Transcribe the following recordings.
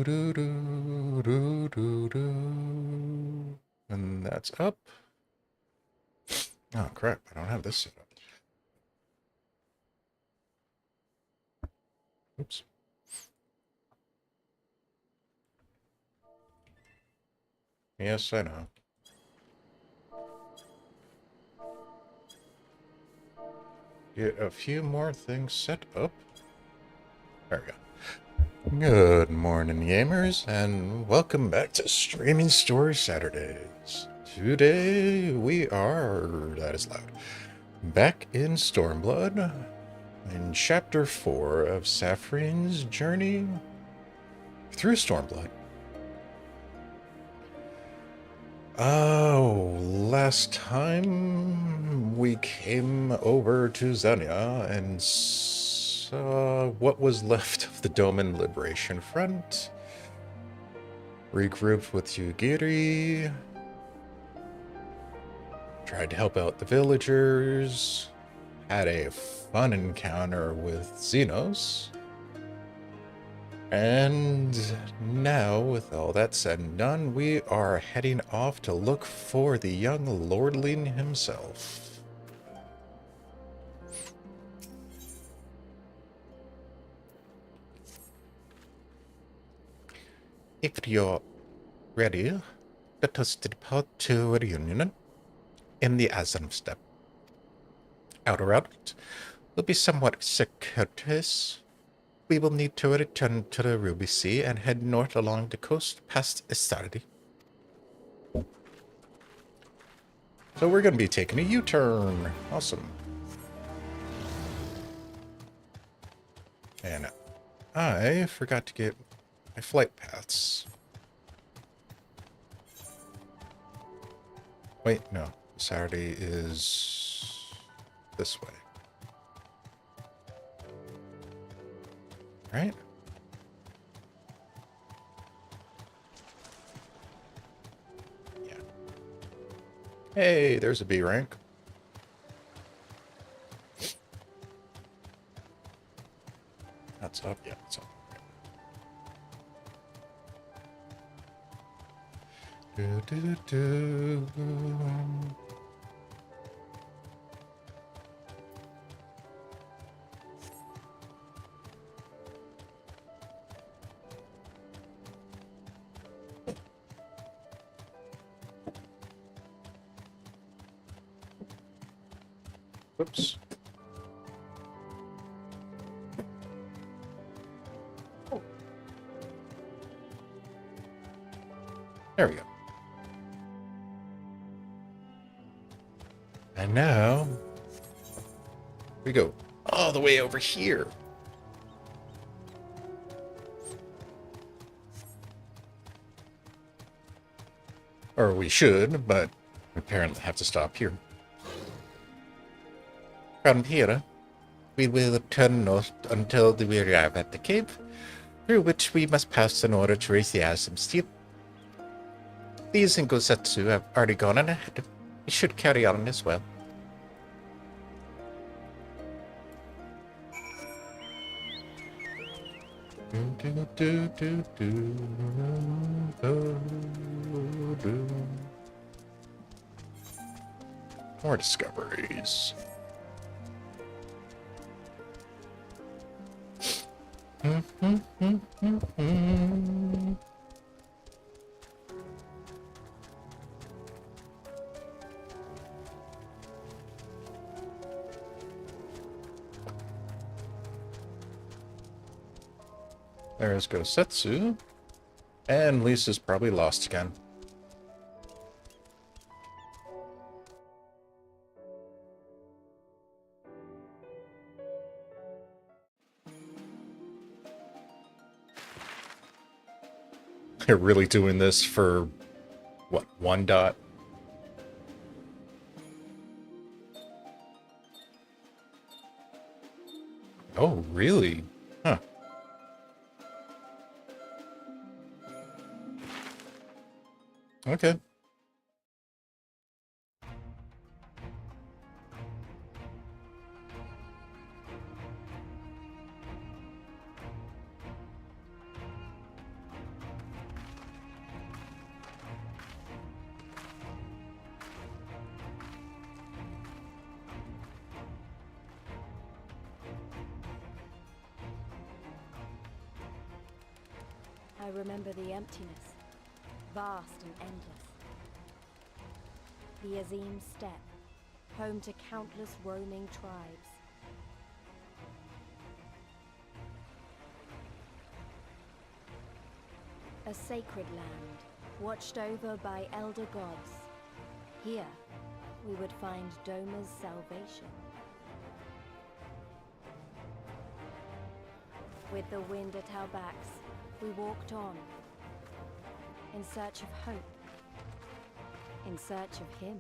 do, do, do, do, do. And that's up. Oh, crap. I don't have this set up. Oops. Yes, I know. Get a few more things set up. There we go. Good morning, gamers, and welcome back to Streaming Story Saturdays. Today we are, that is loud, back in Stormblood, in Chapter 4 of Saphrine's journey through Stormblood. Oh, last time we came over to Xenia and saw what was left of the Doman Liberation Front. Regrouped with Yugiri. Tried to help out the villagers. Had a fun encounter with Xenos. And now, with all that said and done, we are heading off to look for the young lordling himself. If you're ready, let us depart to a reunion in the Azam Steppe. Our route will be somewhat circuitous. We will need to return to the Ruby Sea and head north along the coast past Estardi. So we're going to be taking a U-turn. Awesome. And I forgot to get my flight paths. Wait, no. Saturday is this way. Right? Yeah. Hey, there's a B rank. That's up. Yeah, it's up. Do, do, do. Whoops. There we go. And now we go all the way over here. Or we should, but we apparently have to stop here. From here, we will turn north until we arrive at the cave, through which we must pass in order to reach the Azam Steepe. These in Gosetsu have already gone on ahead. We should carry on as well. More discoveries. There's Gosetsu. And Lisa's probably lost again. They're really doing this for, what, 1 dot? Oh, really? Huh. Okay. I remember the emptiness, vast and endless. The Azim Steppe, home to countless roaming tribes. A sacred land, watched over by elder gods. Here, we would find Doma's salvation. With the wind at our backs, we walked on, in search of hope, in search of him.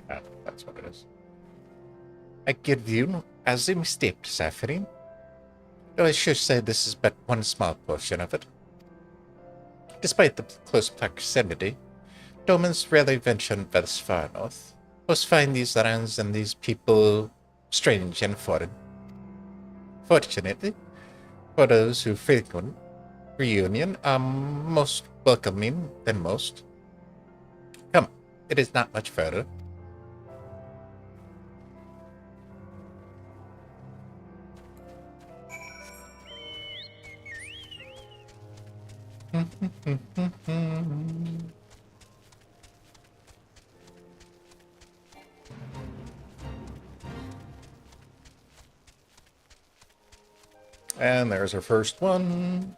Ah, that's what it is. I give you Azim Steepe, Saphrine. Though I should say this is but one small portion of it. Despite the close proximity, Domans rarely venture thus far north. Most find these lands and these people strange and foreign. Fortunately, for those who frequent reunion are most welcoming than most. Come, it is not much further. And there's our first one.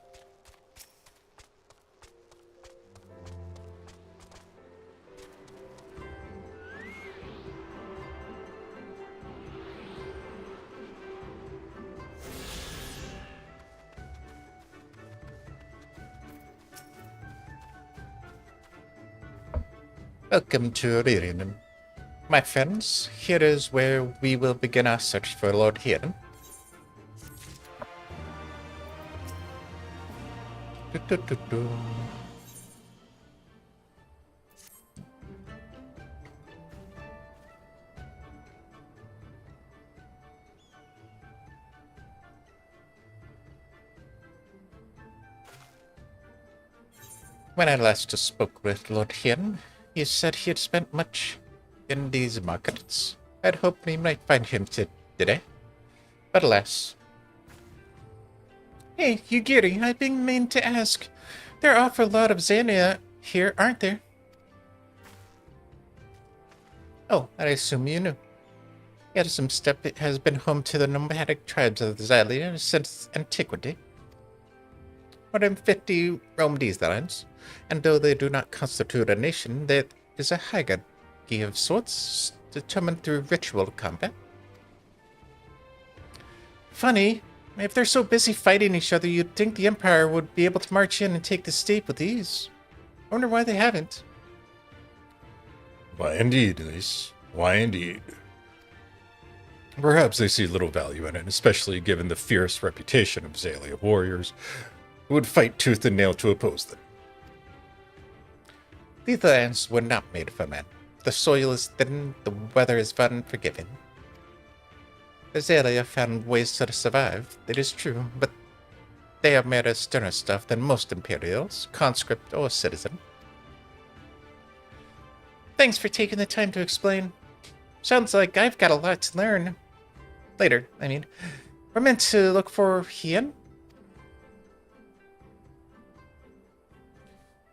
Welcome to Ririan. My friends, here is where we will begin our search for Lord Hiran. When I last spoke with Lord Hiran, he said he had spent much in these markets. I'd hoped we might find him today, but alas. Hey, Yugiri, I've been meaning to ask. There are awful lot of Xania here, aren't there? Oh, I assume you knew. Yadisum Steppe has been home to the nomadic tribes of Xalia since antiquity. More than 50 roam these lands, and though they do not constitute a nation, there is a hierarchy of sorts determined through ritual combat. Funny. If they're so busy fighting each other, you'd think the Empire would be able to march in and take the Steepe with ease. I wonder why they haven't. Why indeed, Elise. Why indeed. Perhaps they see little value in it, especially given the fierce reputation of Xalia warriors who would fight tooth and nail to oppose them. These lands were not made for men. The soil is thin, the weather is unforgiving. The Xalia found ways to survive, it is true, but they are made of sterner stuff than most Imperials, conscript or citizen. Thanks for taking the time to explain. Sounds like I've got a lot to learn. Later, I mean. We're meant to look for Hiran?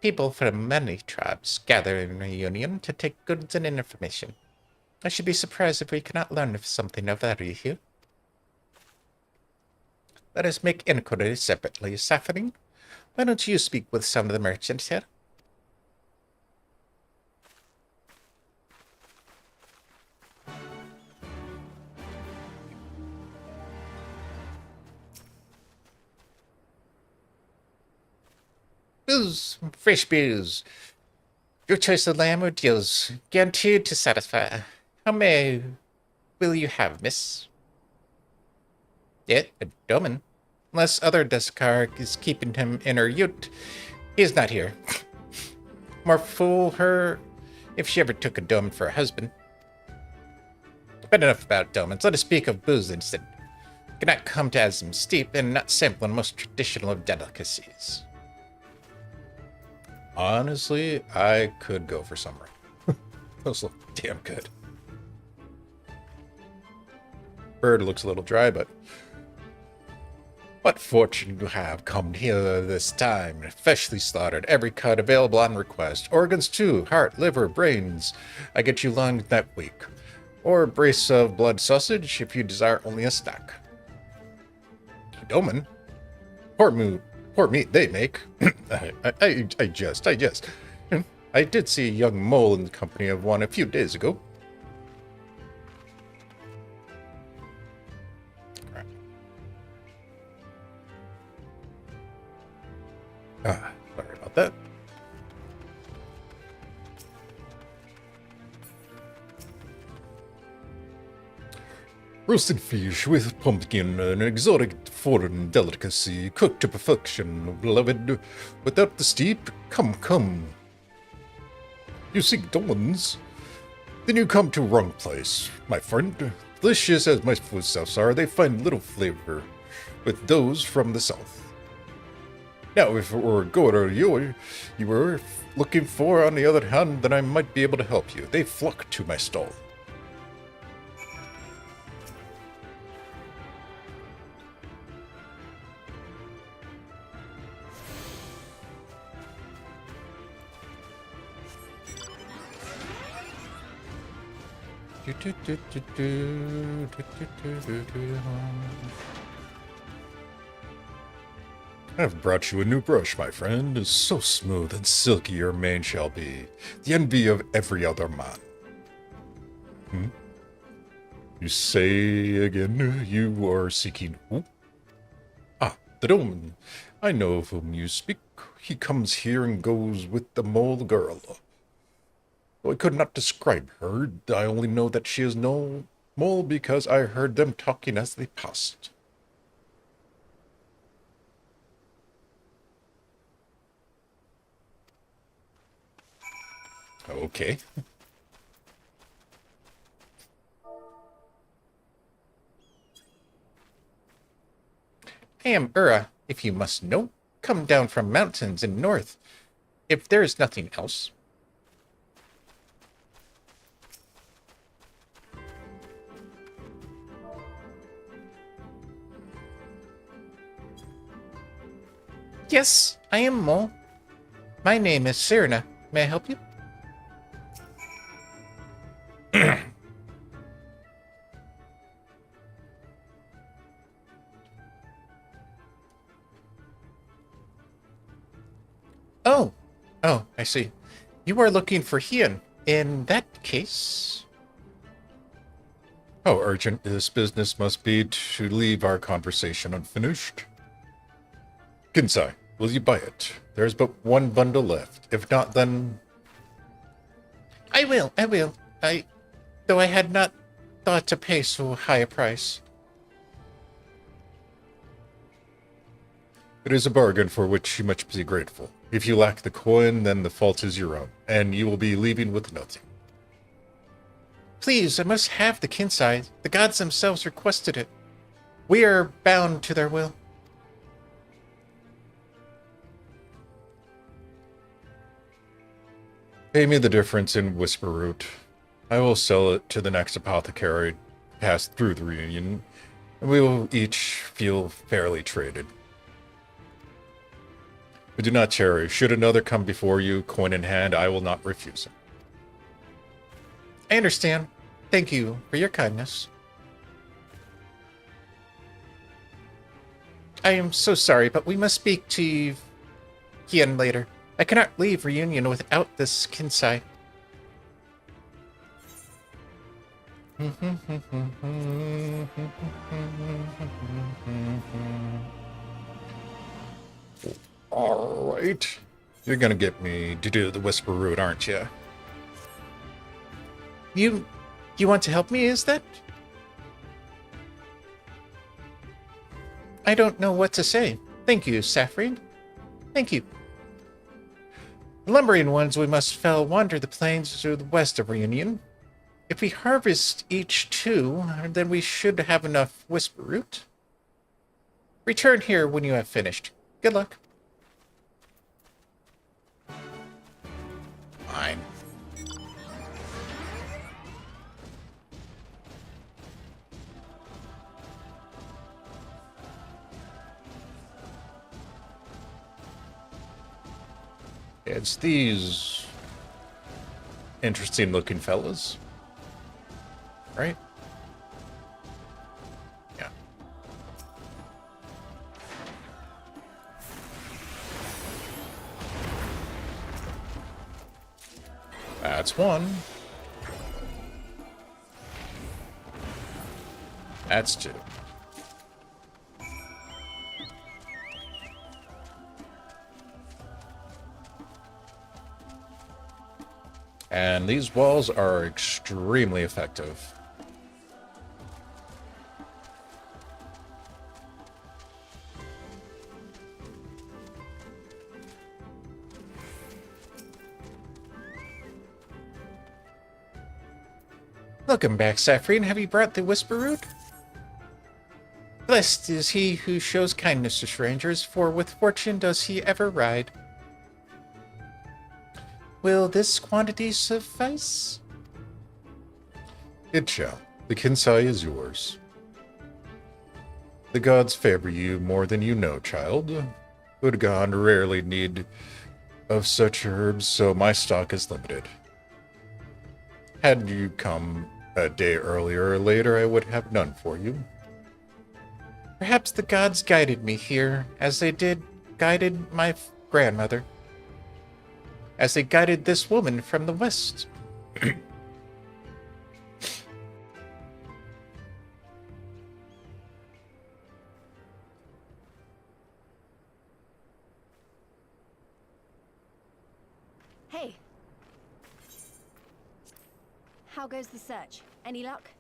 People from many tribes gather in reunion to take goods and information. I should be surprised if we cannot learn of something of value here. Let us make inquiries separately, Saphrine. Why don't you speak with some of the merchants here? Booze, fresh booze. Your choice of lamb or deals, guaranteed to satisfy. How many will you have, miss? Yeah, a doman. Unless other Deskar is keeping him in her ute, he is not here. More fool her if she ever took a doman for a husband. But enough about domans. Let us speak of booze instead. You cannot come to Azim Steepe and not sample the most traditional of delicacies. Honestly, I could go for some rain. Those look damn good. Bird looks a little dry, but... What fortune you have come here this time, freshly slaughtered, every cut available on request. Organs too, heart, liver, brains. I get you lungs that week. Or a brace of blood sausage if you desire only a stack. Doman? Poor meat they make. I jest. I did see a young mole in the company of one a few days ago. Sorry about that. Roasted fish with pumpkin, an exotic foreign delicacy, cooked to perfection, beloved. Without the steep, come. You seek Dawn's? Then you come to wrong place, my friend. Delicious as my foodstuffs are, they find little flavor with those from the south. Now, if it were a goat or you were looking for, on the other hand, then I might be able to help you. They flock to my stall. I've brought you a new brush, my friend. It's so smooth and silky your mane shall be, the envy of every other man. You say again you are seeking who? Ah, the Doman. I know of whom you speak. He comes here and goes with the mole girl. Though I could not describe her, I only know that she is no mole because I heard them talking as they passed. Okay. I am Ura, if you must know. Come down from mountains in north. If there is nothing else. Yes, I am Mole. My name is Serena. May I help you? Oh, I see. You are looking for Hien. In that case... How urgent this business must be to leave our conversation unfinished. Kinsai, will you buy it? There's but one bundle left. If not, then... I will. Though I had not thought to pay so high a price. It is a bargain for which you must be grateful. If you lack the coin, then the fault is your own, and you will be leaving with nothing. Please, I must have the Kinsai. The gods themselves requested it. We are bound to their will. Pay me the difference in Whisper Root. I will sell it to the next apothecary passed through the reunion, and we will each feel fairly traded. But do not tarry. Should another come before you, coin in hand, I will not refuse him. I understand. Thank you for your kindness. I am so sorry, but we must speak to Hien later. I cannot leave reunion without this Kinsai. All right. You're gonna get me to do the Whisper Root, aren't you? You want to help me, is that? I don't know what to say. Thank you, Saphrine. Thank you. The lumbering ones we must fell wander the plains to the west of Reunion. If we harvest each 2, then we should have enough Whisper Root. Return here when you have finished. Good luck. Fine. It's these interesting looking fellas. Right? Yeah. That's one. That's two. And these walls are extremely effective. Welcome back, Saphrine. Have you brought the Whisper Root? Blessed is he who shows kindness to strangers, for with fortune does he ever ride. Will this quantity suffice? It shall. The Kinsai is yours. The gods favor you more than you know, child. Good God rarely need of such herbs, so my stock is limited. Had you come a day earlier or later, I would have none for you. Perhaps the gods guided me here, as they guided my grandmother. As they guided this woman from the west. Hey. How goes the search? Any luck?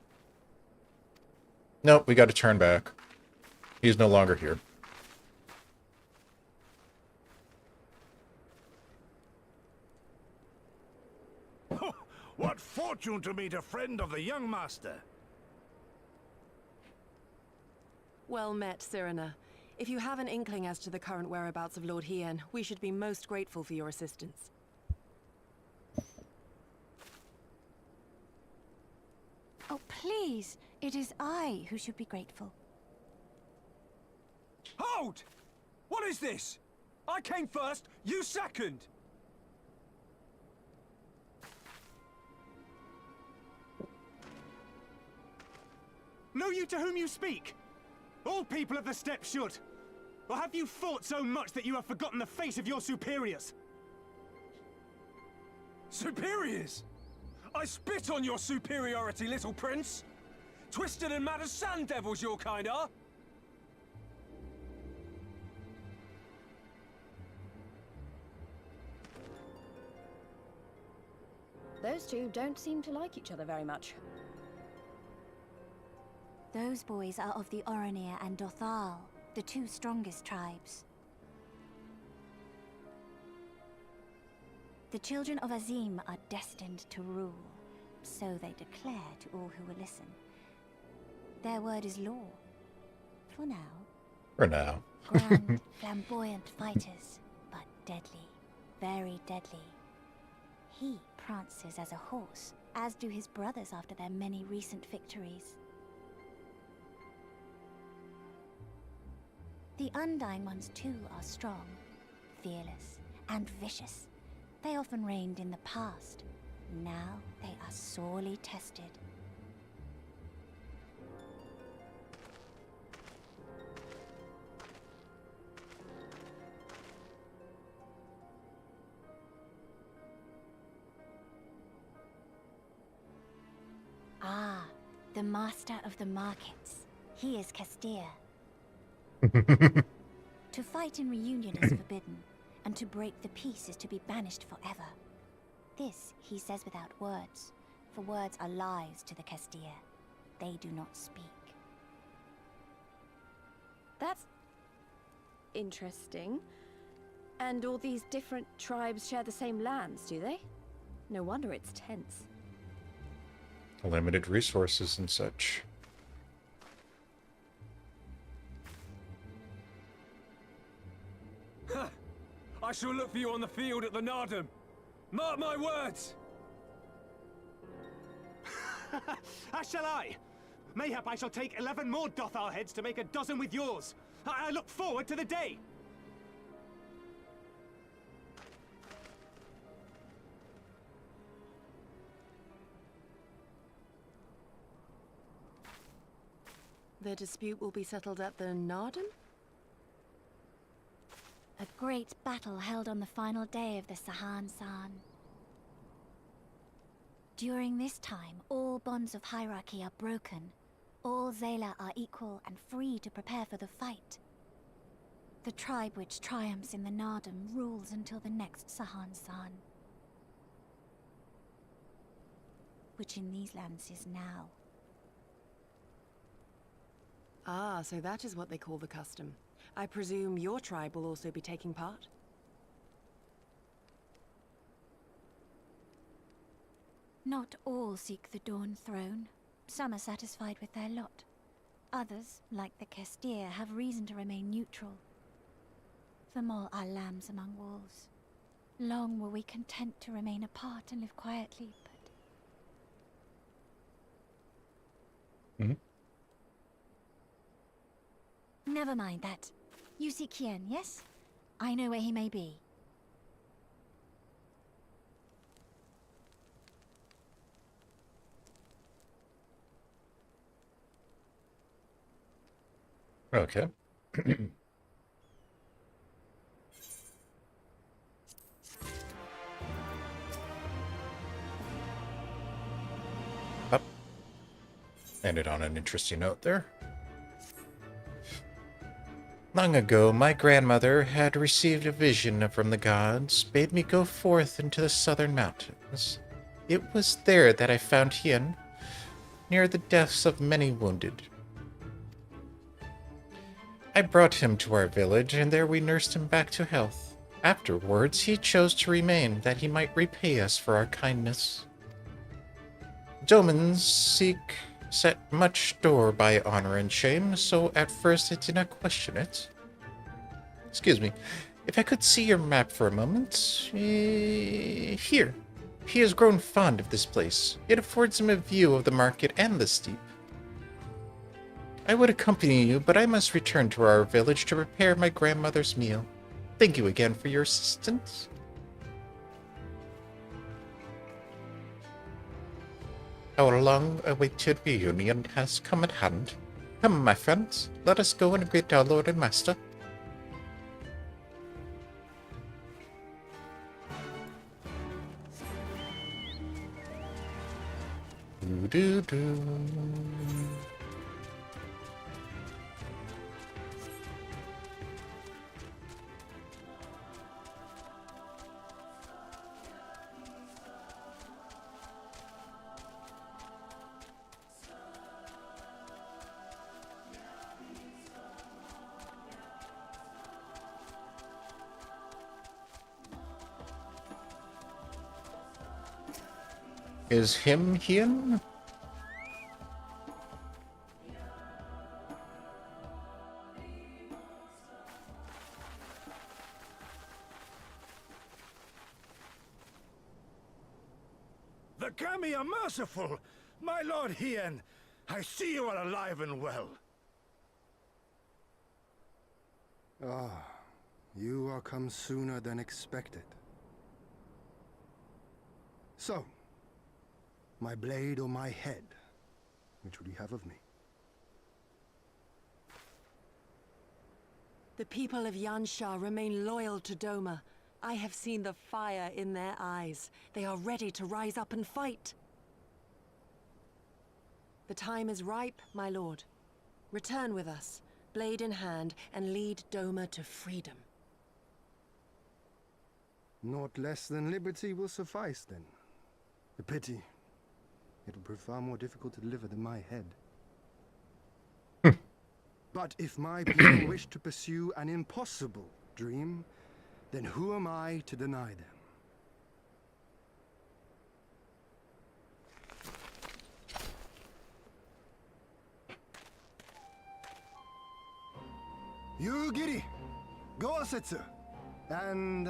Nope, we got to turn back. He's no longer here. What fortune to meet a friend of the young master! Well met, Cyrena. If you have an inkling as to the current whereabouts of Lord Hien, we should be most grateful for your assistance. Oh, please! It is I who should be grateful. Hold! What is this? I came first, you second! Know you to whom you speak? All people of the steppe should. Or have you fought so much that you have forgotten the face of your superiors? Superiors? I spit on your superiority, little prince! Twisted and mad as sand devils your kind are! Those two don't seem to like each other very much. Those boys are of the Oronir and Dothal, the two strongest tribes. The children of Azim are destined to rule, so they declare to all who will listen. Their word is law. For now. For now. Grand, flamboyant fighters, but deadly. Very deadly. He prances as a horse, as do his brothers after their many recent victories. The Undying ones too are strong, fearless, and vicious. They often reigned in the past. Now they are sorely tested. Ah, the master of the markets. He is Castir. To fight in reunion is forbidden, and to break the peace is to be banished forever. This he says without words, for words are lies to the Castir. They do not speak. That's interesting. And all these different tribes share the same lands, do they? No wonder it's tense. Limited resources and such. I shall look for you on the field at the Nardum. Mark my words! As shall I. Mayhap I shall take 11 more Dothar heads to make a dozen with yours. I look forward to the day. The dispute will be settled at the Narden? A great battle held on the final day of the Sahan San. During this time, all bonds of hierarchy are broken. All Zayla are equal and free to prepare for the fight. The tribe which triumphs in the Narden rules until the next Sahan San. Which in these lands is now. Ah, so that is what they call the custom. I presume your tribe will also be taking part? Not all seek the Dawn Throne. Some are satisfied with their lot. Others, like the Kestir, have reason to remain neutral. Them all are lambs among wolves. Long were we content to remain apart and live quietly, but... Never mind that. You see Kien, yes? I know where he may be. Okay. Up. Ended on an interesting note there. Long ago, my grandmother had received a vision from the gods, bade me go forth into the southern mountains. It was there that I found Hien, near the deaths of many wounded. I brought him to our village, and there we nursed him back to health. Afterwards, he chose to remain, that he might repay us for our kindness. Domans set much store by honor and shame, so at first I did not question it. Excuse me, if I could see your map for a moment. Here. He has grown fond of this place. It affords him a view of the market and the steep. I would accompany you, but I must return to our village to prepare my grandmother's meal. Thank you again for your assistance. Our long-awaited reunion has come at hand. Come, my friends, let us go and greet our lord and master. Do-do-do. Is him Hien? The Kami are merciful! My lord Hien, I see you are alive and well. Ah, you are come sooner than expected. So, my blade or my head? Which would you have of me? The people of Yansha remain loyal to Doma. I have seen the fire in their eyes. They are ready to rise up and fight. The time is ripe, my lord. Return with us, blade in hand, and lead Doma to freedom. Not less than liberty will suffice, then. A pity. It will prove far more difficult to deliver than my head. But if my people wish to pursue an impossible dream, then who am I to deny them? You, Giri, go Asetsu, and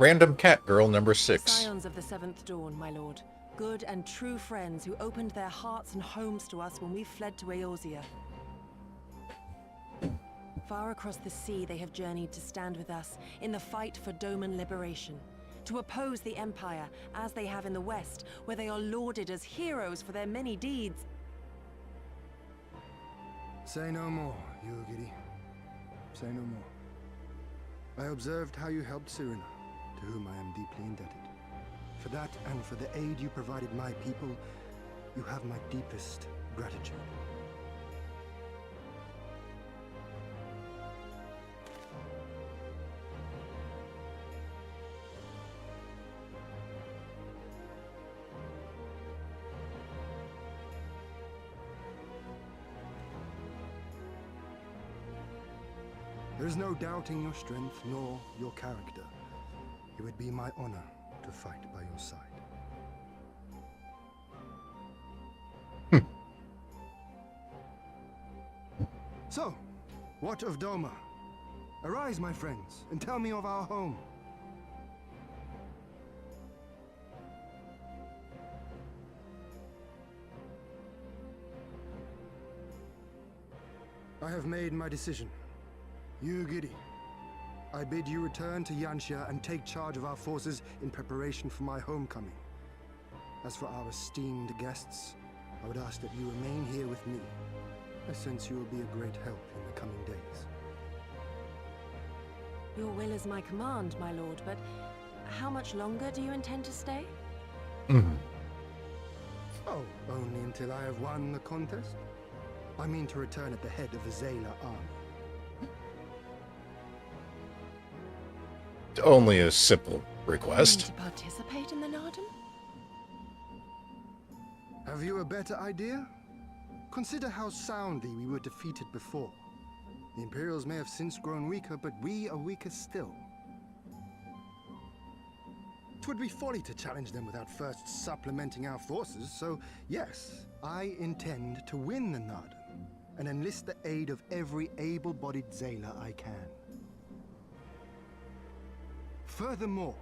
Random cat girl number 6. Scions of the Seventh Dawn, my lord. Good and true friends who opened their hearts and homes to us when we fled to Eorzea. Far across the sea they have journeyed to stand with us in the fight for Doman liberation. To oppose the Empire, as they have in the West, where they are lauded as heroes for their many deeds. Say no more, Yugiri. Say no more. I observed how you helped Cyrena, to whom I am deeply indebted. For that and for the aid you provided my people, you have my deepest gratitude. There is no doubting your strength nor your character. It would be my honor to fight by your side. So, what of Doma? Arise, my friends, and tell me of our home. I have made my decision. Yugiri, I bid you return to Yanxia and take charge of our forces in preparation for my homecoming. As for our esteemed guests, I would ask that you remain here with me. I sense you will be a great help in the coming days. Your will is my command, my lord, but how much longer do you intend to stay? Oh, only until I have won the contest? I mean to return at the head of the Zayla army. Only a simple You request. mean to participate in the Nardum? Have you a better idea? Consider how soundly we were defeated before. The Imperials may have since grown weaker, but we are weaker still. 'Twould be folly to challenge them without first supplementing our forces, so yes, I intend to win the Nardum and enlist the aid of every able-bodied Zayla I can. Furthermore,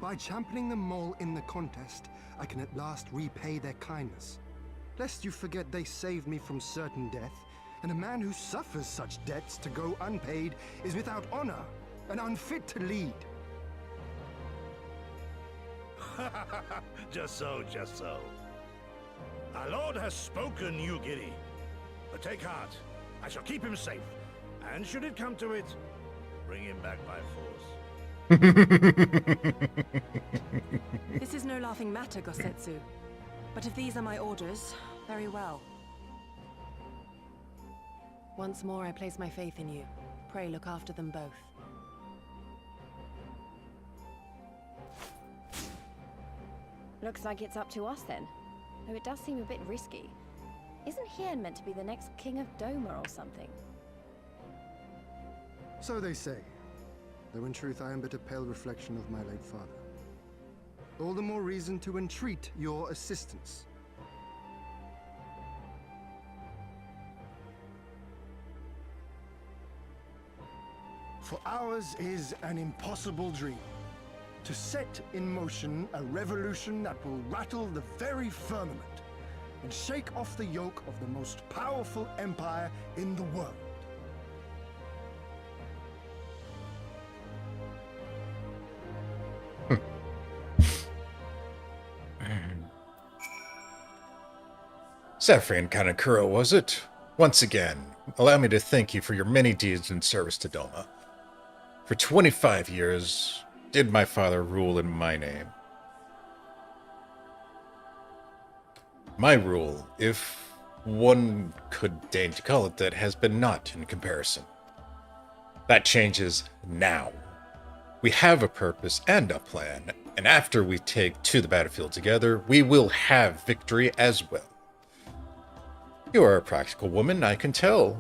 by championing the Mole in the contest, I can at last repay their kindness. Lest you forget they saved me from certain death, and a man who suffers such debts to go unpaid is without honor and unfit to lead. Just so, just so. Our lord has spoken, Yugiri. But take heart, I shall keep him safe. And should it come to it, bring him back by force. This is no laughing matter, Gosetsu. But if these are my orders, very well. Once more I place my faith in you. Pray look after them both. Looks like it's up to us then. Though it does seem a bit risky. Isn't Hien meant to be the next king of Doma or something? So they say, though in truth I am but a pale reflection of my late father. All the more reason to entreat your assistance. For ours is an impossible dream. To set in motion a revolution that will rattle the very firmament and shake off the yoke of the most powerful empire in the world. Saphrine Kanakura, was it? Once again, allow me to thank you for your many deeds in service to Doma. For 25 years, did my father rule in my name. My rule, if one could deign to call it that, has been naught in comparison. That changes now. We have a purpose and a plan, and after we take to the battlefield together, we will have victory as well. You are a practical woman, I can tell.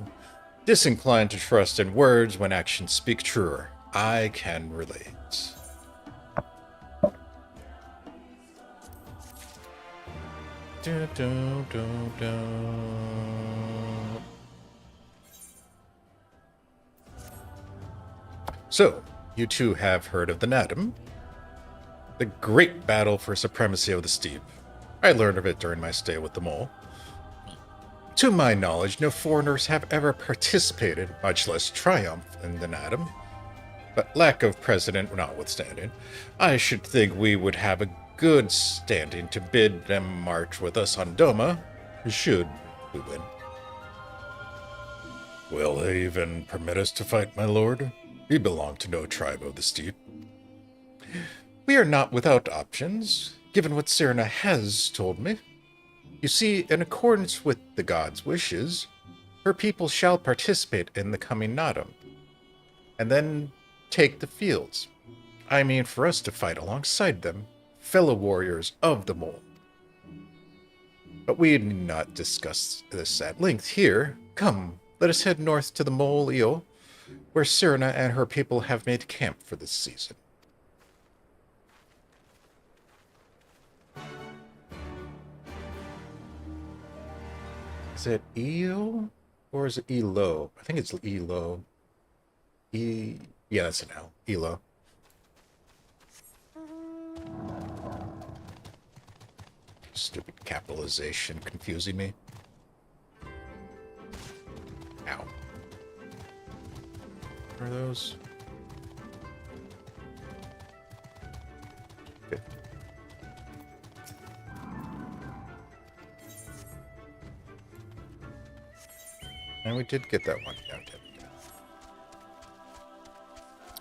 Disinclined to trust in words when actions speak truer. I can relate. So, you two have heard of the Nardum? The great battle for supremacy of the Steepe. I learned of it during my stay with the Mole. To my knowledge, no foreigners have ever participated, much less triumphed in the Natum. But lack of precedent notwithstanding, I should think we would have a good standing to bid them march with us on Doma, should we win. Will they even permit us to fight, my lord? We belong to no tribe of the Steepe. We are not without options, given what Serena has told me. You see, in accordance with the god's wishes, her people shall participate in the coming Natum, and then take the fields. I mean, for us to fight alongside them, fellow warriors of the Mole. But we need not discuss this at length here. Come, let us head north to the Mole Eel, where Serena and her people have made camp for this season. Is it Eel or is it Elo? I think it's Elo. Yeah, that's an L. Elo. Stupid capitalization confusing me. Ow. What are those? Good. And we did get that one. Yeah, we did.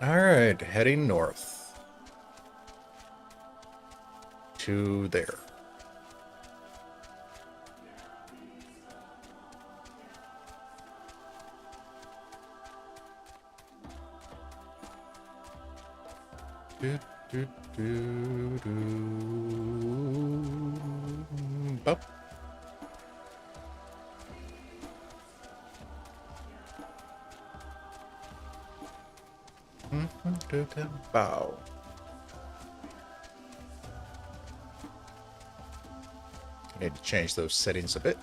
Alright, heading north. To there. Bop. Bow. I need to change those settings a bit.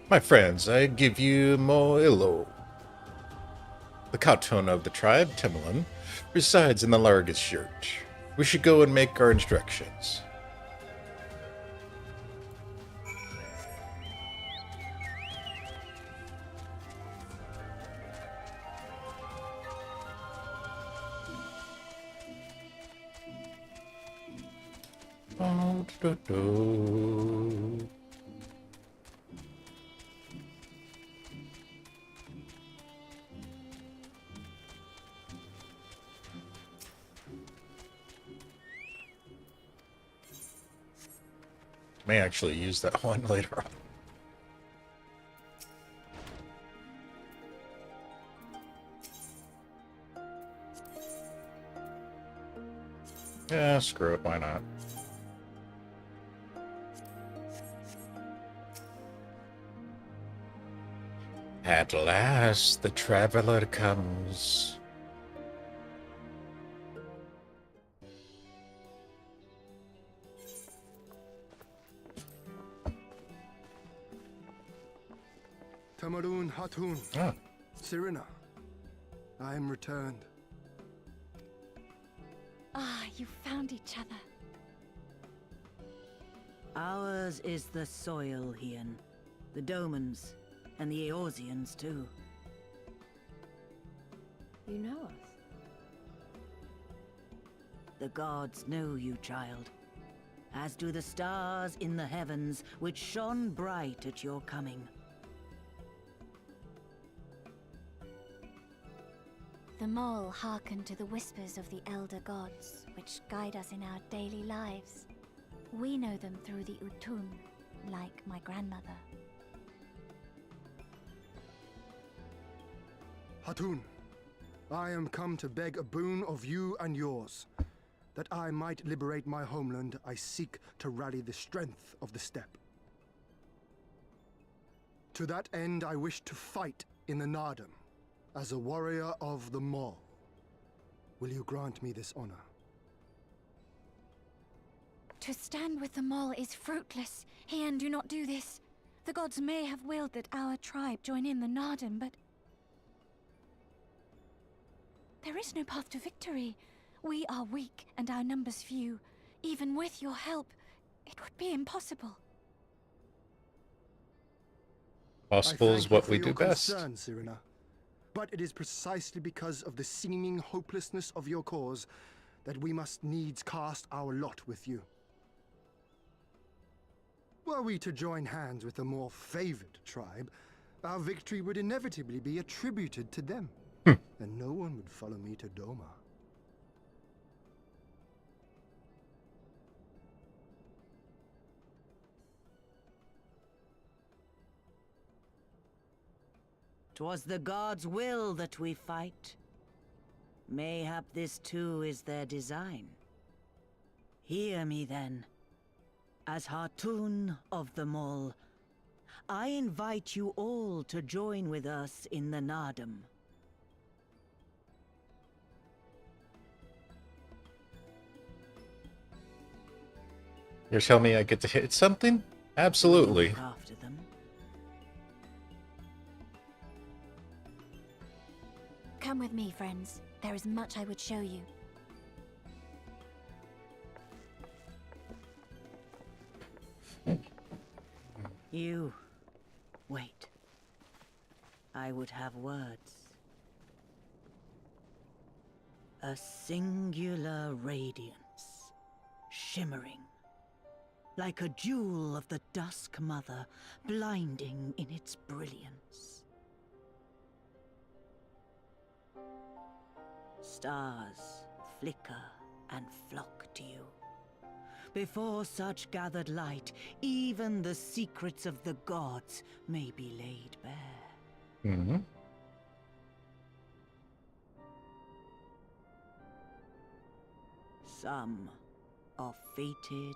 My friends, I give you Mo'ilo. The Khaton of the tribe, Timolin, resides in the largest church. We should go and make our instructions. Oh, may actually use that one later on. Yeah, screw it, why not? At last, the traveler comes. Tamarun Hatun. Ah, Serena, I am returned. Ah, you found each other. Ours is the soil, Hien. The Domans, and the Eorzeans, too. You know us. The gods know you, child. As do the stars in the heavens, which shone bright at your coming. The Mole hearken to the whispers of the elder gods, which guide us in our daily lives. We know them through the Utun, like my grandmother. Hatun, I am come to beg a boon of you and yours. That I might liberate my homeland, I seek to rally the strength of the steppe. To that end, I wish to fight in the Naadam, as a warrior of the Mole. will you grant me this honor? To stand with the Mole is fruitless. Hien, do not do this. The gods may have willed that our tribe join in the Nardum, but there is no path to victory. We are weak and our numbers few. Even with your help, it would be impossible. Possible I is thank what you for we your do best. concern, Cyrena. But it is precisely because of the seeming hopelessness of your cause that we must needs cast our lot with you. Were we to join hands with a more favored tribe, our victory would inevitably be attributed to them, and no one would follow me to Doma. "'Twas the gods' will that we fight. Mayhap this too is their design. Hear me then. As Hartun of the Mole, I invite you all to join with us in the Nardum. You're telling me I get to hit something? Absolutely. Look after them. Come with me, friends. There is much I would show you. You... wait. I would have words. A singular radiance, shimmering, like a jewel of the Dusk Mother, blinding in its brilliance. Stars flicker and flock to you. Before such gathered light, even the secrets of the gods may be laid bare. Mm-hmm. Some are fated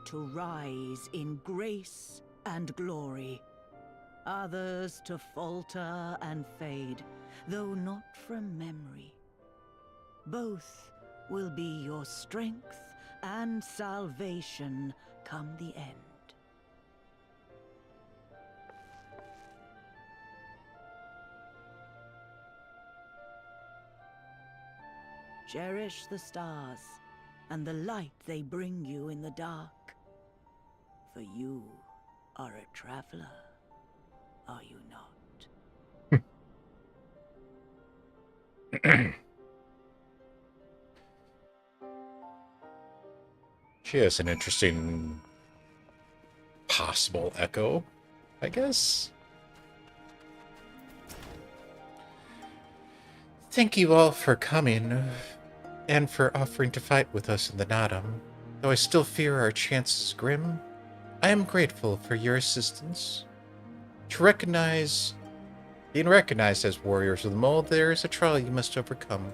to rise in grace and glory. Others to falter and fade, though not from memory. Both will be your strength and salvation come the end. Cherish the stars and the light they bring you in the dark. For you are a traveler, are you not? She has an interesting possible echo, I guess. Thank you all for coming, and for offering to fight with us in the Nardum. Though I still fear our chances grim, I am grateful for your assistance. Being recognized as warriors of the Mole, there is a trial you must overcome.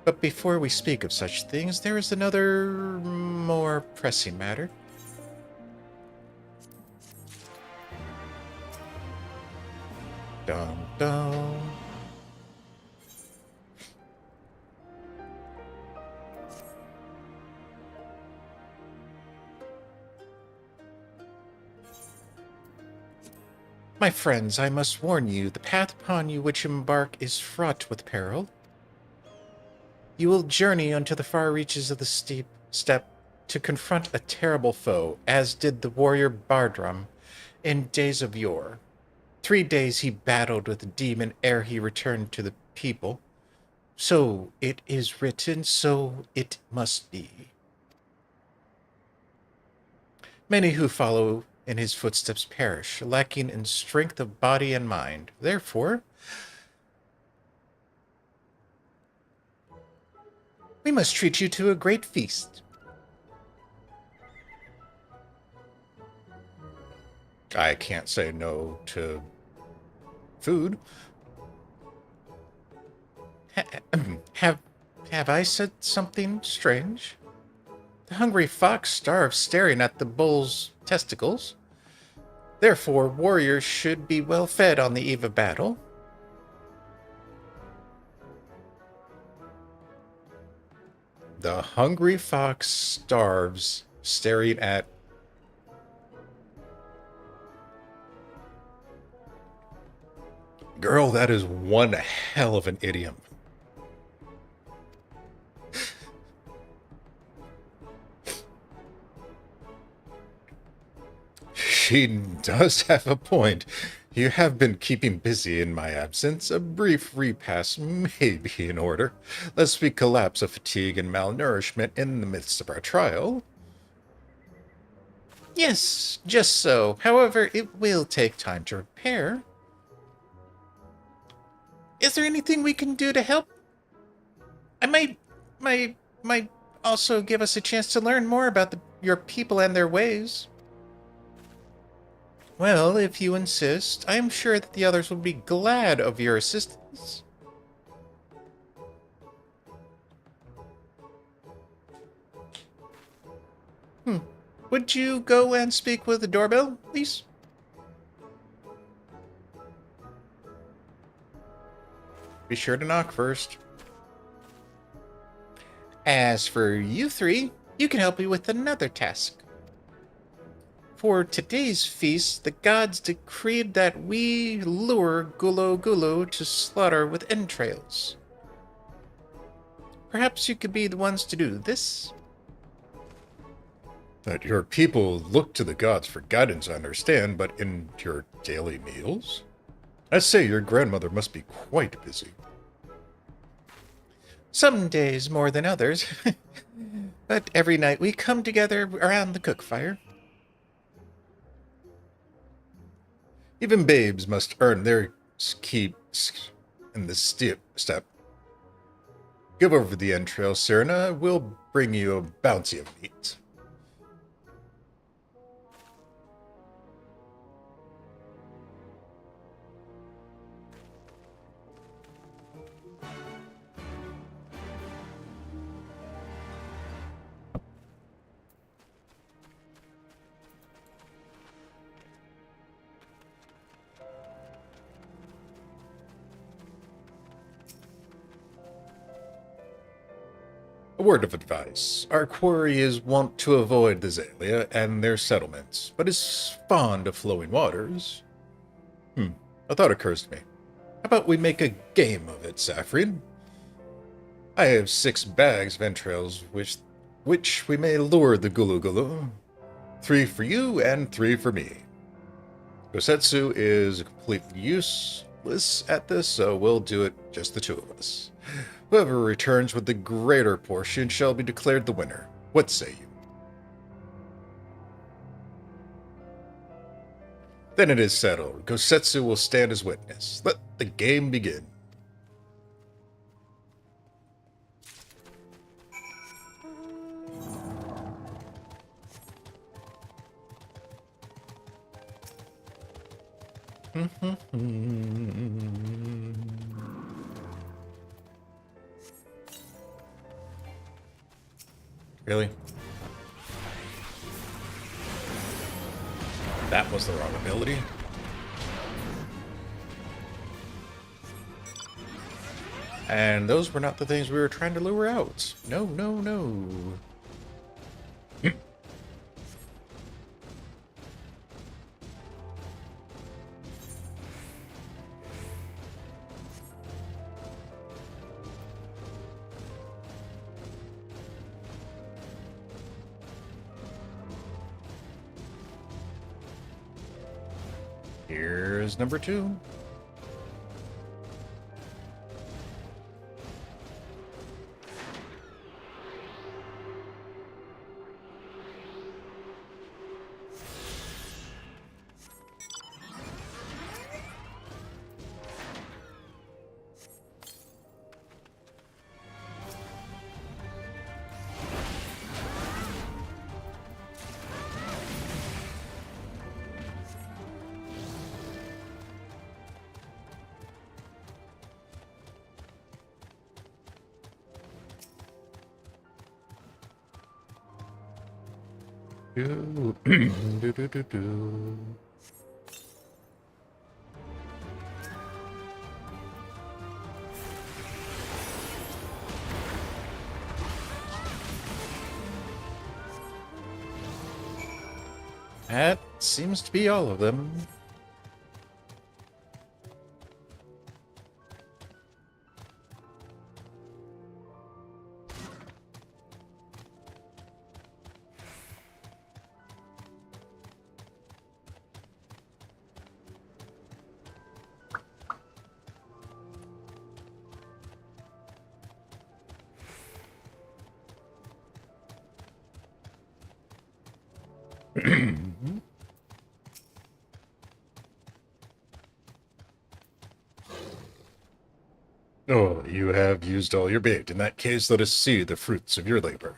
But before we speak of such things, there is another, more pressing matter. Dun dun. My friends, I must warn you, the path upon you which embark is fraught with peril. You will journey unto the far reaches of the steep steppe to confront a terrible foe, as did the warrior Bardrum in days of yore. 3 days he battled with the demon ere he returned to the people. So it is written, so it must be. Many who follow in his footsteps perish, lacking in strength of body and mind. Therefore, we must treat you to a great feast. I can't say no to food. Have I said something strange? The hungry fox starves staring at the bull's testicles. Therefore, warriors should be well fed on the eve of battle. The hungry fox starves, staring at... Girl, that is one hell of an idiom. She does have a point. You have been keeping busy in my absence. A brief repast may be in order, lest we collapse of fatigue and malnourishment in the midst of our trial. Yes, just so. However, it will take time to prepare. Is there anything we can do to help? I might also give us a chance to learn more about your people and their ways. Well, if you insist, I am sure that the others will be glad of your assistance. Would you go and speak with the doorbell, please? Be sure to knock first. As for you three, you can help me with another task. For today's feast, the gods decreed that we lure Gulo to slaughter with entrails. Perhaps you could be the ones to do this? That your people look to the gods for guidance, I understand, but in your daily meals? I say your grandmother must be quite busy. Some days more than others, but every night we come together around the cook fire. Even babes must earn their keep in the step. Give over the entrail, Cyrna. We'll bring you a bounty of meat. A word of advice. Our quarry is wont to avoid the Zalia and their settlements, but is fond of flowing waters. A thought occurs to me. How about we make a game of it, Saphrine? I have 6 bags of entrails, which we may lure the Gulu. 3 for you and 3 for me. Gosetsu is completely useless at this, so we'll do it just the 2 of us. Whoever returns with the greater portion shall be declared the winner. What say you? Then it is settled. Gosetsu will stand as witness. Let the game begin. Really? That was the wrong ability. And those were not the things we were trying to lure out. No, no, no. Here's number 2. Do, do, do, do, do. That seems to be all of them. Oh, you have used all your bait. In that case, let us see the fruits of your labor.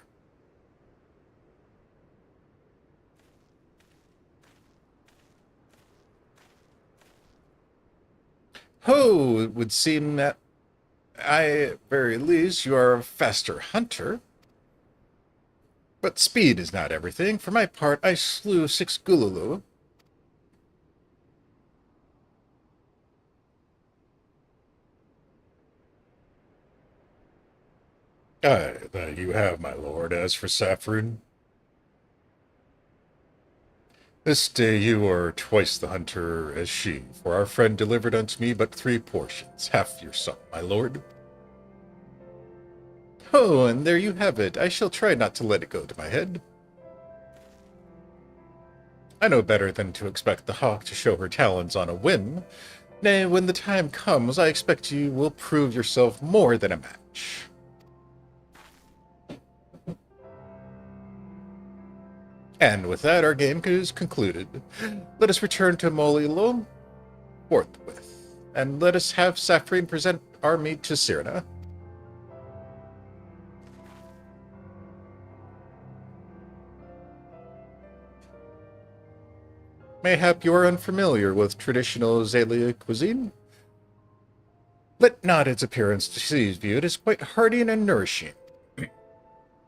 Oh, it would seem that at very least you are a faster hunter. But speed is not everything. For my part, I slew 6 Gululu. Aye, that you have, my lord. As for Saphrine, this day you are twice the hunter as she, for our friend delivered unto me but 3 portions, half your sum, my lord. Oh, and there you have it. I shall try not to let it go to my head. I know better than to expect the hawk to show her talons on a whim. Nay, when the time comes, I expect you will prove yourself more than a match. And with that, our game is concluded. Let us return to Molilo forthwith, and let us have Saphrine present our meat to Cyrna. Mayhap you are unfamiliar with traditional Zalia cuisine? Let not its appearance deceive you. It is quite hearty and nourishing.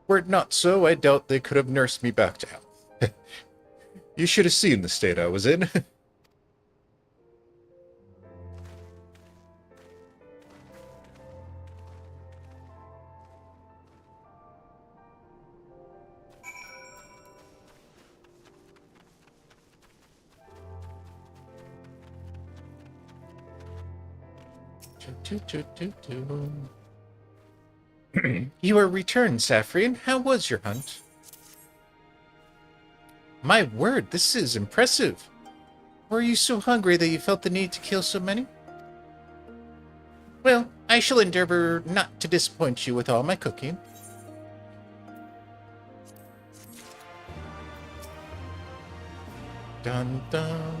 Were it not so, I doubt they could have nursed me back to health. You should have seen the state I was in. You are returned, Saphrine. How was your hunt? My word, this is impressive. Were you so hungry that you felt the need to kill so many? Well, I shall endeavor not to disappoint you with all my cooking. Dun dun.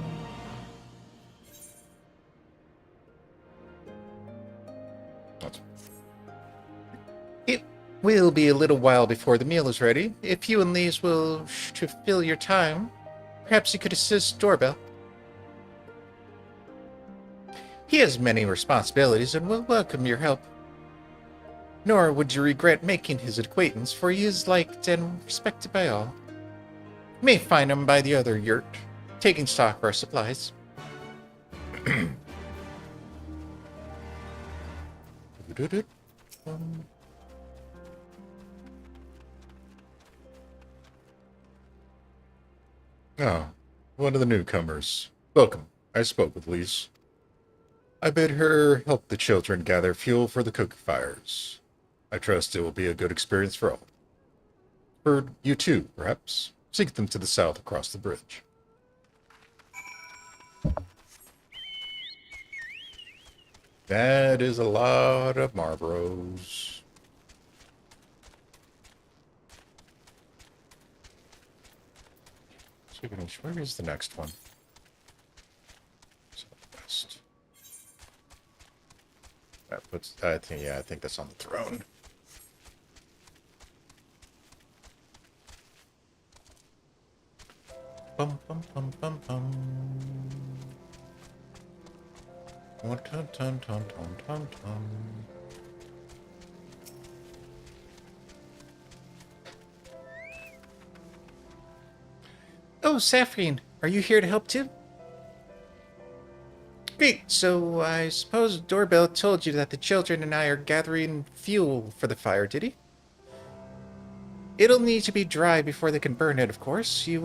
It will be a little while before the meal is ready. If you and Lise will to fill your time, perhaps you could assist Doorbell. He has many responsibilities and will welcome your help. Nor would you regret making his acquaintance, for he is liked and respected by all. You may find him by the other yurt, taking stock of our supplies. Oh, one of the newcomers. Welcome. I spoke with Lise. I bid her help the children gather fuel for the cooking fires. I trust it will be a good experience for all. For you too, perhaps. Seek them to the south across the bridge. That is a lot of Marlboros. Where is the next one? Southwest. That puts. I think that's on the throne. Bum bum bum bum bum. Dun dun dun dun dun dun. Oh, Saphrine, are you here to help too? Great, so I suppose Doorbell told you that the children and I are gathering fuel for the fire, did he? It'll need to be dry before they can burn it, of course. You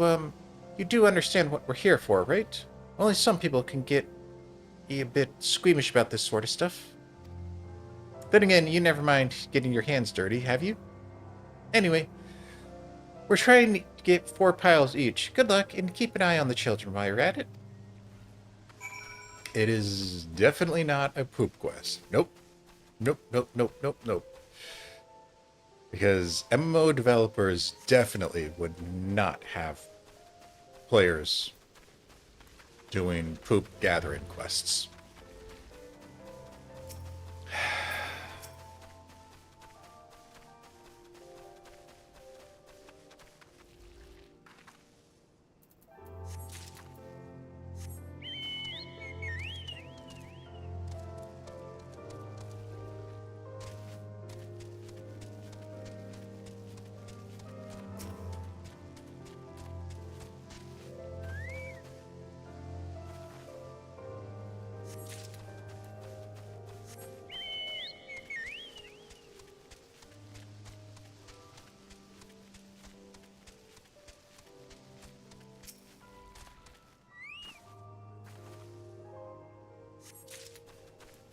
You do understand what we're here for, right? Only some people can get a bit squeamish about this sort of stuff. Then again, you never mind getting your hands dirty, have you? Anyway, we're trying to get 4 piles each. Good luck, and keep an eye on the children while you're at it. It is definitely not a poop quest. Nope. Nope, nope, nope, nope, nope. Because MMO developers definitely would not have players doing poop gathering quests.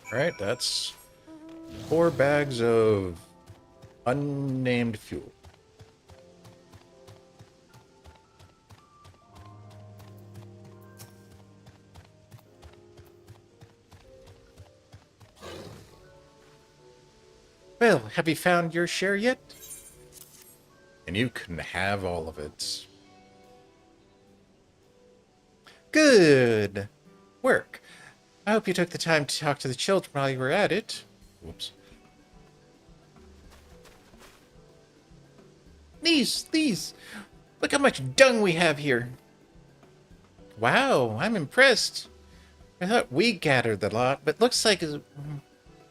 Alright, that's 4 bags of unnamed fuel. Well, have you found your share yet? And you can have all of it. Good work. I hope you took the time to talk to the children while you were at it. Whoops. These! Look how much dung we have here. Wow, I'm impressed. I thought we gathered a lot, but looks like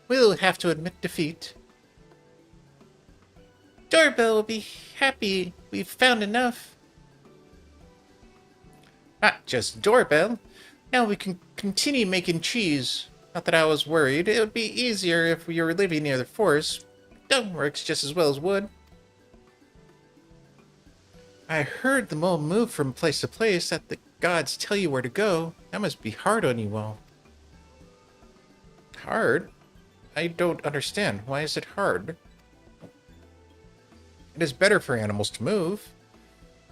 we'll have to admit defeat. Doorbell will be happy we've found enough. Not just Doorbell. Now we can continue making cheese. Not that I was worried. It would be easier if we were living near the forest. Dung works just as well as wood. I heard the mole move from place to place, that the gods tell you where to go. That must be hard on you all. Hard? I don't understand. Why is it hard? It is better for animals to move.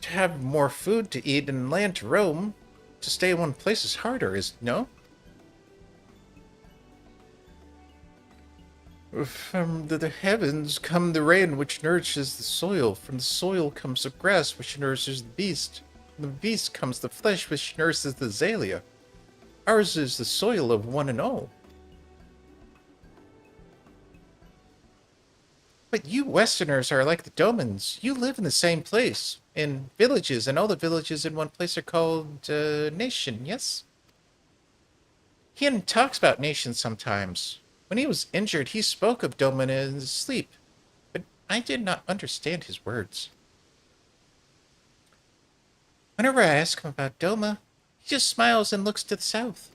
To have more food to eat and land to roam. To stay in one place is harder, no? From the heavens come the rain which nourishes the soil. From the soil comes the grass which nourishes the beast. From the beast comes the flesh which nourishes the Zalia. Ours is the soil of one and all. But you Westerners are like the Domans. You live in the same place, in villages, and all the villages in one place are called nation, yes? Hien talks about nations sometimes. When he was injured, he spoke of Doman in his sleep, but I did not understand his words. Whenever I ask him about Doma, he just smiles and looks to the south.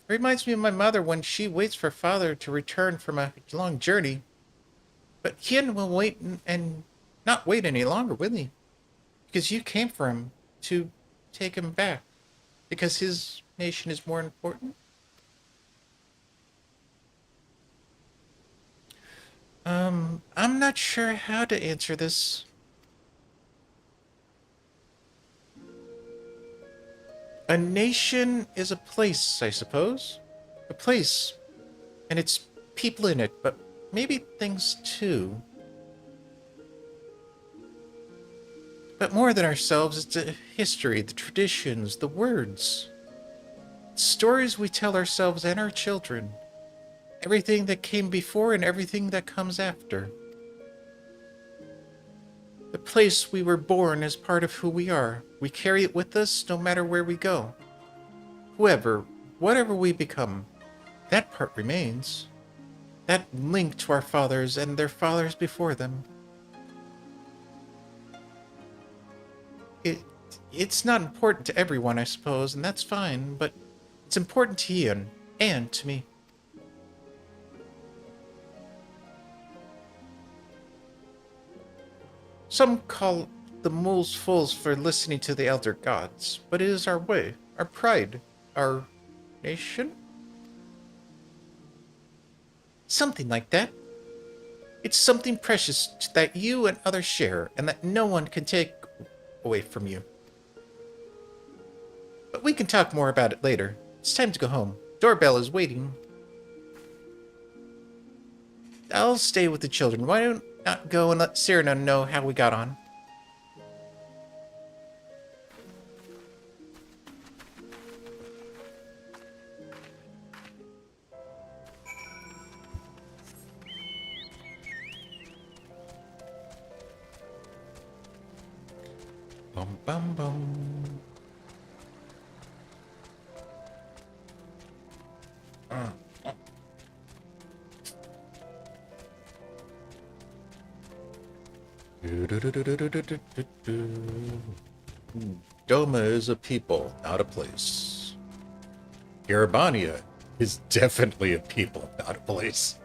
It reminds me of my mother when she waits for father to return from a long journey. But Hien will wait and not wait any longer, will he? Because you came for him to take him back. Because his nation is more important. I'm not sure how to answer this. A nation is a place, I suppose. A place. And it's people in it, but maybe things too. But more than ourselves, it's the history, the traditions, the words. Stories we tell ourselves and our children. Everything that came before and everything that comes after. The place we were born is part of who we are. We carry it with us no matter where we go. Whatever we become, that part remains. That link to our fathers and their fathers before them. It's not important to everyone, I suppose, and that's fine, but it's important to Ian and to me. Some call the mole's fools for listening to the elder gods, but it is our way, our pride, our nation? Something like that. It's something precious that you and others share, and that no one can take away from you. But we can talk more about it later. It's time to go home. Doorbell is waiting. I'll stay with the children. Why don't not go and let Cyrano know how we got on? Bum bum bum. Doma is a people, not a place. Garabania is definitely a people, not a place.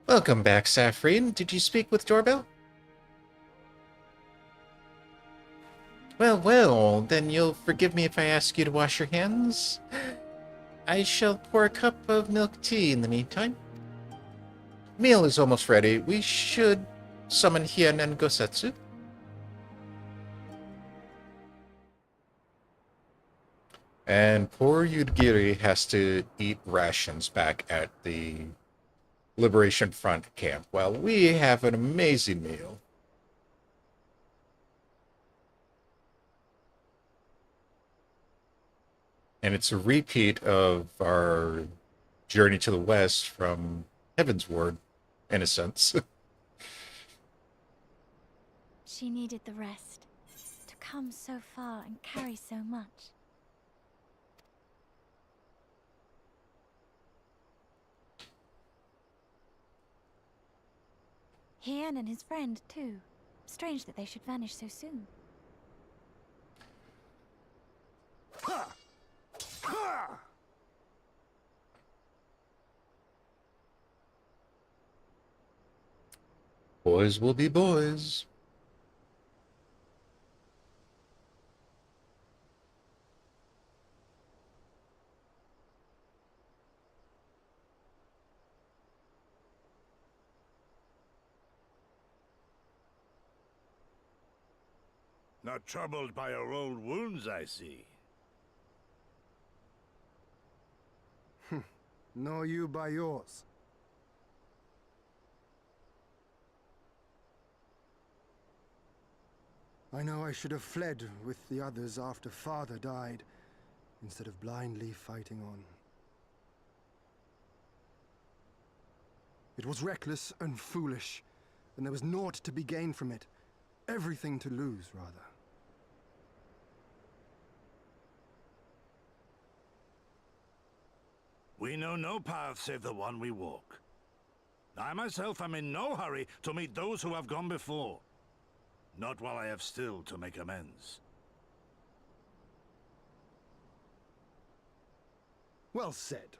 Welcome back, Saphrine. Did you speak with Doorbell? Well, then you'll forgive me if I ask you to wash your hands? I shall pour a cup of milk tea in the meantime. Meal is almost ready. We should summon Hien and Gosetsu. And poor Yudgiri has to eat rations back at the Liberation Front camp while we have an amazing meal. And it's a repeat of our journey to the west from Heaven's Ward, in a sense. She needed the rest. To come so far and carry so much. Hien and his friend, too. Strange that they should vanish so soon. Boys will be boys. Not troubled by your old wounds, I see. Nor you by yours. I know I should have fled with the others after Father died, instead of blindly fighting on. It was reckless and foolish, and there was naught to be gained from it. Everything to lose, rather. We know no path save the one we walk. I myself am in no hurry to meet those who have gone before. Not while I have still to make amends. Well said.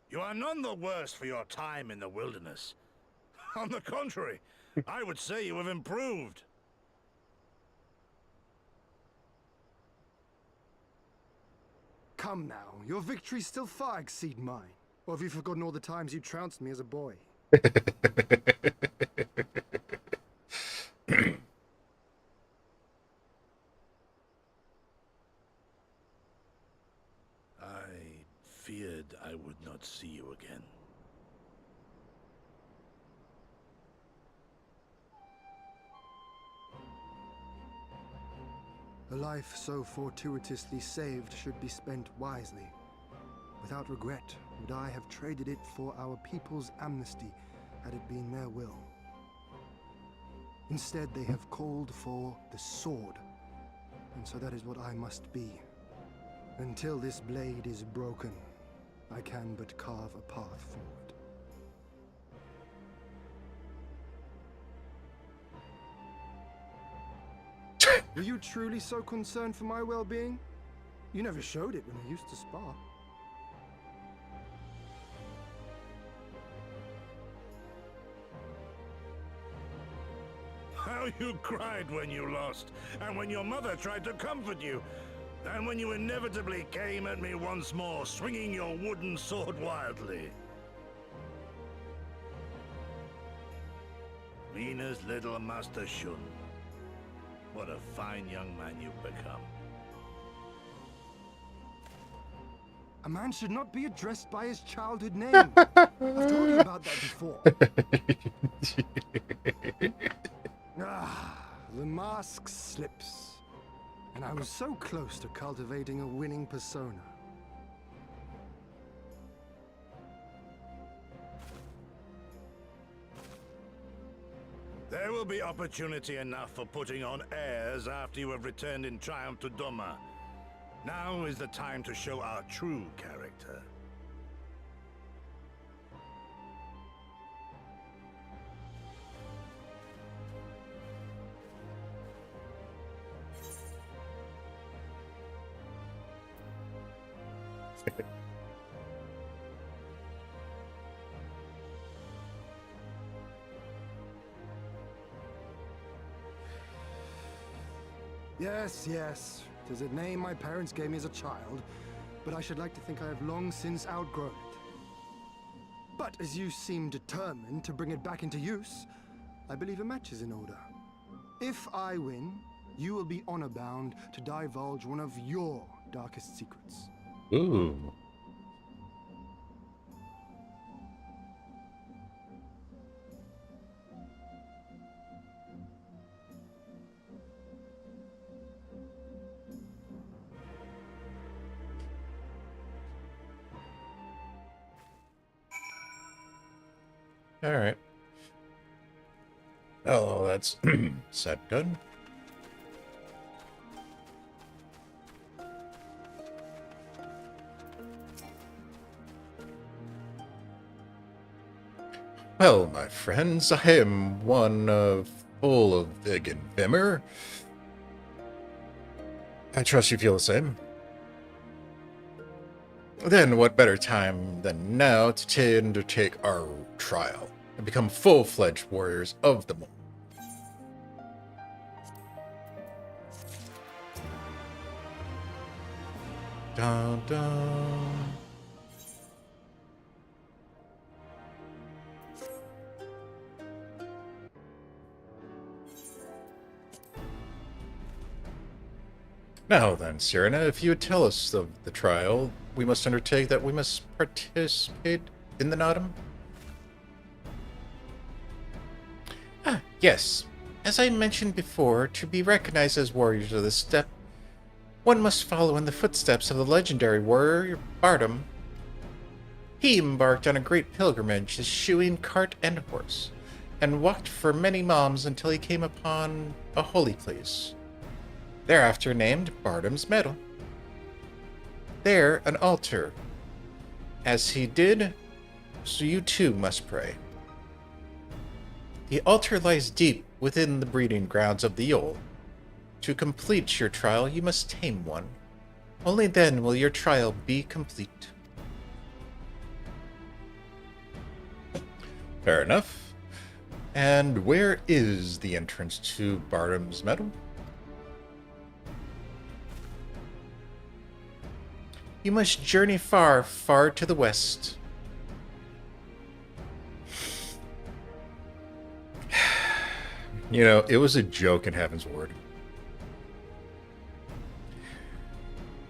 You are none the worse for your time in the wilderness. On the contrary, I would say you have improved. Come now, your victories still far exceed mine. Or have you forgotten all the times you trounced me as a boy? I feared I would not see you again. A life so fortuitously saved should be spent wisely. Without regret, would I have traded it for our people's amnesty had it been their will. Instead, they have called for the sword and so that is what I must be. Until this blade is broken, I can but carve a path forward. Were you truly so concerned for my well-being? You never showed it when we used to spar. How you cried when you lost, and when your mother tried to comfort you, and when you inevitably came at me once more, swinging your wooden sword wildly. Lena's little Master Shun. What a fine young man you've become. A man should not be addressed by his childhood name. I've told you about that before. The mask slips. And I was so close to cultivating a winning persona. There will be opportunity enough for putting on airs after you have returned in triumph to Doma. Now is the time to show our true character. Yes, yes. It is a name my parents gave me as a child, but I should like to think I have long since outgrown it. But as you seem determined to bring it back into use, I believe a match is in order. If I win, you will be honor-bound to divulge one of your darkest secrets. Ooh. All right. Oh, that's set good. Well, my friends, I am one full of vig and vimmer. I trust you feel the same. Then what better time than now to undertake our trial and become full-fledged warriors of the moon. Dun dun. Now then, Cyrena, if you would tell us of the trial we must undertake, that we must participate in the Nautum? Yes. As I mentioned before, to be recognized as warriors of the steppe, one must follow in the footsteps of the legendary warrior Bardam. He embarked on a great pilgrimage, eschewing cart and horse, and walked for many moms until he came upon a holy place, thereafter named Bardam's Meadow. There, an altar. As he did, so you too must pray. The altar lies deep within the breeding grounds of the Yol. To complete your trial, you must tame one. Only then will your trial be complete. Fair enough. And where is the entrance to Bardam's Meadow? You must journey far, far to the west. You know, it was a joke in Heaven's Ward.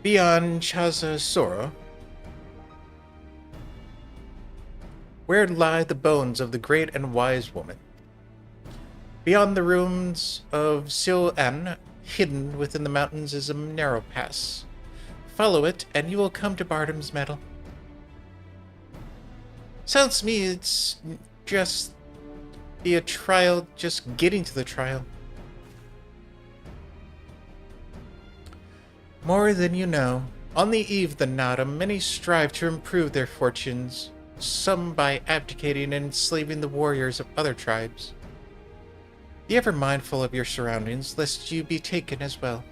Beyond Chaza Sora, where lie the bones of the great and wise woman. Beyond the ruins of Sil-An, hidden within the mountains, is a narrow pass. Follow it, and you will come to Bardam's Meadow. Sounds to me it's just be a trial, just getting to the trial. More than you know. On the eve of the Nada, many strive to improve their fortunes, some by abdicating and enslaving the warriors of other tribes. Be ever mindful of your surroundings, lest you be taken as well.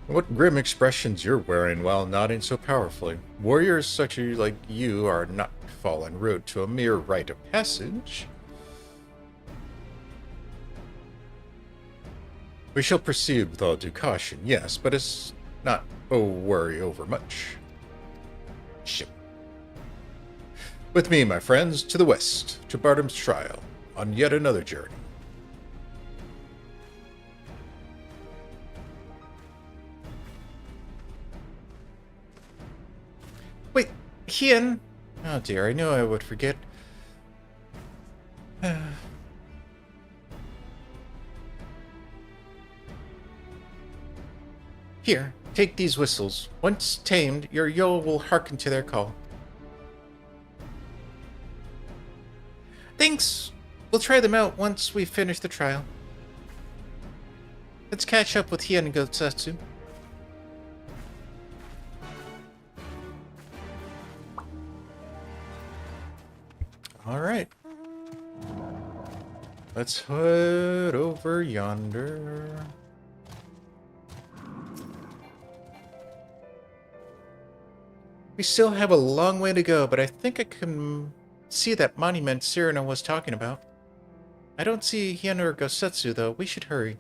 What grim expressions you're wearing while nodding so powerfully. Warriors such as like you are not fallen road to a mere rite of passage. We shall proceed with all due caution, yes, but it's not worry over much. Ship. With me, my friends, to the west, to Bardom's trial, on yet another journey. Wait, Hien! Oh dear, I knew I would forget. Here, take these whistles. Once tamed, your yo will hearken to their call. Thanks! We'll try them out once we finish the trial. Let's catch up with Hien and Gotsatsu. Alright. Let's head over yonder. We still have a long way to go, but I think I can see that monument Cyrano was talking about. I don't see Hien or Gosetsu, though. We should hurry.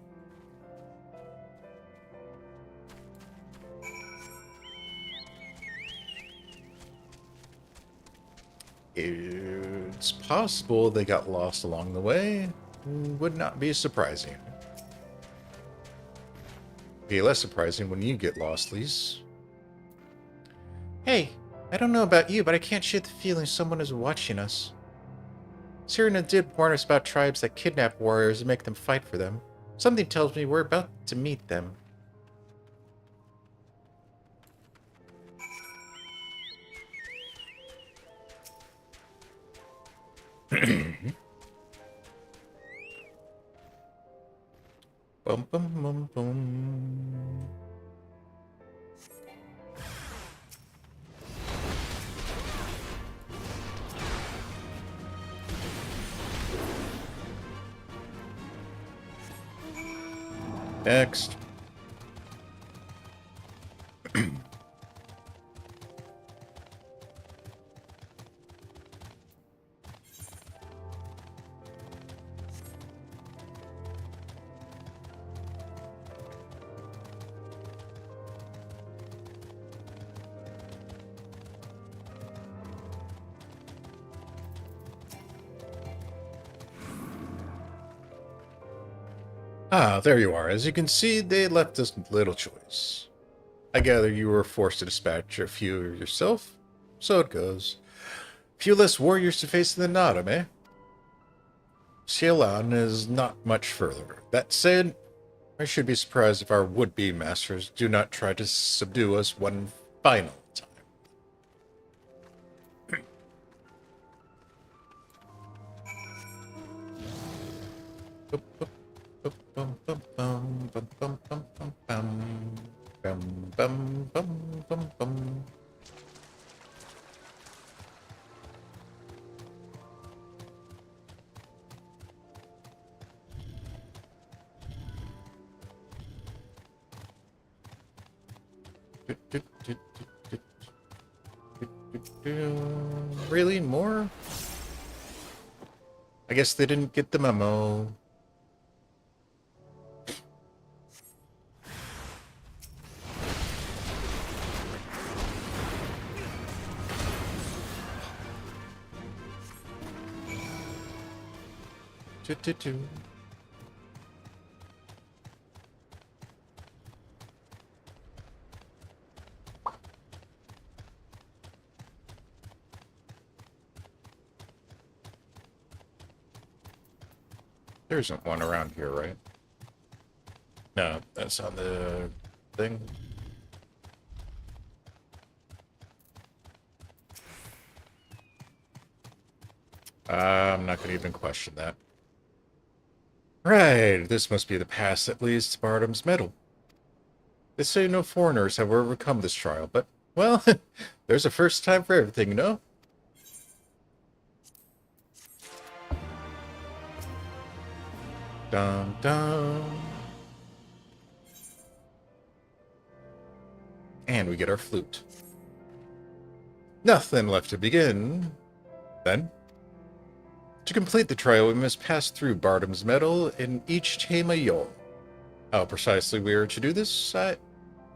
It's possible they got lost along the way. Would not be surprising. Be less surprising when you get lost, Lise. Hey, I don't know about you, but I can't shake the feeling someone is watching us. Cyrano did warn us about tribes that kidnap warriors and make them fight for them. Something tells me we're about to meet them. Bum bum bum bum. Next. Ah, there you are. As you can see, they left us little choice. I gather you were forced to dispatch a few yourself? So it goes. Few less warriors to face than Nadam, eh? Xielan is not much further. That said, I should be surprised if our would-be masters do not try to subdue us one final time. Bum bum bum bum bum bum bum bum bum bum bum bum. Really? More? I guess they didn't get the memo. There isn't one around here, right? No, that's on the thing. I'm not going to even question that. Right, this must be the pass that leads to Bardam's Meadow. They say no foreigners have overcome this trial, but, well, there's a first time for everything, you know? Dum dum. And we get our flute. Nothing left to begin, then. To complete the trial, we must pass through Bardam's Meadow in each Tamayo. How precisely we are to do this, I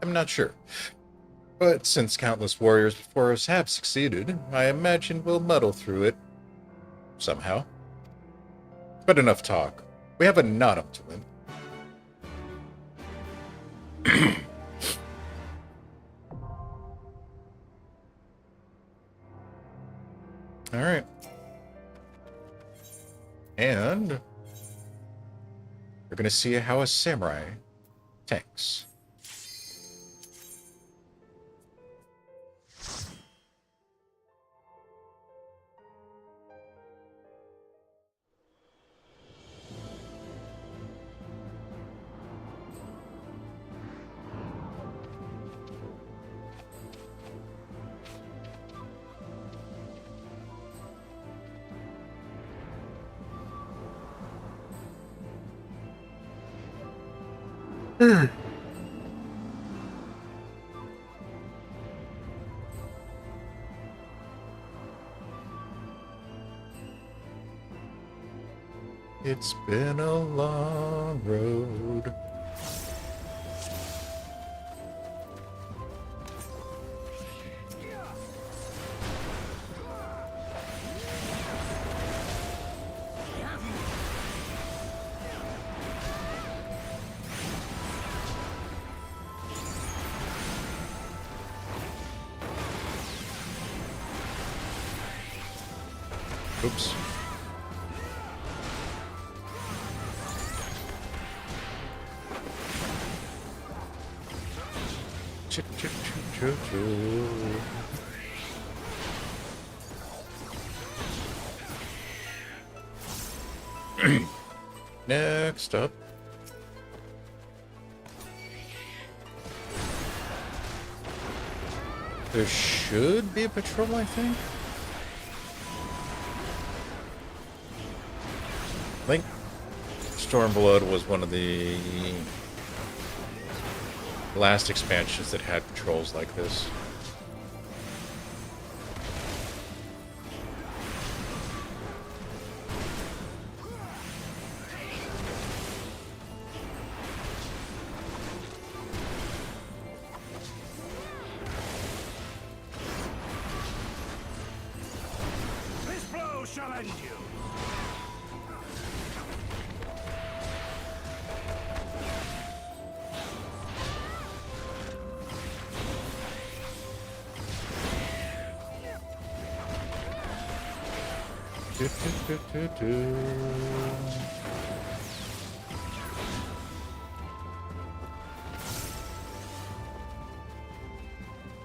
am not sure. But since countless warriors before us have succeeded, I imagine we'll muddle through it somehow. But enough talk. We have a Nodum to win. All right. And we're going to see how a samurai tanks. It's been a long road. Oops. Choo choo choo choo choo. Next up. There should be a patrol, I think. I think Stormblood was one of the last expansions that had patrols like this. This blow shall end you.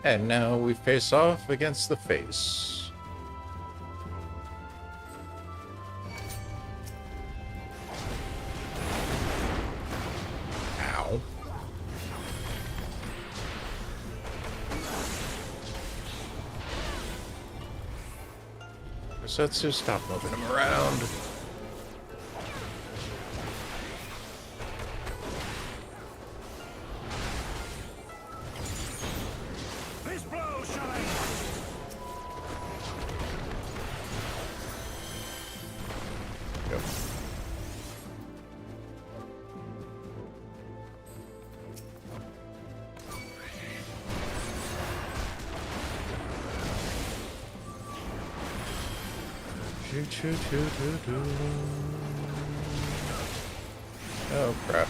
And now we face off against the face. Ow. Setsu, stop moving him around. This blow shall end. Yep. Choo choo choo choo choo. Oh crap.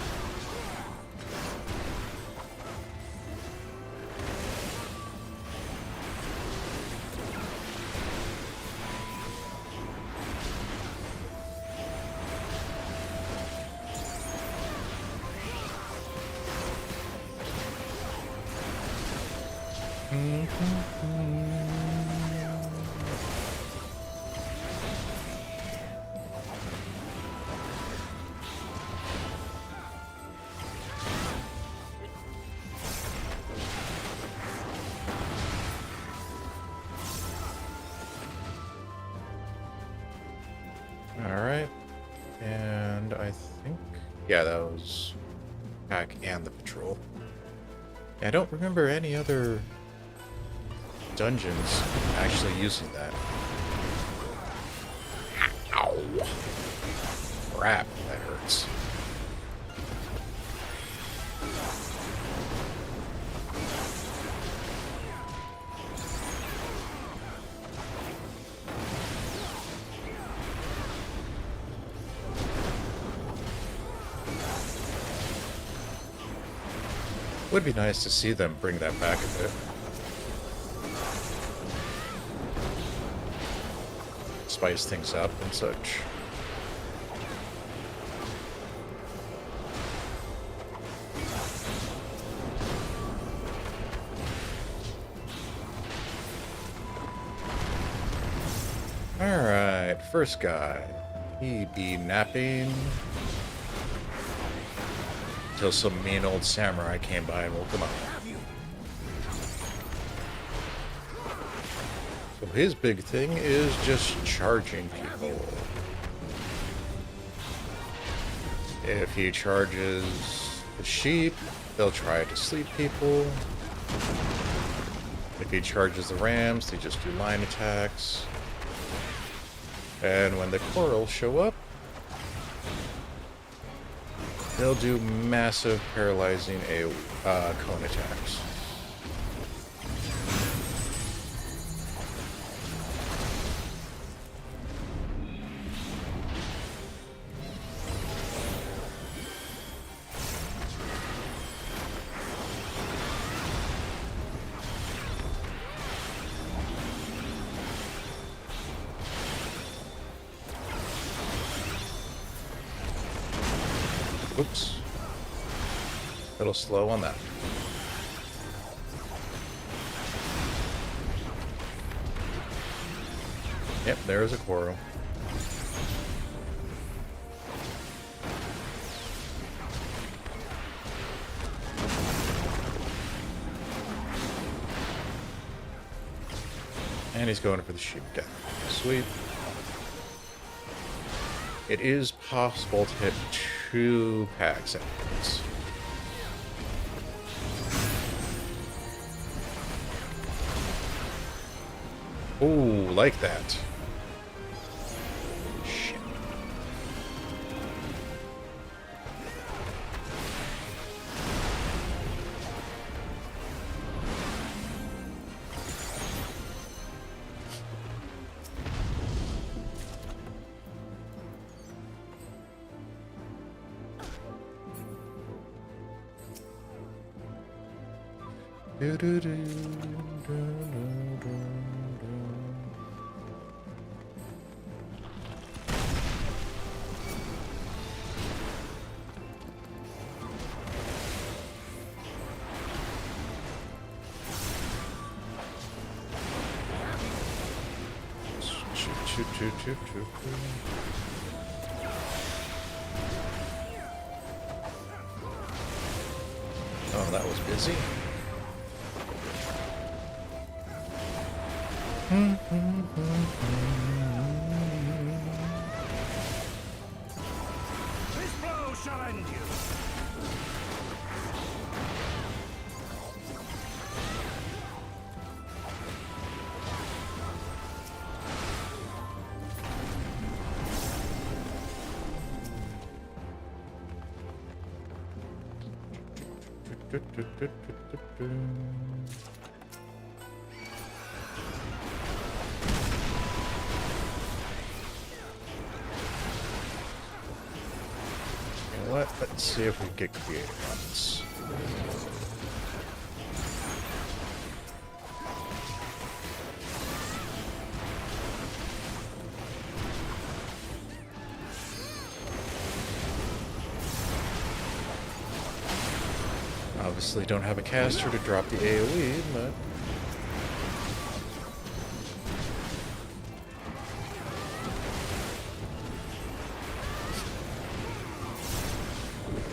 Yeah, that was pack and the patrol. I don't remember any other dungeons actually using that. Ow! Crap, that hurts. Would be nice to see them bring that back a bit. Spice things up and such. Alright, first guy. He be napping until some mean old samurai came by and woke him up. So his big thing is just charging people. If he charges the sheep, they'll try to sleep people. If he charges the rams, they just do line attacks. And when the coral show up, they'll do massive paralyzing cone attacks. Oops. A little slow on that. Yep, there's a coral. And he's going for the sheep death. Sweet. It is possible to hit 2 packs at once. Ooh, like that. Shit. Shoot. Oh, that was busy. This blow shall end you. You know what? Let's see if we can get creative on this. Obviously don't have a caster to drop the AoE, but...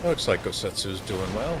looks like Gosetsu's doing well.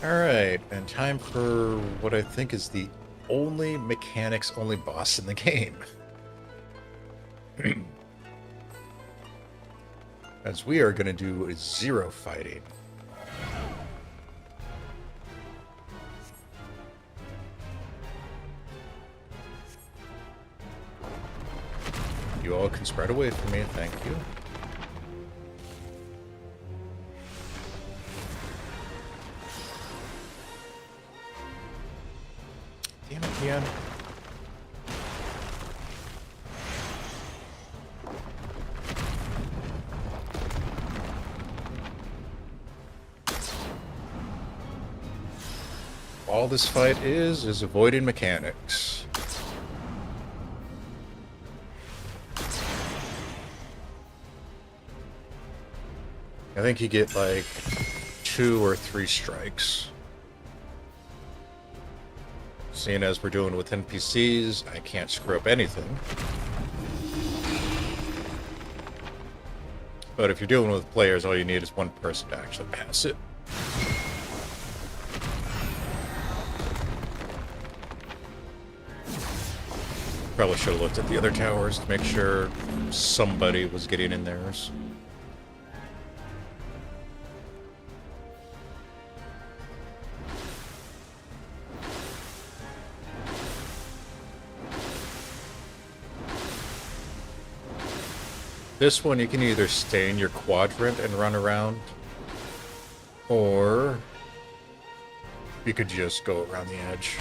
Alright, and time for what I think is the only mechanics-only boss in the game. As we are going to do zero fighting. You all can spread away from me, thank you. Damn it, Ian. All this fight is avoiding mechanics. I think you get like 2 or 3 strikes. Seeing as we're doing with NPCs, I can't screw up anything. But if you're dealing with players, all you need is one person to actually pass it. Probably should have looked at the other towers to make sure somebody was getting in theirs. This one, you can either stay in your quadrant and run around, or you could just go around the edge.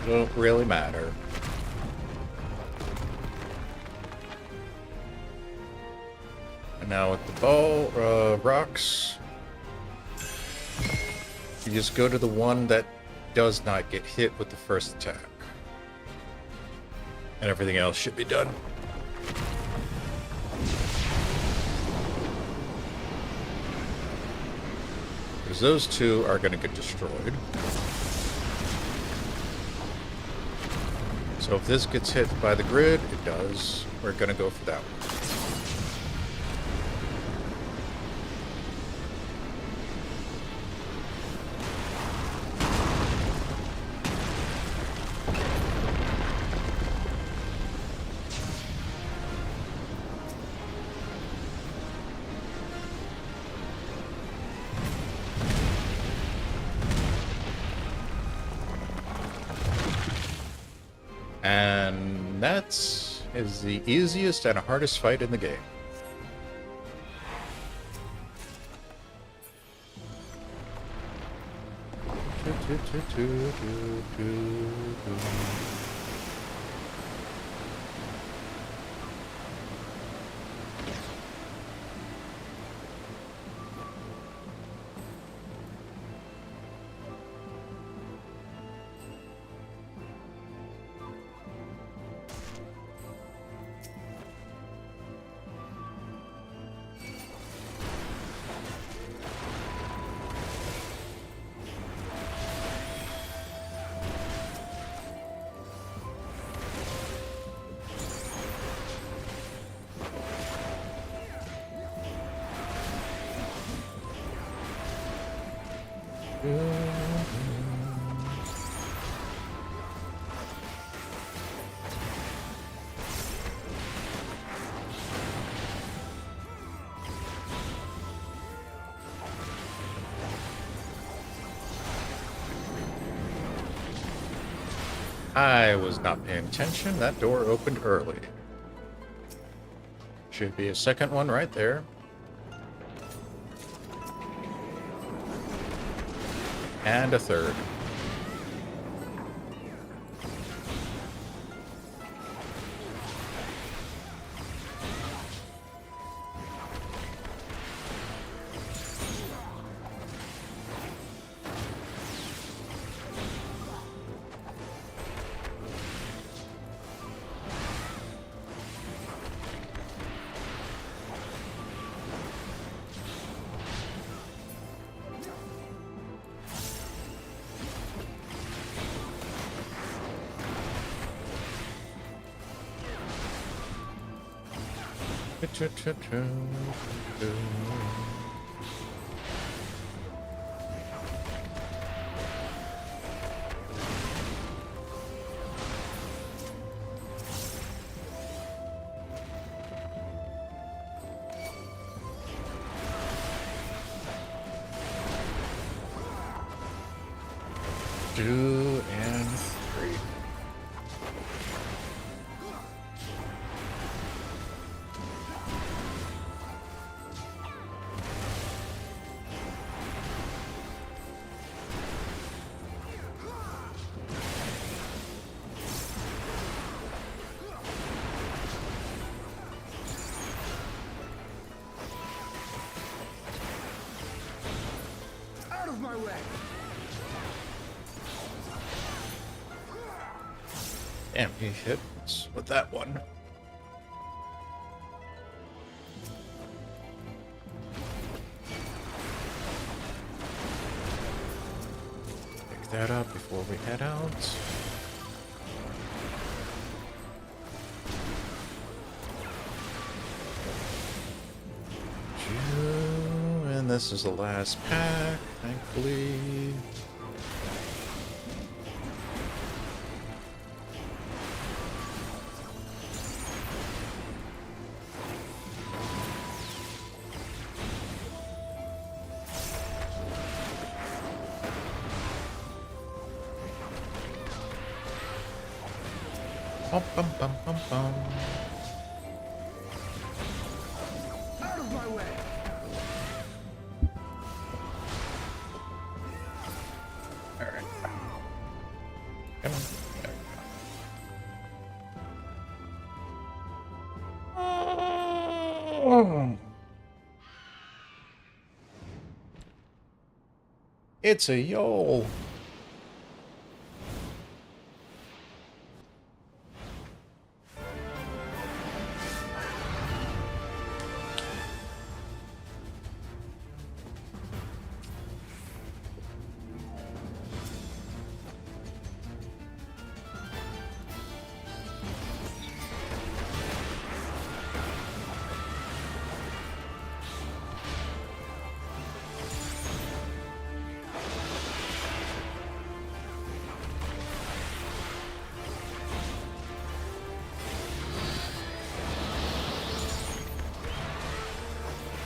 It don't really matter. And now with the ball, rocks, you just go to the one that does not get hit with the first attack. And everything else should be done. Because those two are going to get destroyed. So if this gets hit by the grid, it does. We're going to go for that one. And that is the easiest and hardest fight in the game. I was not paying attention. That door opened early. Should be a second one right there. And a third. 2 and 3. Out of my way! Damn, he hits with that one. Pick that up before we head out. And this is the last pack, thankfully. Bum, bum, bum, bum, bum. Out of my way! All right. Come on. There we go. It's a Yole.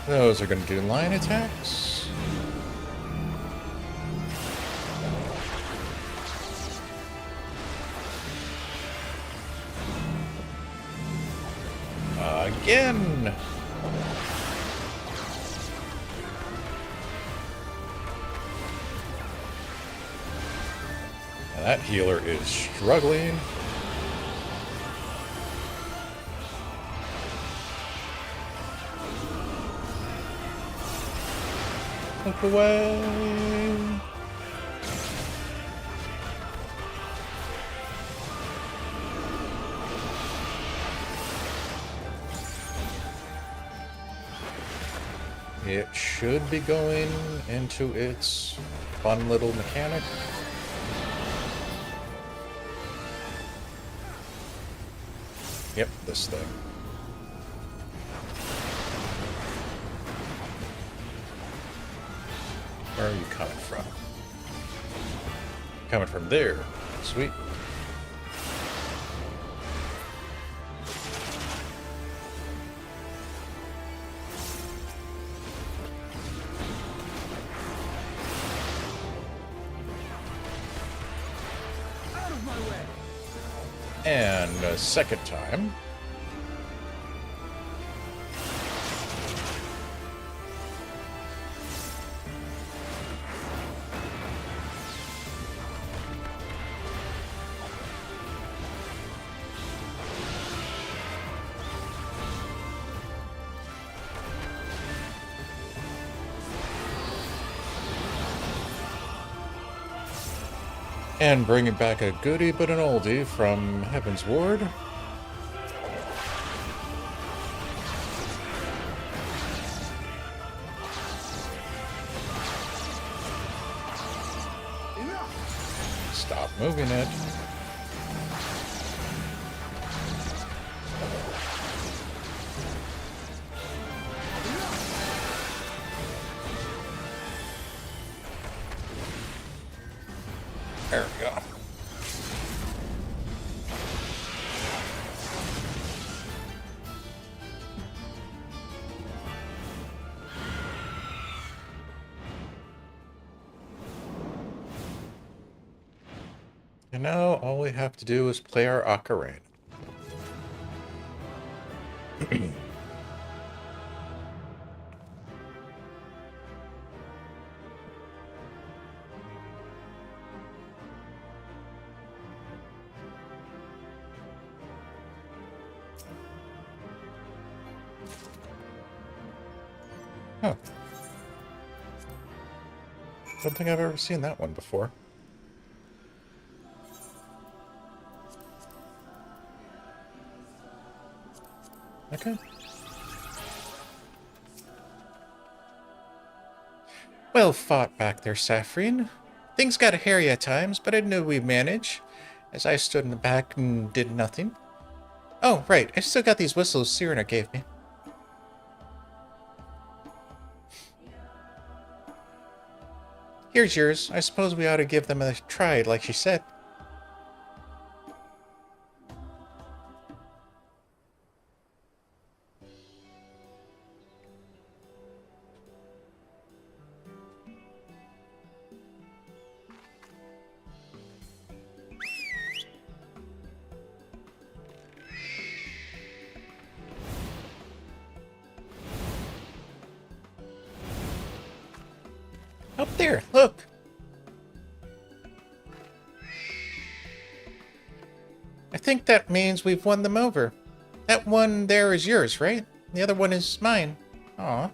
Those are going to do line attacks. Again. Now that healer is struggling. Look away. It should be going into its fun little mechanic. Yep, this thing. Where are you coming from? Coming from there. Sweet. Out of my way! And a second time. And bringing back a goodie but an oldie from Heaven's Ward. Stop moving it. There we go. And now all we have to do is play our ocarina. Huh. Don't think I've ever seen that one before. Okay. Well fought back there, Saphrine. Things got hairy at times, but I knew we'd manage, as I stood in the back and did nothing. Oh, right, I still got these whistles Cyrena gave me. Here's yours. I suppose we ought to give them a try, like she said. Up there, look! I think that means we've won them over. That one there is yours, right? The other one is mine. Aw.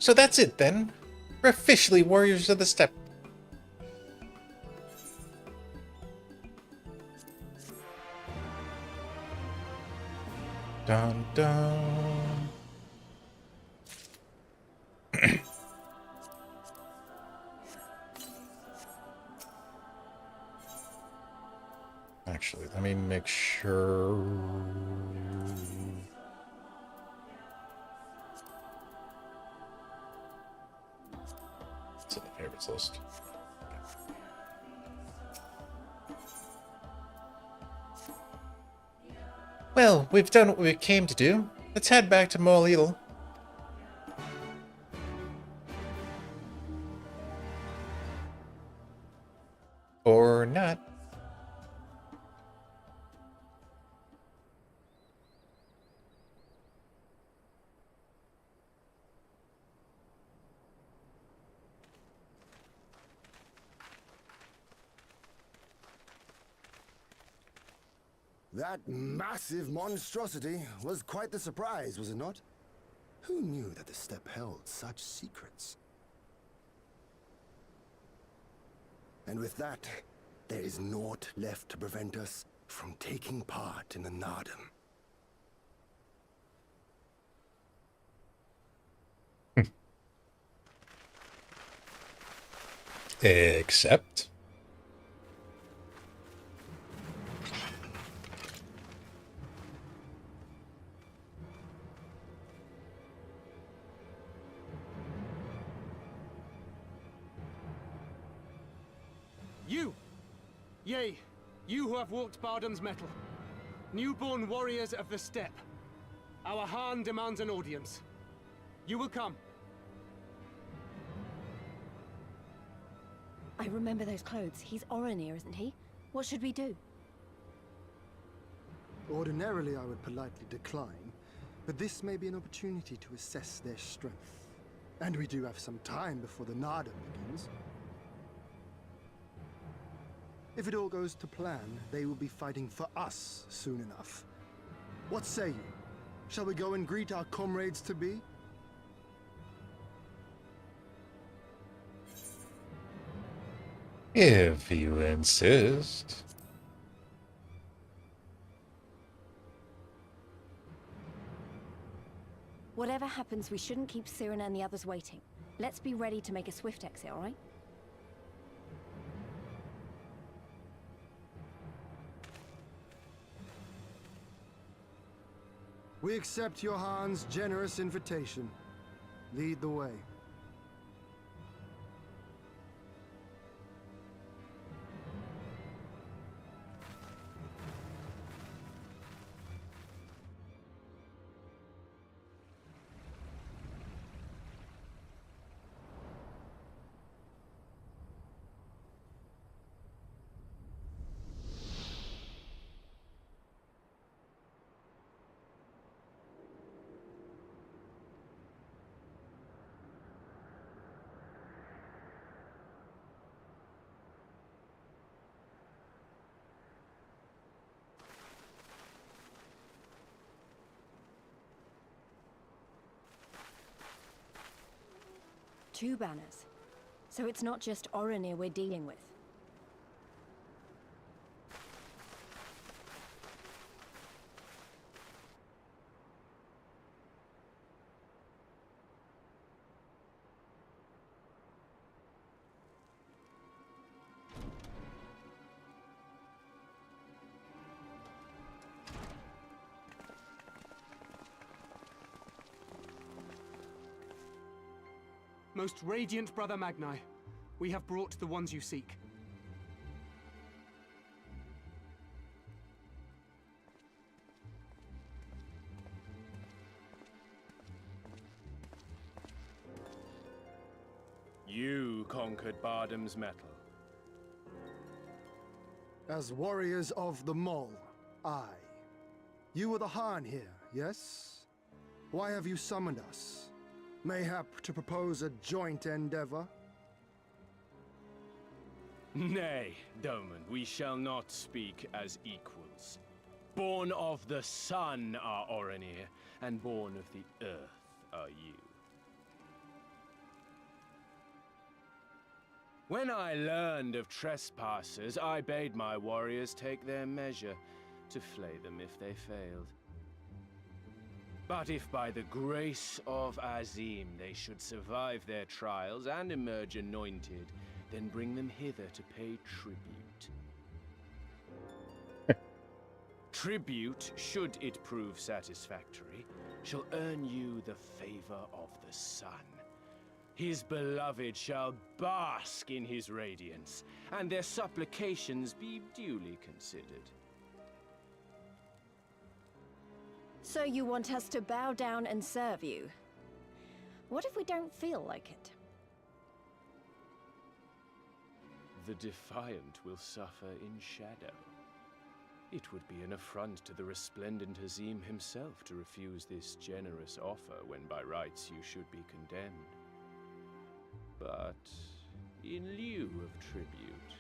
So that's it then. We're officially warriors of the steppe. Dun dun. Actually, let me make sure. It's in the favorites list. Well, we've done what we came to do. Let's head back to Molil. Or not. That massive monstrosity was quite the surprise, was it not? Who knew that the steppe held such secrets? And with that, there is naught left to prevent us from taking part in the Nardum. Except... You! Yea, you who have walked Bardam's metal. Newborn warriors of the steppe. Our Khan demands an audience. You will come. I remember those clothes. He's Oronir, isn't he? What should we do? Ordinarily, I would politely decline, but this may be an opportunity to assess their strength. And we do have some time before the Nardum begins. If it all goes to plan, they will be fighting for us soon enough. What say you? Shall we go and greet our comrades-to-be? If you insist. Whatever happens, we shouldn't keep Cyrena and the others waiting. Let's be ready to make a swift exit, alright? We accept your Khan's generous invitation. Lead the way. 2 banners. So it's not just Orenir we're dealing with. Most radiant Brother Magni, we have brought the ones you seek. You conquered Bardam's metal. As warriors of the Mole, aye. You were the Khan here, yes? Why have you summoned us? Mayhap to propose a joint endeavor? Nay, Doman, we shall not speak as equals. Born of the sun are Orenir, and born of the earth are you. When I learned of trespassers, I bade my warriors take their measure, to flay them if they failed. But if by the grace of Azim they should survive their trials and emerge anointed, then bring them hither to pay tribute. Tribute, should it prove satisfactory, shall earn you the favor of the sun. His beloved shall bask in his radiance, and their supplications be duly considered. So you want us to bow down and serve you? What if we don't feel like it? The defiant will suffer in shadow. It would be an affront to the resplendent Azim himself to refuse this generous offer when by rights you should be condemned. But in lieu of tribute,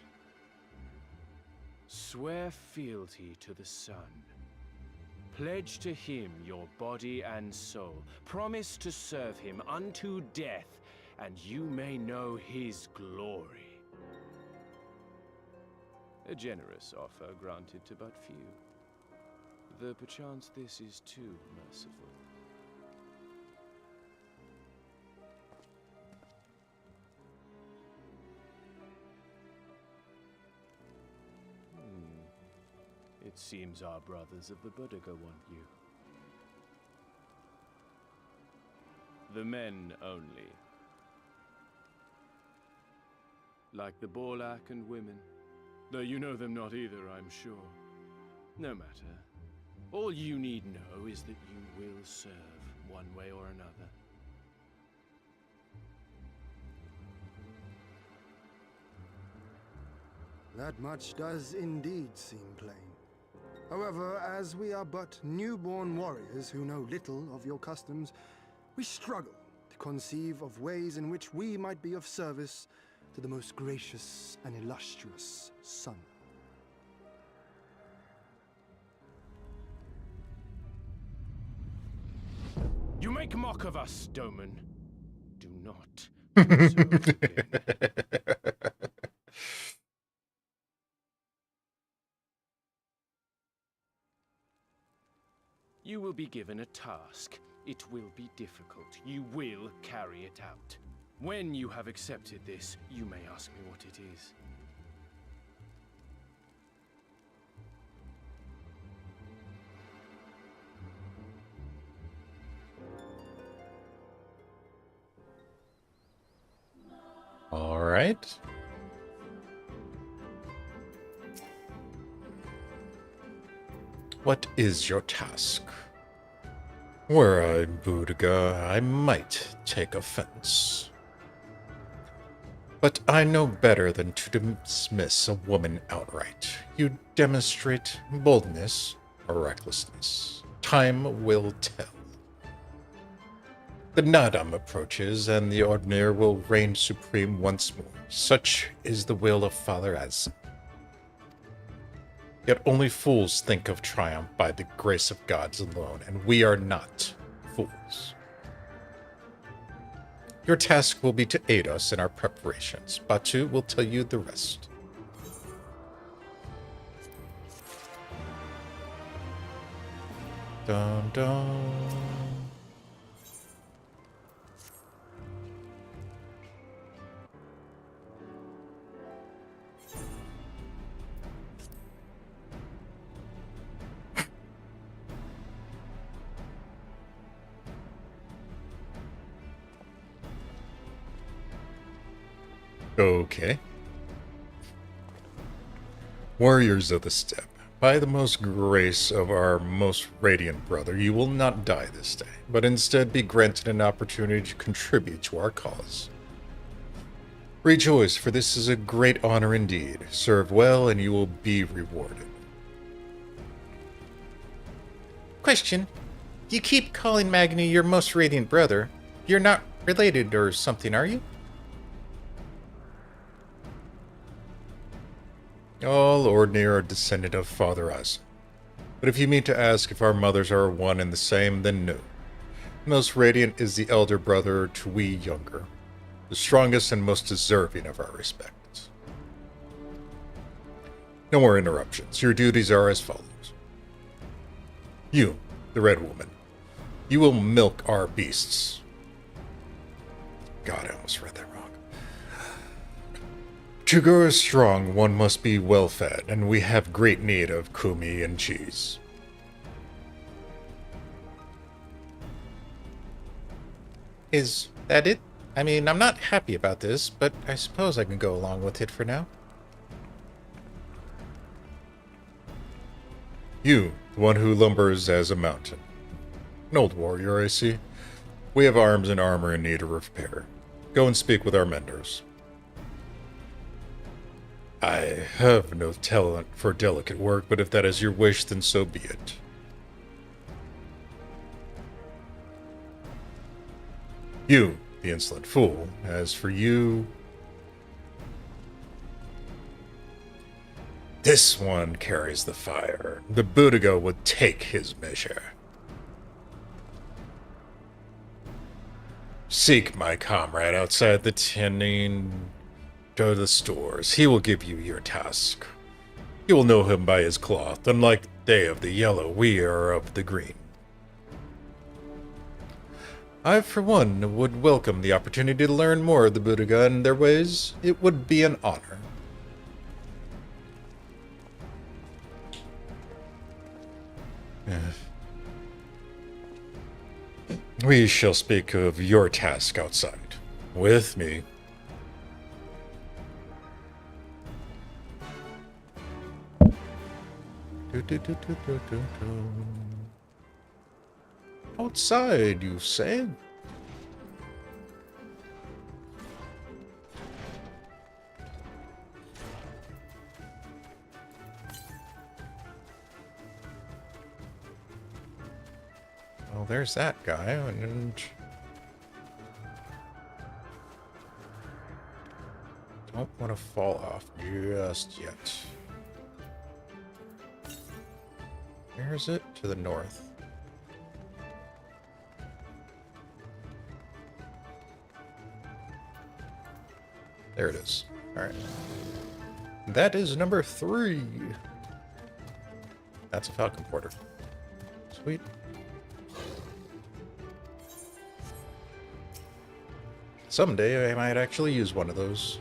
swear fealty to the sun. Pledge to him your body and soul. Promise to serve him unto death, and you may know his glory. A generous offer granted to but few, though perchance this is too merciful. It seems our brothers of the Buddha want you. The men only. Like the Borlak and women. Though you know them not either, I'm sure. No matter. All you need know is that you will serve one way or another. That much does indeed seem plain. However, as we are but newborn warriors who know little of your customs, we struggle to conceive of ways in which we might be of service to the most gracious and illustrious sun. You make mock of us, Doman. Do not do so again. You will be given a task. It will be difficult. You will carry it out. When you have accepted this, you may ask me what it is. All right. What is your task? Were I Boudica, I might take offense. But I know better than to dismiss a woman outright. You demonstrate boldness or recklessness. Time will tell. The Nadam approaches, and the Ordnir will reign supreme once more. Such is the will of Father Az. Yet only fools think of triumph by the grace of gods alone, and we are not fools. Your task will be to aid us in our preparations. Batu will tell you the rest. Dun dun. Okay. Warriors of the Steppe, by the most grace of our most radiant brother, you will not die this day, but instead be granted an opportunity to contribute to our cause. Rejoice, for this is a great honor indeed. Serve well, and you will be rewarded. Question. You keep calling Magni your most radiant brother. You're not related or something, are you? All ordinary are descendant of Father Us. But if you mean to ask if our mothers are one and the same, then no. Most radiant is the elder brother to we younger, the strongest and most deserving of our respects. No more interruptions. Your duties are as follows. You, the Red Woman, you will milk our beasts. God, I almost read that wrong. To grow strong, one must be well fed, and we have great need of kumi and cheese. Is that it? I mean, I'm not happy about this, but I suppose I can go along with it for now. You, the one who lumbers as a mountain. An old warrior, I see. We have arms and armor in need of repair. Go and speak with our menders. I have no talent for delicate work, but if that is your wish, then so be it. You, the insolent fool. As for you... This one carries the fire. The Budigo would take his measure. Seek my comrade outside the tinning. Go to the stores. He will give you your task. You will know him by his cloth. Unlike they of the yellow, we are of the green. I, for one, would welcome the opportunity to learn more of the Budiga and their ways. It would be an honor. We shall speak of your task outside. With me. Outside, you say? Well, there's that guy, and... Don't want to fall off just yet. Where is it? To the north. There it is. Alright. That is number 3. That's a Falcon Porter. Sweet. Someday I might actually use one of those.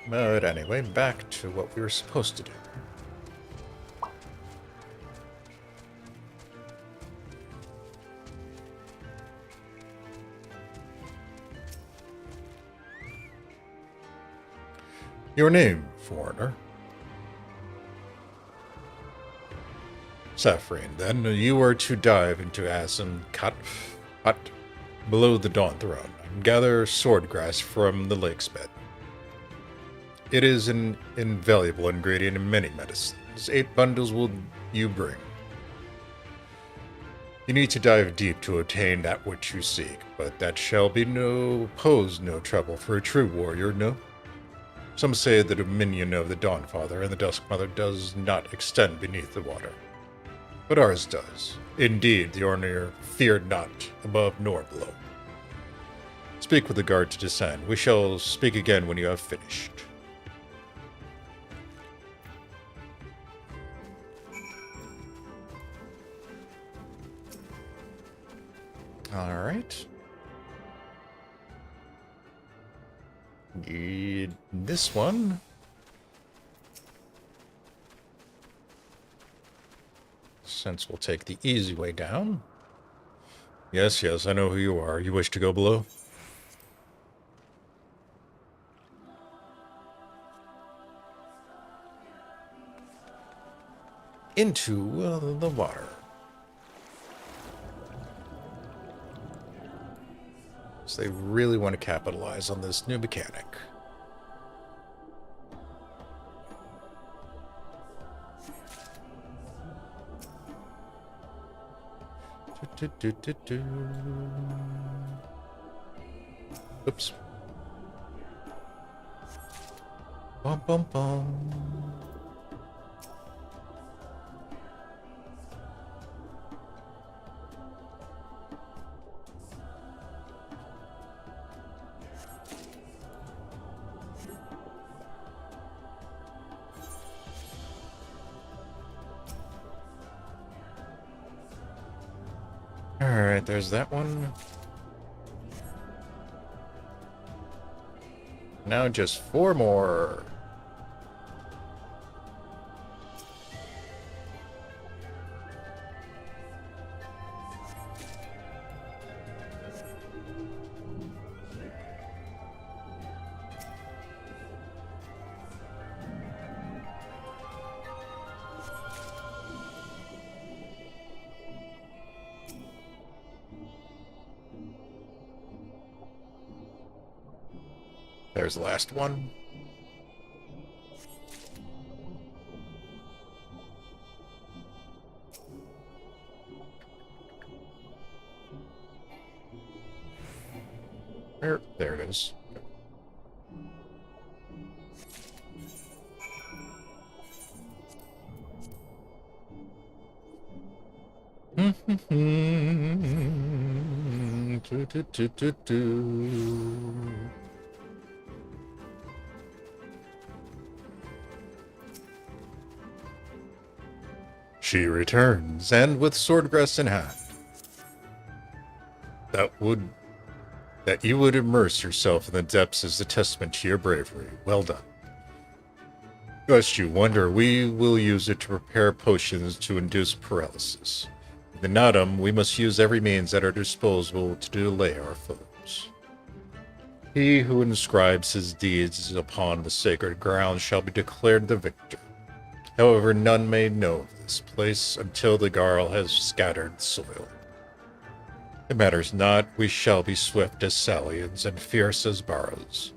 But anyway, back to what we were supposed to do. Your name, foreigner? Saphrine, then. You are to dive into Asim Kat below the Dawn Throne and gather swordgrass from the lake's bed. It is an invaluable ingredient in many medicines. 8 bundles will you bring. You need to dive deep to obtain that which you seek, but that shall be pose no trouble for a true warrior, no? Some say the dominion of the Dawnfather and the Duskmother does not extend beneath the water, but ours does. Indeed, the Ornir feared not above nor below. Speak with the guard to descend. We shall speak again when you have finished. All right. Need this one. Since we'll take the easy way down. Yes, I know who you are. You wish to go below? Into the water. So they really want to capitalize on this new mechanic. Oops. Bum bum bum. Alright, there's that one. Now just 4 more. There's the last one. There it is. She returns, and with swordgrass in hand. That you would immerse yourself in the depths is a testament to your bravery. Well done. Lest you wonder, we will use it to prepare potions to induce paralysis. In the Nadam, we must use every means at our disposal to delay our foes. He who inscribes his deeds upon the sacred ground shall be declared the victor. However, none may know of this place until the Garl has scattered soil. It matters not, we shall be swift as Salians and fierce as Barrows.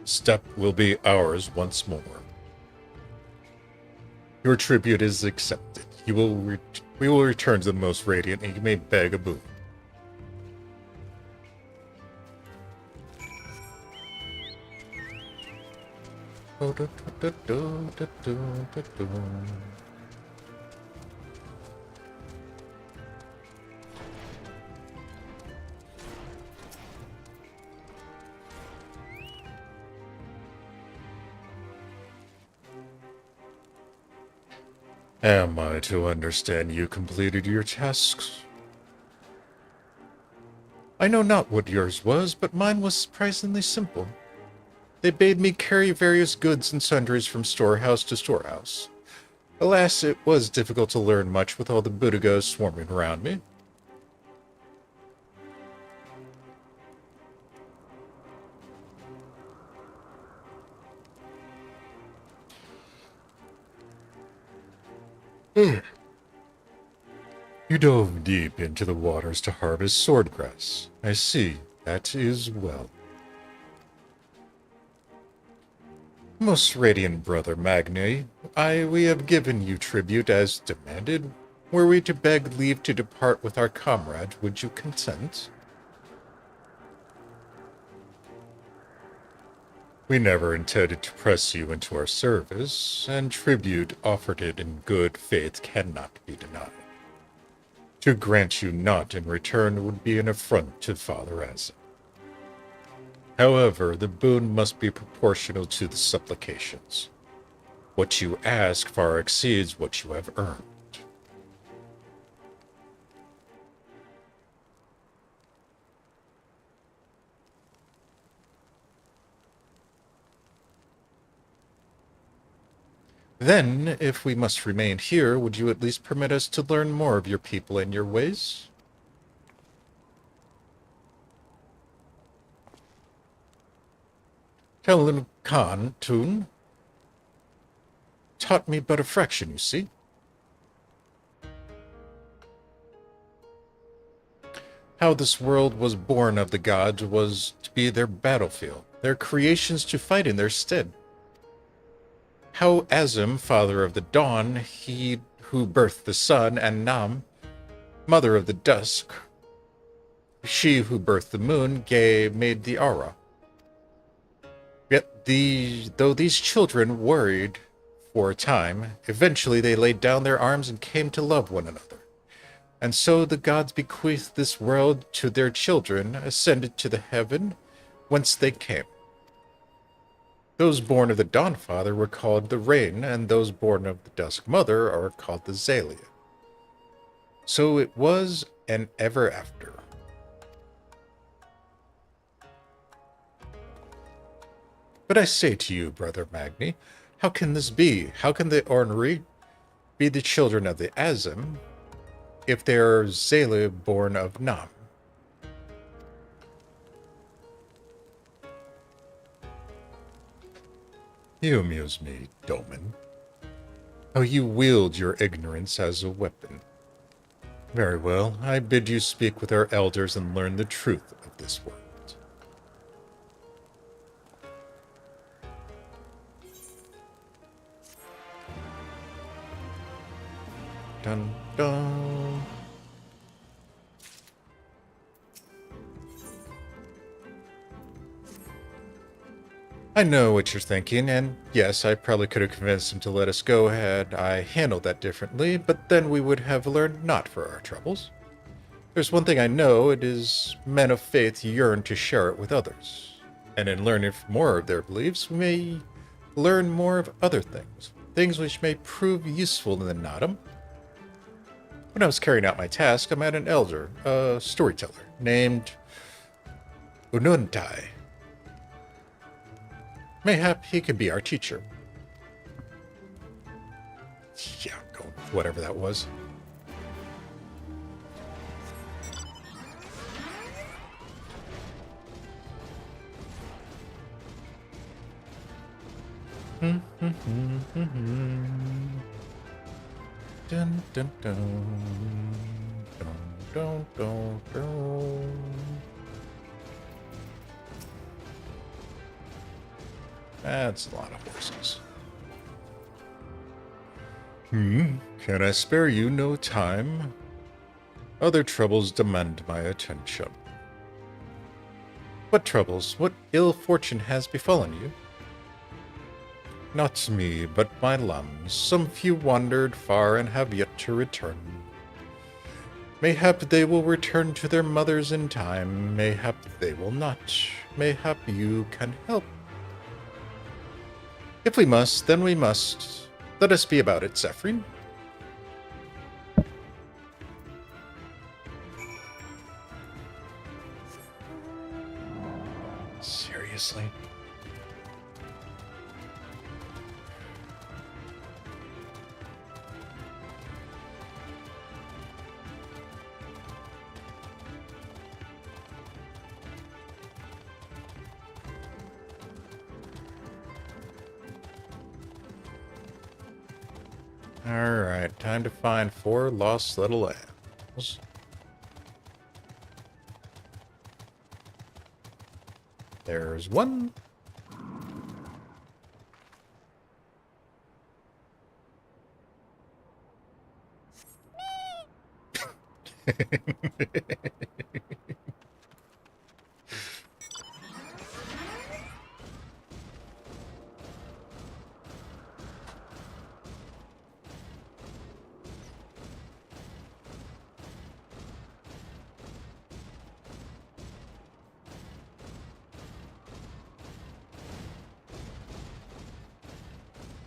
Steppe will be ours once more. Your tribute is accepted. We will return to the Most Radiant, and you may beg a boon. Am I to understand you completed your tasks? I know not what yours was, but mine was surprisingly simple. They bade me carry various goods and sundries from storehouse to storehouse. Alas, it was difficult to learn much with all the Budagos swarming around me. You dove deep into the waters to harvest swordgrass. I see. That is well. Most radiant brother Magni, we have given you tribute as demanded. Were we to beg leave to depart with our comrade, would you consent? We never intended to press you into our service, and tribute offered it in good faith cannot be denied. To grant you naught in return would be an affront to Father Azim. However, the boon must be proportional to the supplications. What you ask far exceeds what you have earned. Then, if we must remain here, would you at least permit us to learn more of your people and your ways? Telin Khan, Tun, taught me but a fraction, you see. How this world was born of the gods was to be their battlefield, their creations to fight in their stead. How Azim, father of the dawn, he who birthed the sun, and Nam, mother of the dusk, she who birthed the moon, made the aura. Yet though these children worried for a time, eventually they laid down their arms and came to love one another. And so the gods bequeathed this world to their children, ascended to the heaven whence they came. Those born of the Dawn Father were called the Rain, and those born of the Dusk Mother are called the Zalia. So it was and ever after. But I say to you, Brother Magni, how can this be? How can the Ornery be the children of the Azim if they are Zalia born of Nam? You amuse me, Doman. How you wield your ignorance as a weapon. Very well, I bid you speak with our elders and learn the truth of this world. Dun dun. I know what you're thinking, and yes, I probably could have convinced him to let us go had I handled that differently, but then we would have learned naught for our troubles. There's one thing I know, it is men of faith yearn to share it with others. And in learning more of their beliefs, we may learn more of other things, things which may prove useful in the Nadam. When I was carrying out my task, I met an elder, a storyteller, named Ununtai. Mayhap he can be our teacher. Yeah, go whatever that was. Dun dun dun dun dun dun dun. That's a lot of horses. Can I spare you no time? Other troubles demand my attention. What troubles? What ill fortune has befallen you? Not me, but my lambs. Some few wandered far and have yet to return. Mayhap they will return to their mothers in time. Mayhap they will not. Mayhap you can help. If we must, then we must. Let us be about it, Saphrine. Seriously? Alright, time to find 4 lost little animals. There's one.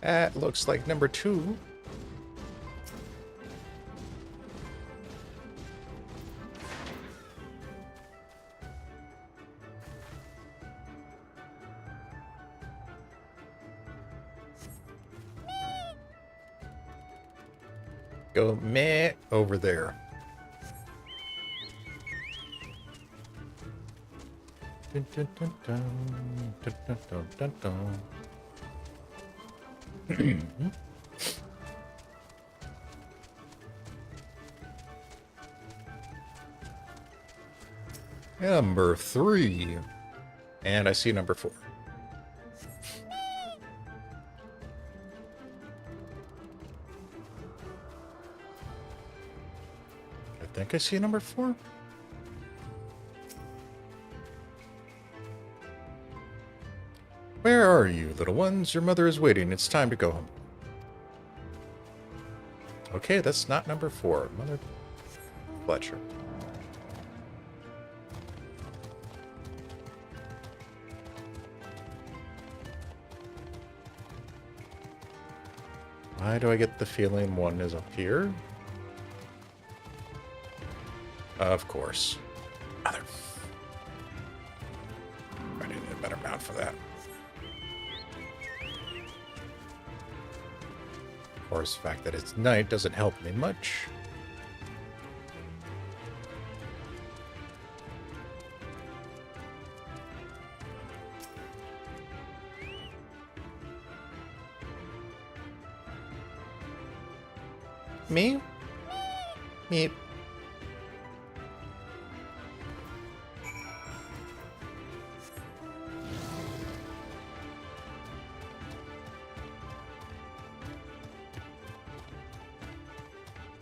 That looks like number 2. Go meh over there. Dun, dun, dun, dun, dun, dun, dun, dun, dun. Number 3. And I see number 4. I think I see number 4. Where are you, little ones? Your mother is waiting. It's time to go home. Okay, that's not number 4. Mother Fletcher. Why do I get the feeling 1 is up here? Of course. Mother. I need a better mount for that. Of course, the fact that it's night doesn't help me much. Me? Me.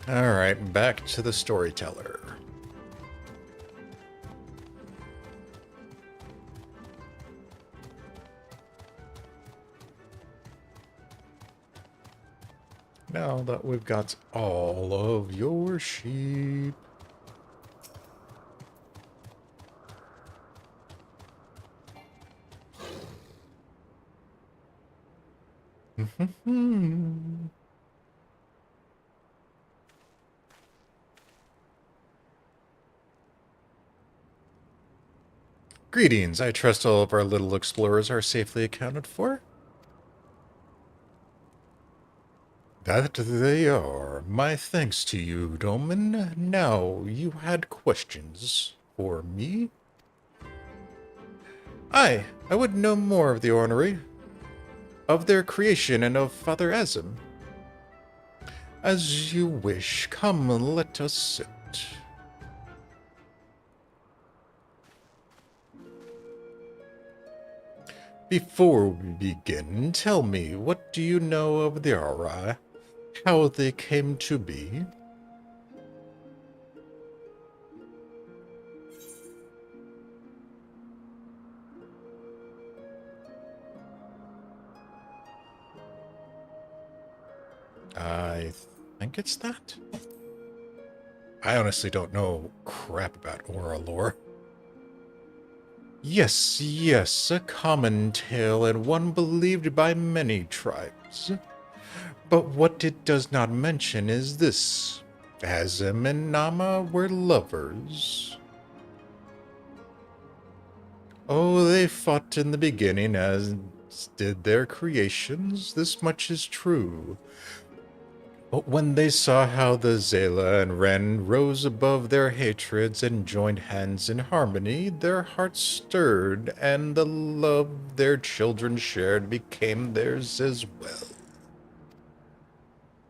All right, back to the storyteller. Now that we've got all of your sheep. Greetings. I trust all of our little explorers are safely accounted for. That they are. My thanks to you, Doman. Now, you had questions for me? I would know more of the ornery, of their creation, and of Father Azim. As you wish. Come, let us sit. Before we begin, tell me, what do you know of the Aura? How they came to be? I think it's that. I honestly don't know crap about Aura lore. Yes, a common tale and one believed by many tribes. But what it does not mention is this. Azim and Nama were lovers. Oh, they fought in the beginning as did their creations. This much is true. But when they saw how the Zayla and Ren rose above their hatreds and joined hands in harmony, their hearts stirred, and the love their children shared became theirs as well.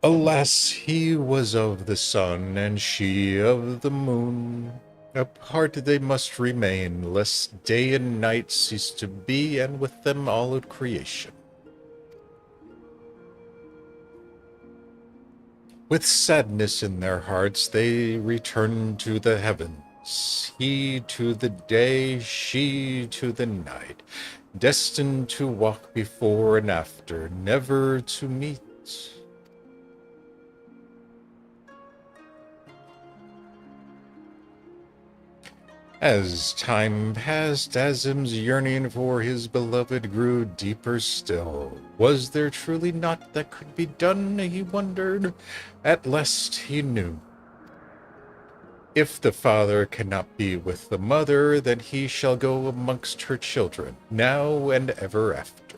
Alas, he was of the sun, and she of the moon. Apart they must remain, lest day and night cease to be, and with them all of creation. With sadness in their hearts, they returned to the heavens, he to the day, she to the night, destined to walk before and after, never to meet. As time passed, Azim's yearning for his beloved grew deeper still. Was there truly naught that could be done, he wondered. At last he knew. If the father cannot be with the mother, then he shall go amongst her children, now and ever after.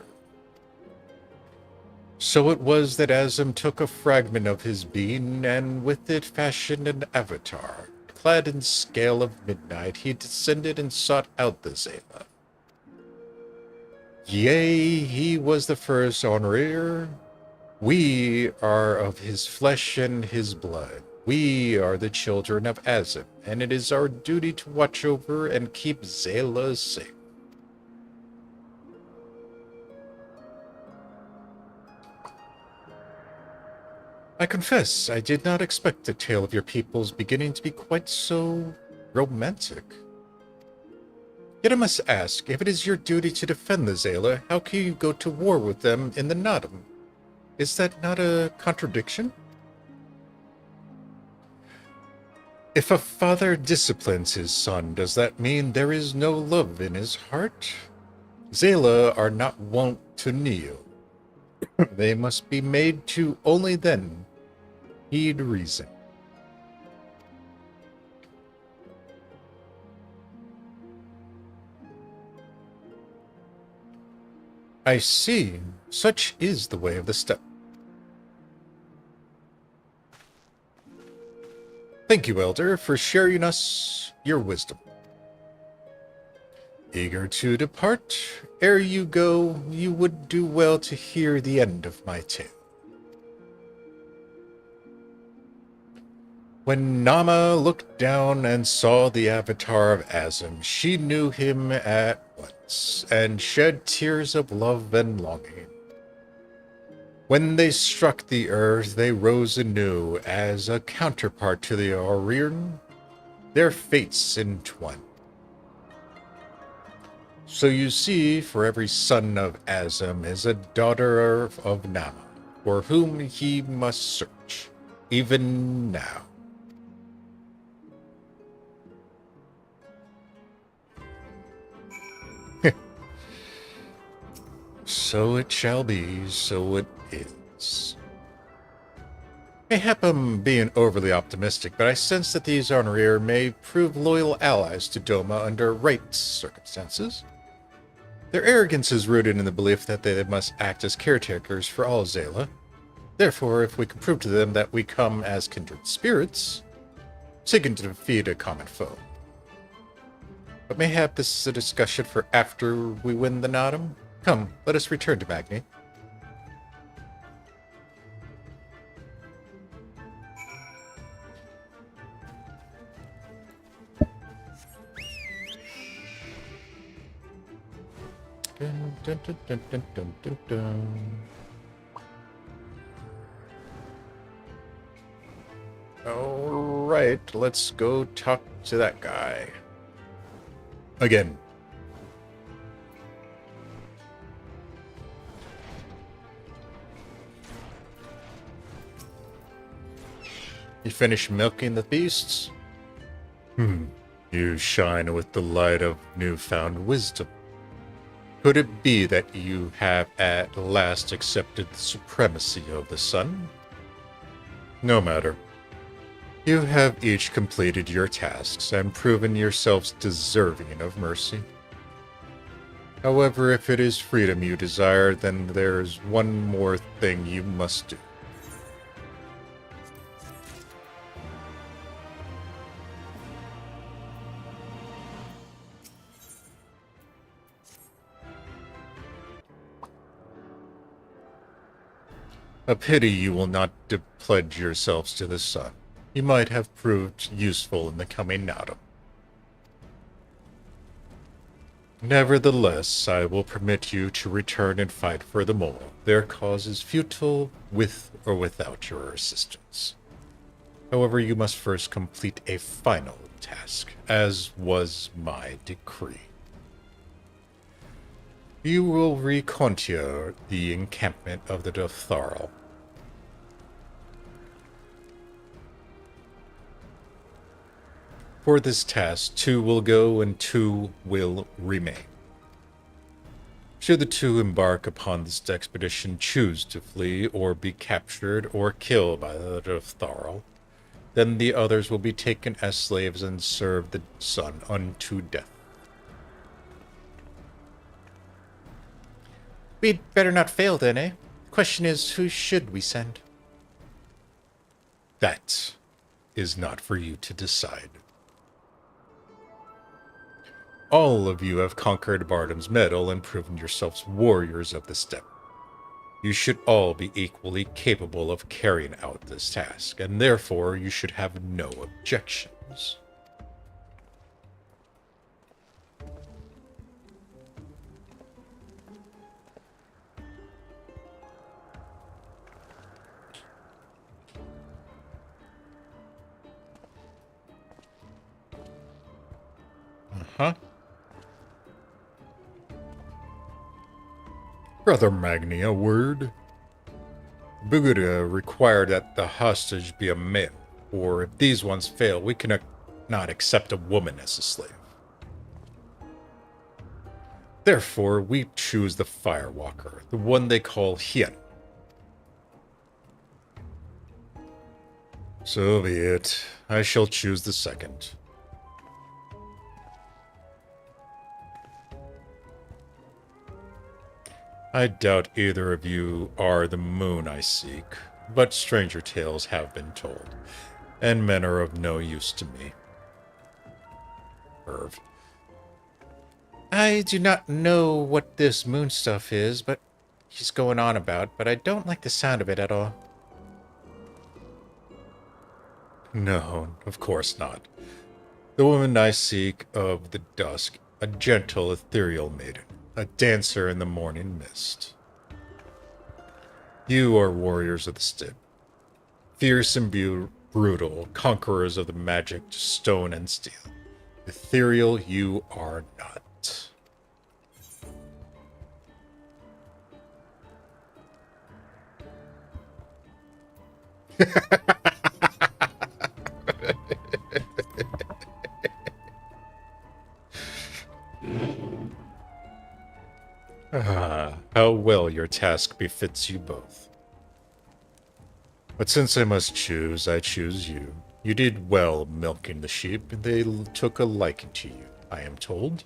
So it was that Azim took a fragment of his being, and with it fashioned an avatar. Clad in scale of midnight, he descended and sought out the Zayla. Yea, he was the first Honorir. We are of his flesh and his blood. We are the children of Azim, and it is our duty to watch over and keep Zayla safe. I confess, I did not expect the tale of your people's beginning to be quite so romantic. Yet I must ask, if it is your duty to defend the Zayla, how can you go to war with them in the Nadam? Is that not a contradiction? If a father disciplines his son, does that mean there is no love in his heart? Zayla are not wont to kneel. They must be made to only then heed reason. I see. Such is the way of the steppe. Thank you, Elder, for sharing us your wisdom. Eager to depart, ere you go, you would do well to hear the end of my tale. When Nama looked down and saw the avatar of Azim, she knew him at once, and shed tears of love and longing. When they struck the earth, they rose anew as a counterpart to the Auriran, their fates entwined. So you see, for every son of Azim is a daughter of Nama, for whom he must search, even now. So it shall be, so it is. Mayhap I'm being overly optimistic, but I sense that these Honorir may prove loyal allies to Doma under right circumstances. Their arrogance is rooted in the belief that they must act as caretakers for all Zayla. Therefore, if we can prove to them that we come as kindred spirits, seeking to defeat a common foe. But mayhap this is a discussion for after we win the Nadam. Come, let us return to Magni. Dun, dun, dun, dun, dun, dun, dun, dun. All right, let's go talk to that guy. Again. You finish milking the beasts? You shine with the light of newfound wisdom. Could it be that you have at last accepted the supremacy of the sun? No matter. You have each completed your tasks and proven yourselves deserving of mercy. However, if it is freedom you desire, then there is one more thing you must do. A pity you will not pledge yourselves to the sun. You might have proved useful in the coming Nadam. Nevertheless, I will permit you to return and fight for the mole. Their cause is futile, with or without your assistance. However, you must first complete a final task, as was my decree. You will reconnoiter the encampment of the Dotharal. For this task, 2 will go and 2 will remain. Should the 2 embark upon this expedition choose to flee or be captured or killed by the Tharl, then the others will be taken as slaves and serve the sun unto death. We'd better not fail then, eh? Question is, who should we send? That is not for you to decide. All of you have conquered Bardam's Metal and proven yourselves warriors of the steppe. You should all be equally capable of carrying out this task, and therefore you should have no objections. Huh? Brother Magni, a word. Buguda required that the hostage be a male, or if these ones fail, we cannot accept a woman as a slave. Therefore, we choose the Firewalker, the one they call Hien. So be it. I shall choose the second. I doubt either of you are the moon I seek, but stranger tales have been told, and men are of no use to me. Irv. I do not know what this moon stuff is, but he's going on about, but I don't like the sound of it at all. No, of course not. The woman I seek of the dusk, a gentle, ethereal maiden, a dancer in the morning mist. You are warriors of the steppe, fierce and brutal, conquerors of the magic stone and steel. Ethereal you are not. How well your task befits you both. But since I must choose, I choose you. You did well milking the sheep, and they took a liking to you, I am told.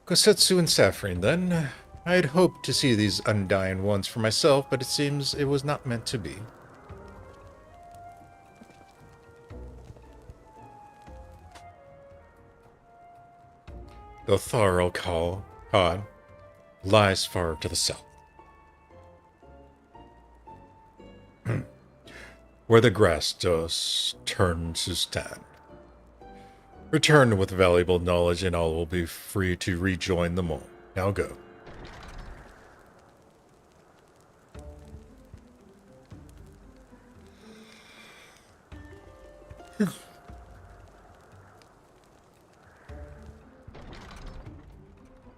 Kosetsu and Saphrine, then. I had hoped to see these undying ones for myself, but it seems it was not meant to be. The Tharl Khan lies far to the south, where the grass does turn to stand. Return with valuable knowledge and all will be free to rejoin them all. Now go.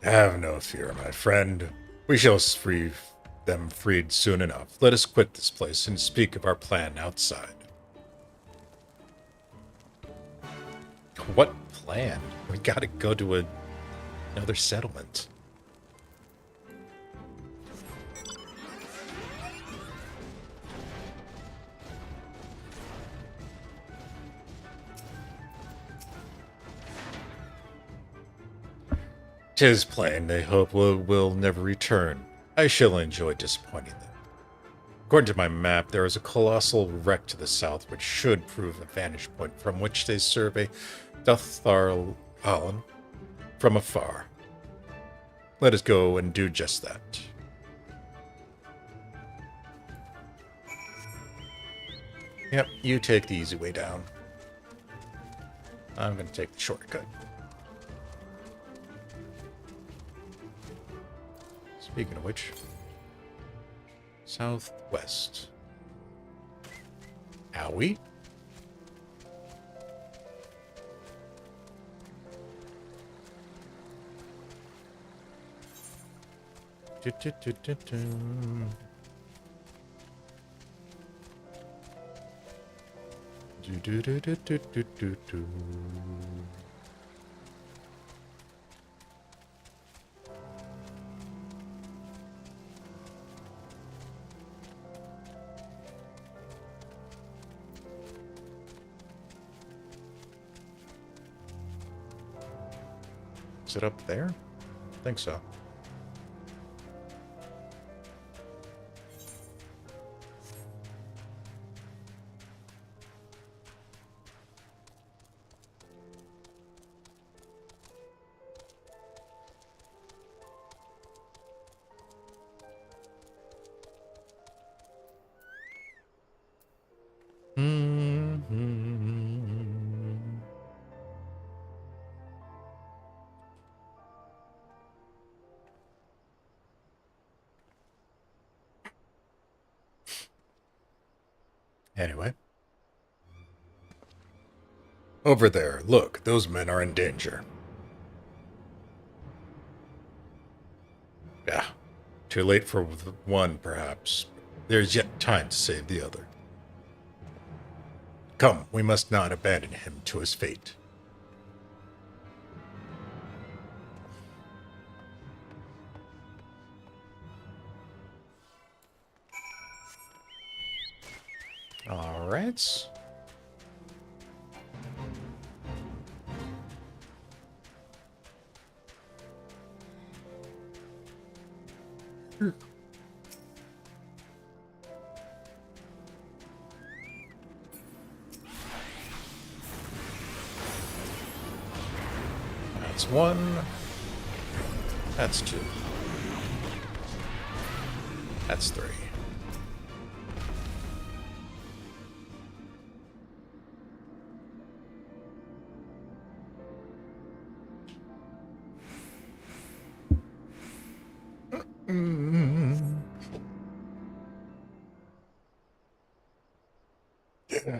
Have no fear, my friend. We shall free them freed soon enough. Let us quit this place and speak of our plan outside. What plan? We gotta go to another settlement. Tis plain they hope will never return. I shall enjoy disappointing them. According to my map, there is a colossal wreck to the south which should prove a vantage point from which they survey Tharl from afar. Let us go and do just that. Yep, you take the easy way down. I'm gonna take the shortcut. Speaking of which, southwest. Owie? Do-do-do-do-do-do-do. Is it up there? I think so. Anyway. Over there, look, those men are in danger. Yeah, too late for one, perhaps. There's yet time to save the other. Come, we must not abandon him to his fate. All right. That's one. That's two. That's three. Yeah,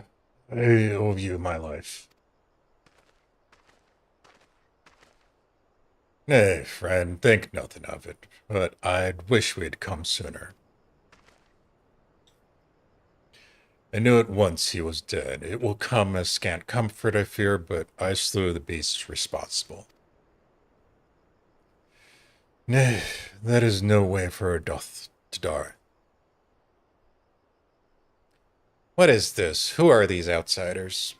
I owe you my life. Nay, friend, think nothing of it, but I'd wish we had come sooner. I knew at once he was dead. It will come as scant comfort, I fear, but I slew the beasts responsible. Nay, that is no way for a doth to die. What is this? Who are these outsiders?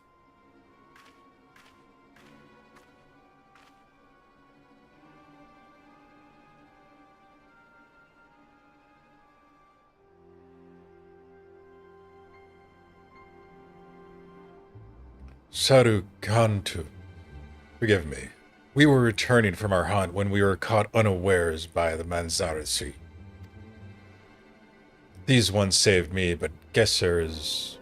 Sarukantu, forgive me. We were returning from our hunt when we were caught unawares by the Manzarasi. These ones saved me, but Gesser is...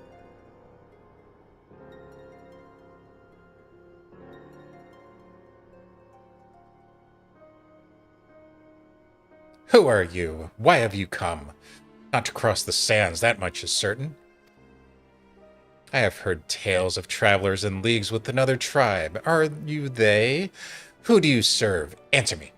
Who are you? Why have you come? Not to cross the sands, that much is certain. I have heard tales of travelers in leagues with another tribe. Are you they? Who do you serve? Answer me.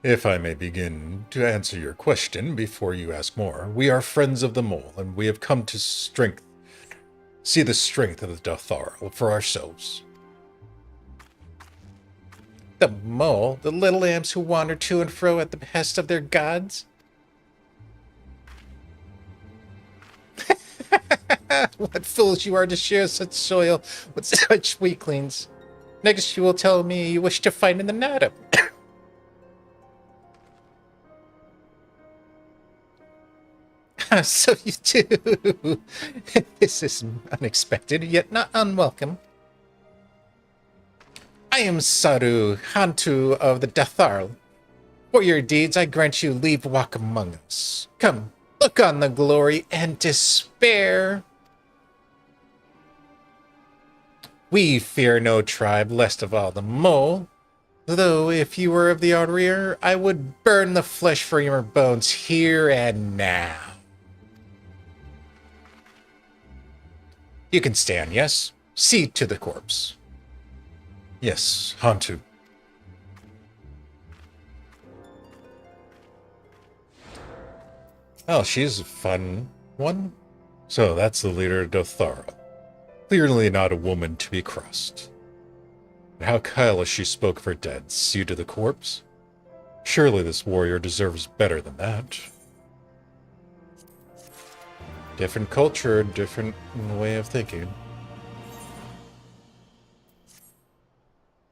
If I may begin to answer your question before you ask more, we are friends of the mole, and we have come to see the strength of the Dathar for ourselves. The mole? The little imps who wander to and fro at the behest of their gods? What fools you are to share such soil with such weaklings. Next you will tell me you wish to fight in the Nada. So you do. This is unexpected, yet not unwelcome. I am Saru, Hantu of the Dathar. For your deeds, I grant you leave to walk among us. Come, look on the glory and despair. We fear no tribe, least of all the mole. Though, if you were of the Aurier, I would burn the flesh from your bones here and now. You can stand, yes? See to the corpse. Yes, Hantu. Oh, she's a fun one. So that's the leader of Dothara. Clearly not a woman to be crossed. But how Kyla she spoke of her dead, sew to the corpse? Surely this warrior deserves better than that. Different culture, different way of thinking.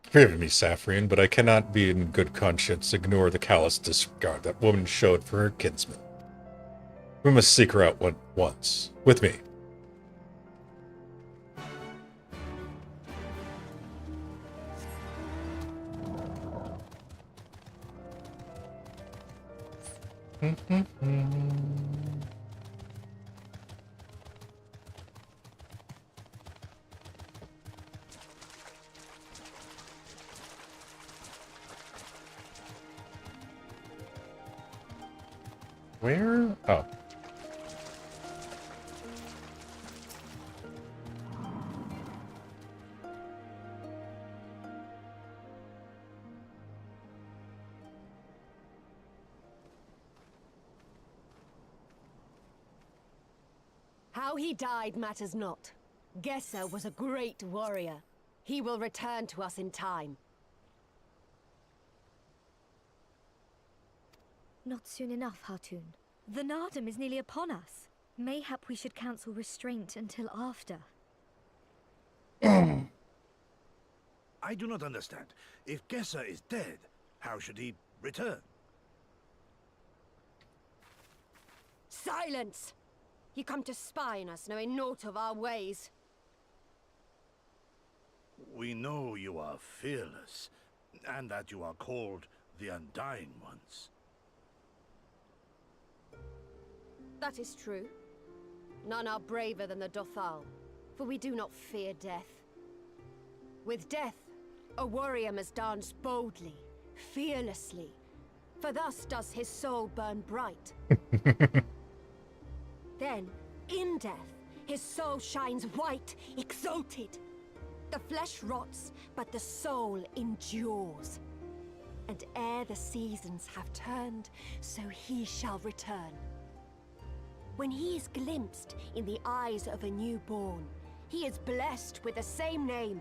Forgive me, Saphrine, but I cannot be in good conscience ignore the callous disregard that woman showed for her kinsman. We must seek her out once. With me. Where? Oh. How he died matters not. Gesser was a great warrior. He will return to us in time. Not soon enough, Hartoon. The Nardum is nearly upon us. Mayhap we should counsel restraint until after. I do not understand. If Gesser is dead, how should he return? Silence! You come to spy on us, knowing naught of our ways. We know you are fearless, and that you are called the Undying Ones. That is true. None are braver than the Dothal, for we do not fear death. With death, a warrior must dance boldly, fearlessly, for thus does his soul burn bright. Then, in death, his soul shines white, exalted. The flesh rots, but the soul endures. And ere the seasons have turned, so he shall return. When he is glimpsed in the eyes of a newborn, he is blessed with the same name,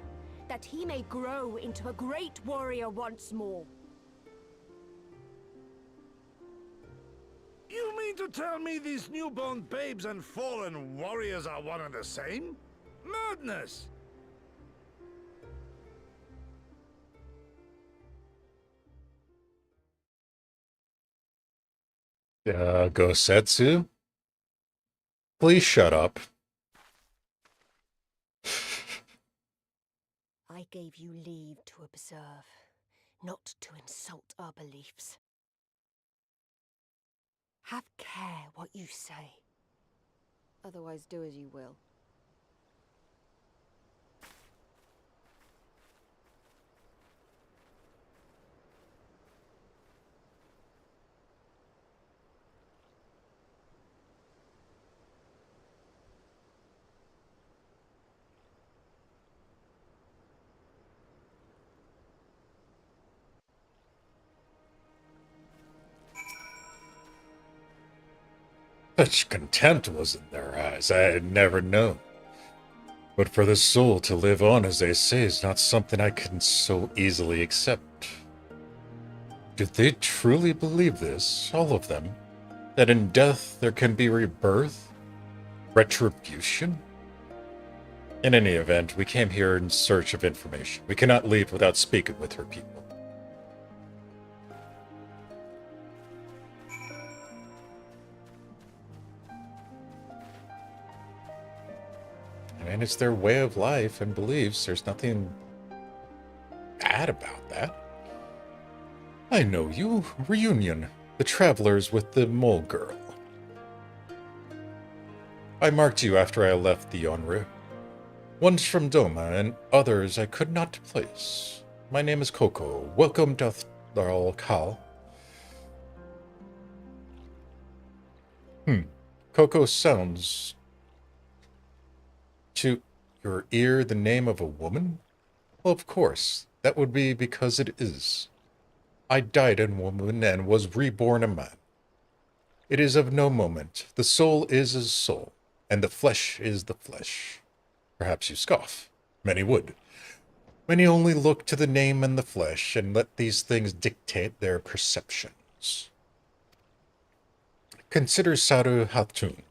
that he may grow into a great warrior once more. You mean to tell me these newborn babes and fallen warriors are one and the same? Madness! Gosetsu? Please shut up. I gave you leave to observe, not to insult our beliefs. Have care what you say. Otherwise do as you will. Such contempt was in their eyes, I had never known. But for the soul to live on, as they say, is not something I can so easily accept. Did they truly believe this, all of them? That in death there can be rebirth? Retribution? In any event, we came here in search of information. We cannot leave without speaking with her people. I mean, it's their way of life and beliefs. There's nothing bad about that. I know you. Reunion. The travelers with the mole girl. I marked you after I left the Onru. One's from Doma, and others I could not place. My name is Coco. Welcome to Kal. Coco sounds to your ear the name of a woman? Well, of course. That would be because it is. I died a woman and was reborn a man. It is of no moment. The soul is a soul, and the flesh is the flesh. Perhaps you scoff. Many would. Many only look to the name and the flesh, and let these things dictate their perceptions. Consider Saru Hatun.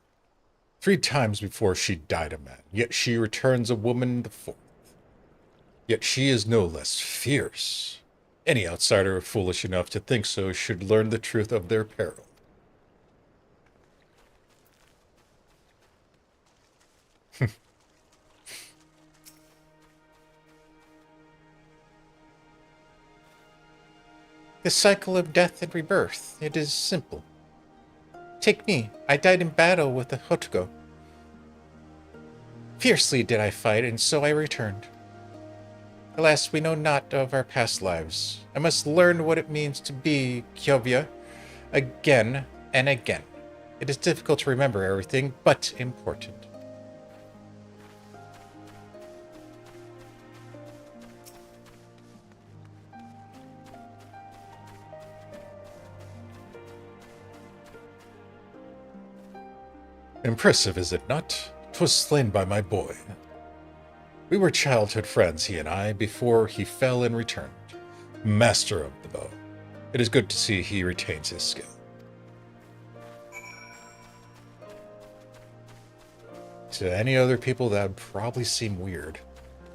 3 times before she died a man, yet she returns a woman the 4th. Yet she is no less fierce. Any outsider foolish enough to think so should learn the truth of their peril. The cycle of death and rebirth, it is simple. Take me, I died in battle with the Hotgo. Fiercely did I fight, and so I returned. Alas, we know not of our past lives. I must learn what it means to be Kyovia again and again. It is difficult to remember everything, but important. Impressive, is it not? 'Twas slain by my boy. We were childhood friends, he and I, before he fell and returned. Master of the bow. It is good to see he retains his skill. To any other people, that would probably seem weird.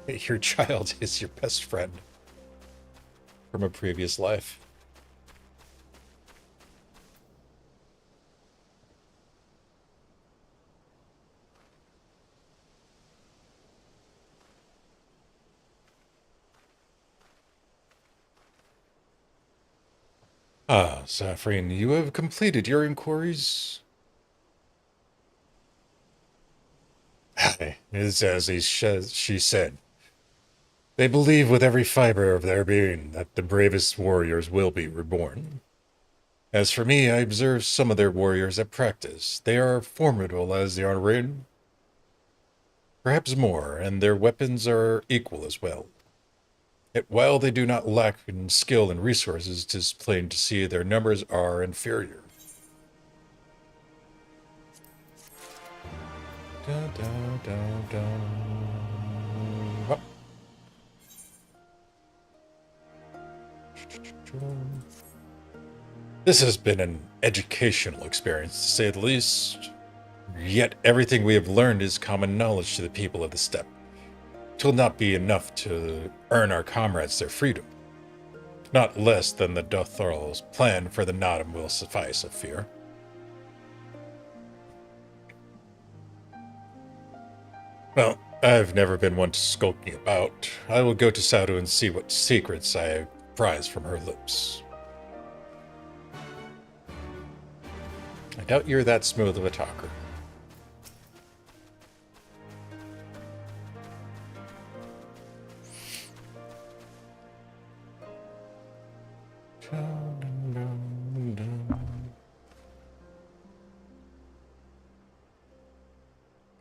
Your child is your best friend from a previous life. Ah, Saphrine, you have completed your inquiries? Aye, it's as she said. They believe with every fiber of their being that the bravest warriors will be reborn. As for me, I observe some of their warriors at practice. They are formidable as they are written. Perhaps more, and their weapons are equal as well. Yet while they do not lack in skill and resources, 'tis plain to see their numbers are inferior. Oh. This has been an educational experience, to say the least. Yet everything we have learned is common knowledge to the people of the steppe. 'Twill not be enough to earn our comrades their freedom. Not less than the Dothral's plan for the Nottam will suffice, I fear. Well, I've never been one to skulking about. I will go to Saru and see what secrets I prize from her lips. I doubt you're that smooth of a talker.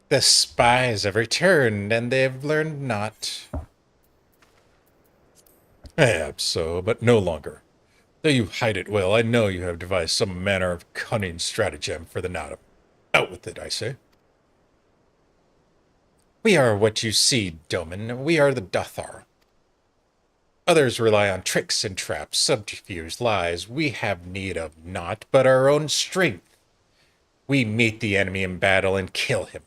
The spies have returned, and they have learned not. Perhaps so, but no longer. Though you hide it well, I know you have devised some manner of cunning stratagem for the Nottam. Out with it, I say. We are what you see, Doman. We are the Dothar. Others rely on tricks and traps, subterfuge, lies. We have need of naught but our own strength. We meet the enemy in battle and kill him.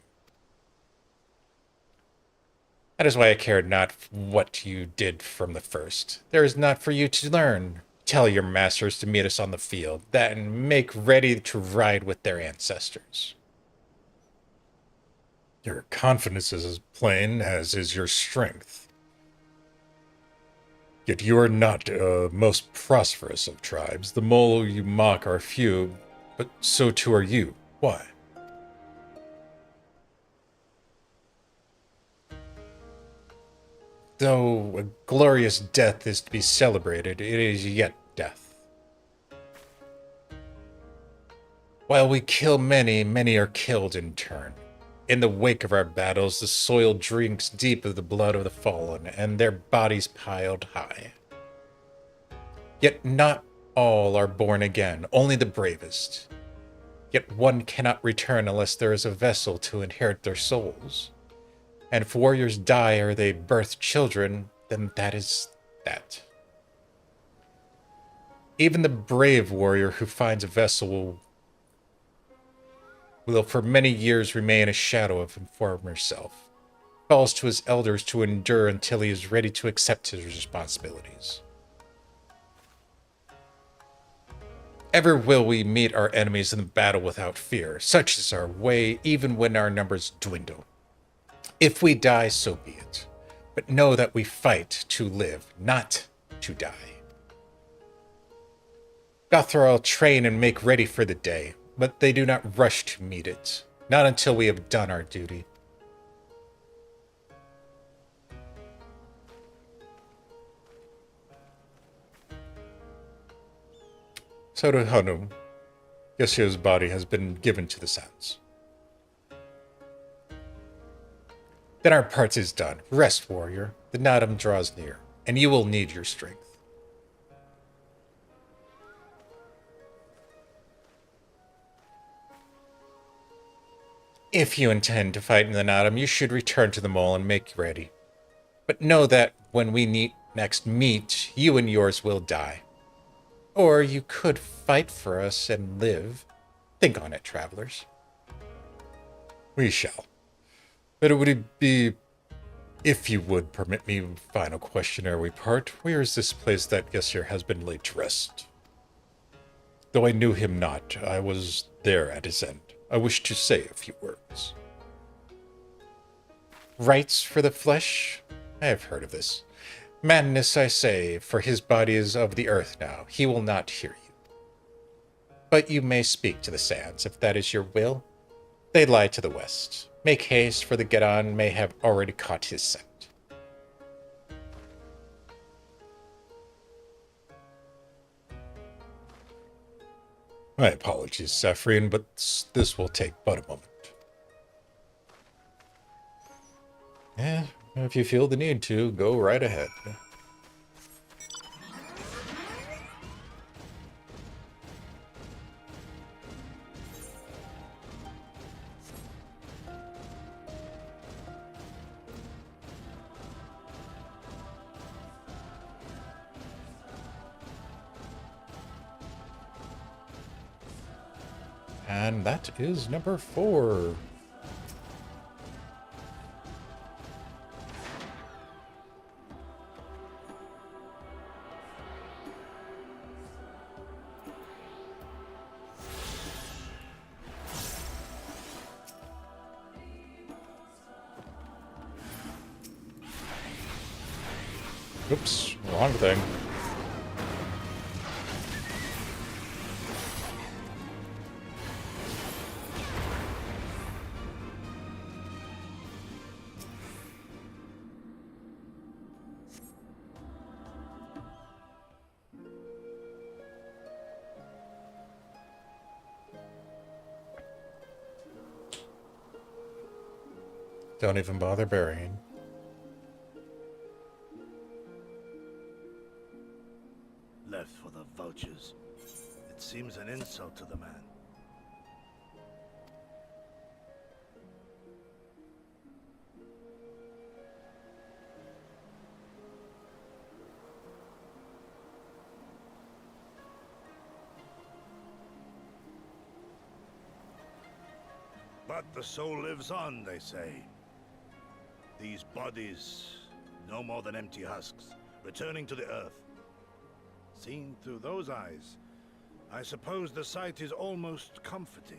That is why I cared not what you did from the first. There is naught for you to learn. Tell your masters to meet us on the field, then make ready to ride with their ancestors. Your confidence is as plain as is your strength. Yet you are not most prosperous of tribes. The mole you mock are few, but so too are you. Why? Though a glorious death is to be celebrated, it is yet death. While we kill many, many are killed in turn. In the wake of our battles, the soil drinks deep of the blood of the fallen, and their bodies piled high. Yet not all are born again, only the bravest. Yet one cannot return unless there is a vessel to inherit their souls. And if warriors die or they birth children, then that is that. Even the brave warrior who finds a vessel will for many years remain a shadow of his former self. Calls to his elders to endure until he is ready to accept his responsibilities. Ever will we meet our enemies in the battle without fear. Such is our way, even when our numbers dwindle. If we die, so be it. But know that we fight to live, not to die. Gothral train and make ready for the day, but they do not rush to meet it. Not until we have done our duty. So to Hanum, Yashir's body has been given to the sands. Then our part is done. Rest, warrior. The Nadam draws near, and you will need your strength. If you intend to fight in the Nadam, you should return to the mole and make ready. But know that when we next meet, you and yours will die. Or you could fight for us and live. Think on it, travelers. We shall. But it would be, if you would permit me, final question ere we part. Where is this place that Yasir has been laid to rest? Though I knew him not, I was there at his end. I wish to say a few words. Rites for the flesh? I have heard of this. Madness, I say, for his body is of the earth now. He will not hear you. But you may speak to the sands, if that is your will. They lie to the west. Make haste, for the Gedon may have already caught his scent. My apologies, Saphrine, but this will take but a moment. If you feel the need to, go right ahead. And that is number 4. Oops, wrong thing. Don't even bother burying. Left for the vultures. It seems an insult to the man. But the soul lives on, they say. These bodies, no more than empty husks, returning to the earth. Seen through those eyes, I suppose the sight is almost comforting.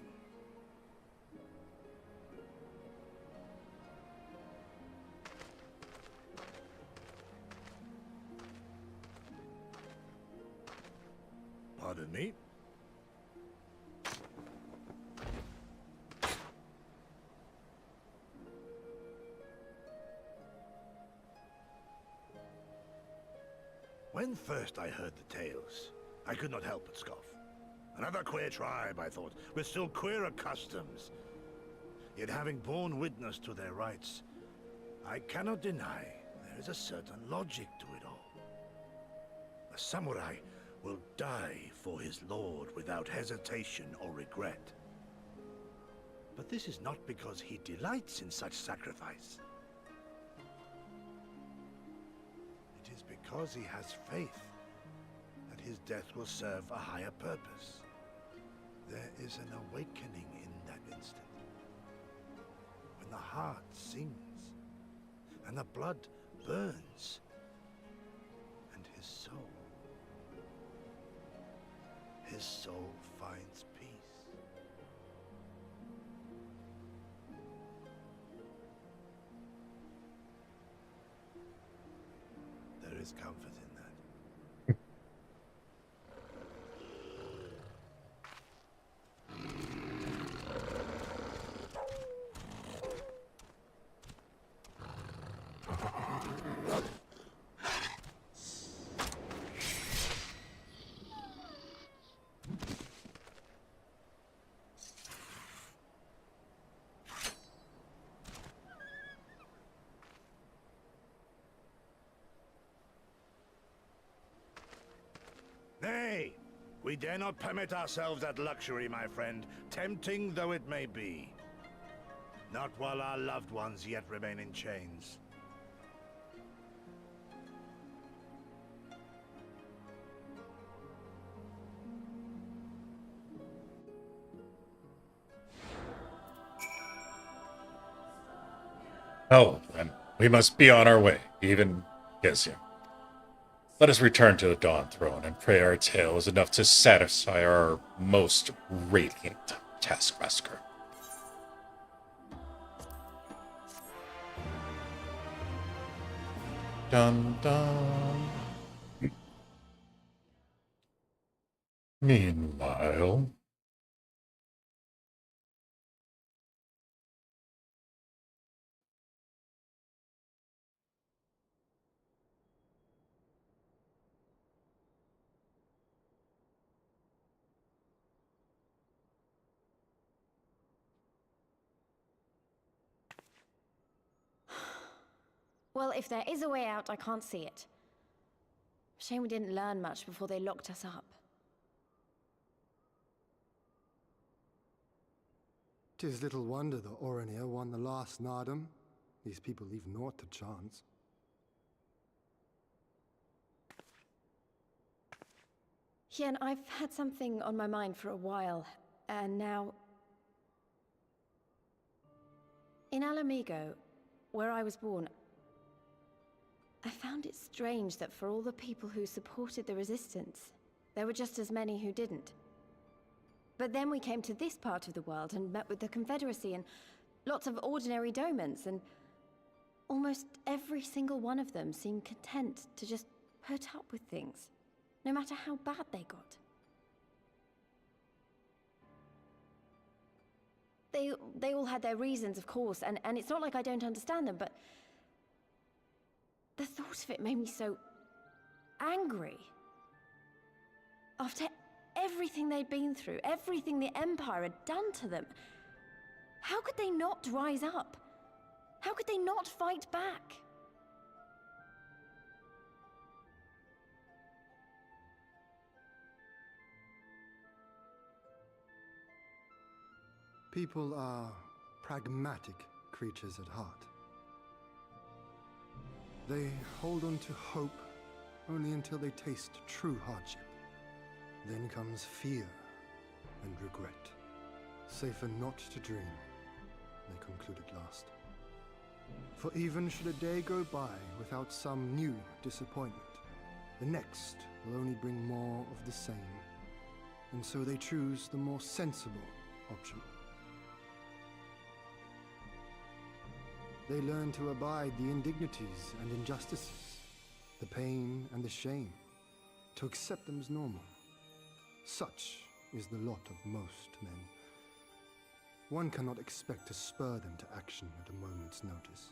Pardon me? When first I heard the tales, I could not help but scoff. Another queer tribe, I thought, with still queerer customs. Yet having borne witness to their rites, I cannot deny there is a certain logic to it all. A samurai will die for his lord without hesitation or regret. But this is not because he delights in such sacrifice. It is because he has faith that his death will serve a higher purpose. There is an awakening in that instant. When the heart sings and the blood burns, and his soul finds peace. There is comfort in that. Nay, we dare not permit ourselves that luxury, my friend, tempting though it may be. Not while our loved ones yet remain in chains. Oh, then we must be on our way, even Gezium. Let us return to the Dawn Throne and pray our tale is enough to satisfy our most radiant taskmaster. Dun dun. Meanwhile, Well, if there is a way out, I can't see it. Shame we didn't learn much before they locked us up. 'Tis little wonder the Orinir won the last Nardum. These people leave naught to chance. Hien, I've had something on my mind for a while, and now... In Alamigo, where I was born, I found it strange that for all the people who supported the Resistance, there were just as many who didn't. But then we came to this part of the world and met with the Confederacy and lots of ordinary domans, and almost every single one of them seemed content to just put up with things, no matter how bad they got. They all had their reasons, of course, and it's not like I don't understand them, but the thought of it made me so angry. After everything they'd been through, everything the Empire had done to them, how could they not rise up? How could they not fight back? People are pragmatic creatures at heart. They hold on to hope only until they taste true hardship. Then comes fear and regret. Safer not to dream, they concluded last. For even should a day go by without some new disappointment, the next will only bring more of the same. And so they choose the more sensible option. They learn to abide the indignities and injustices, the pain and the shame, to accept them as normal. Such is the lot of most men. One cannot expect to spur them to action at a moment's notice.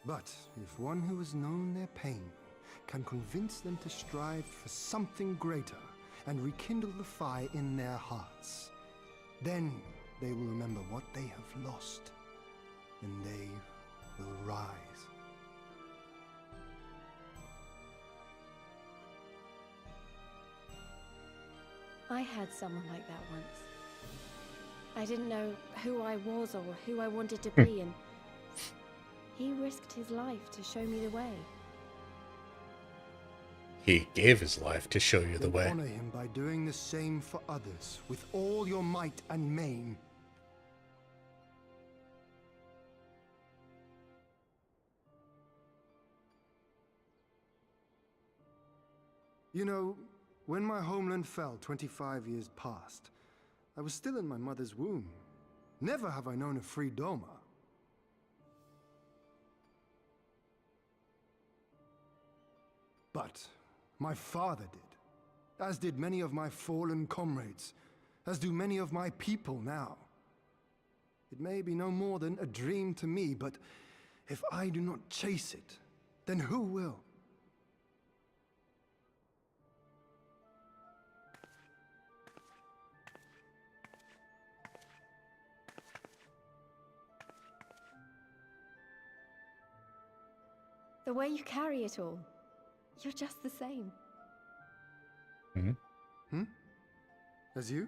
But if one who has known their pain can convince them to strive for something greater and rekindle the fire in their hearts, then they will remember what they have lost, and they will rise. I had someone like that once. I didn't know who I was or who I wanted to be, and he risked his life to show me the way. He gave his life to show you the Then way. honor him by doing the same for others, with all your might and main. You know, when my homeland fell 25 years past, I was still in my mother's womb. Never have I known a free Doma. But my father did, as did many of my fallen comrades, as do many of my people now. It may be no more than a dream to me, but if I do not chase it, then who will? The way you carry it all, you're just the same. As you?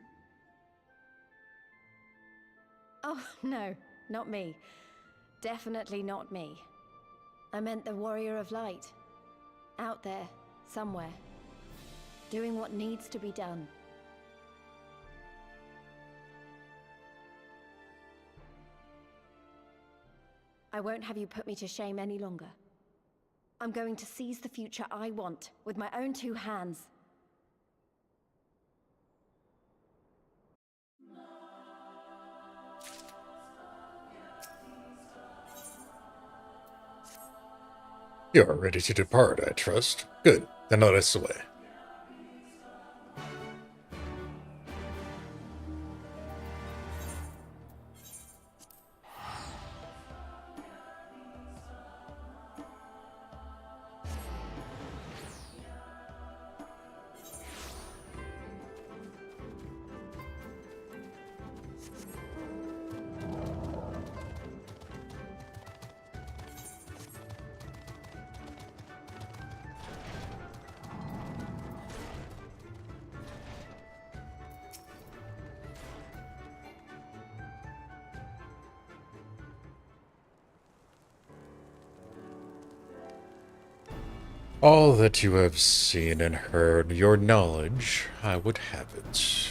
Oh, no, not me. Definitely not me. I meant the warrior of light. Out there, somewhere. Doing what needs to be done. I won't have you put me to shame any longer. I'm going to seize the future I want, with my own two hands. You're ready to depart, I trust. Good, then let us away. All that you have seen and heard, your knowledge, I would have it.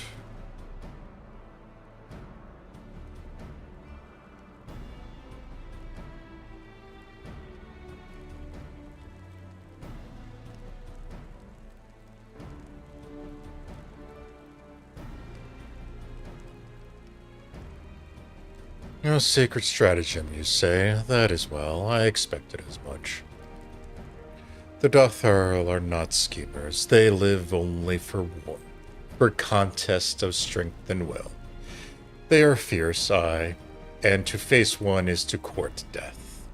A sacred stratagem, you say? That is well. I expected as much. The Dotharl are not schemers. They live only for war, for contest of strength and will. They are fierce, aye, and to face one is to court death.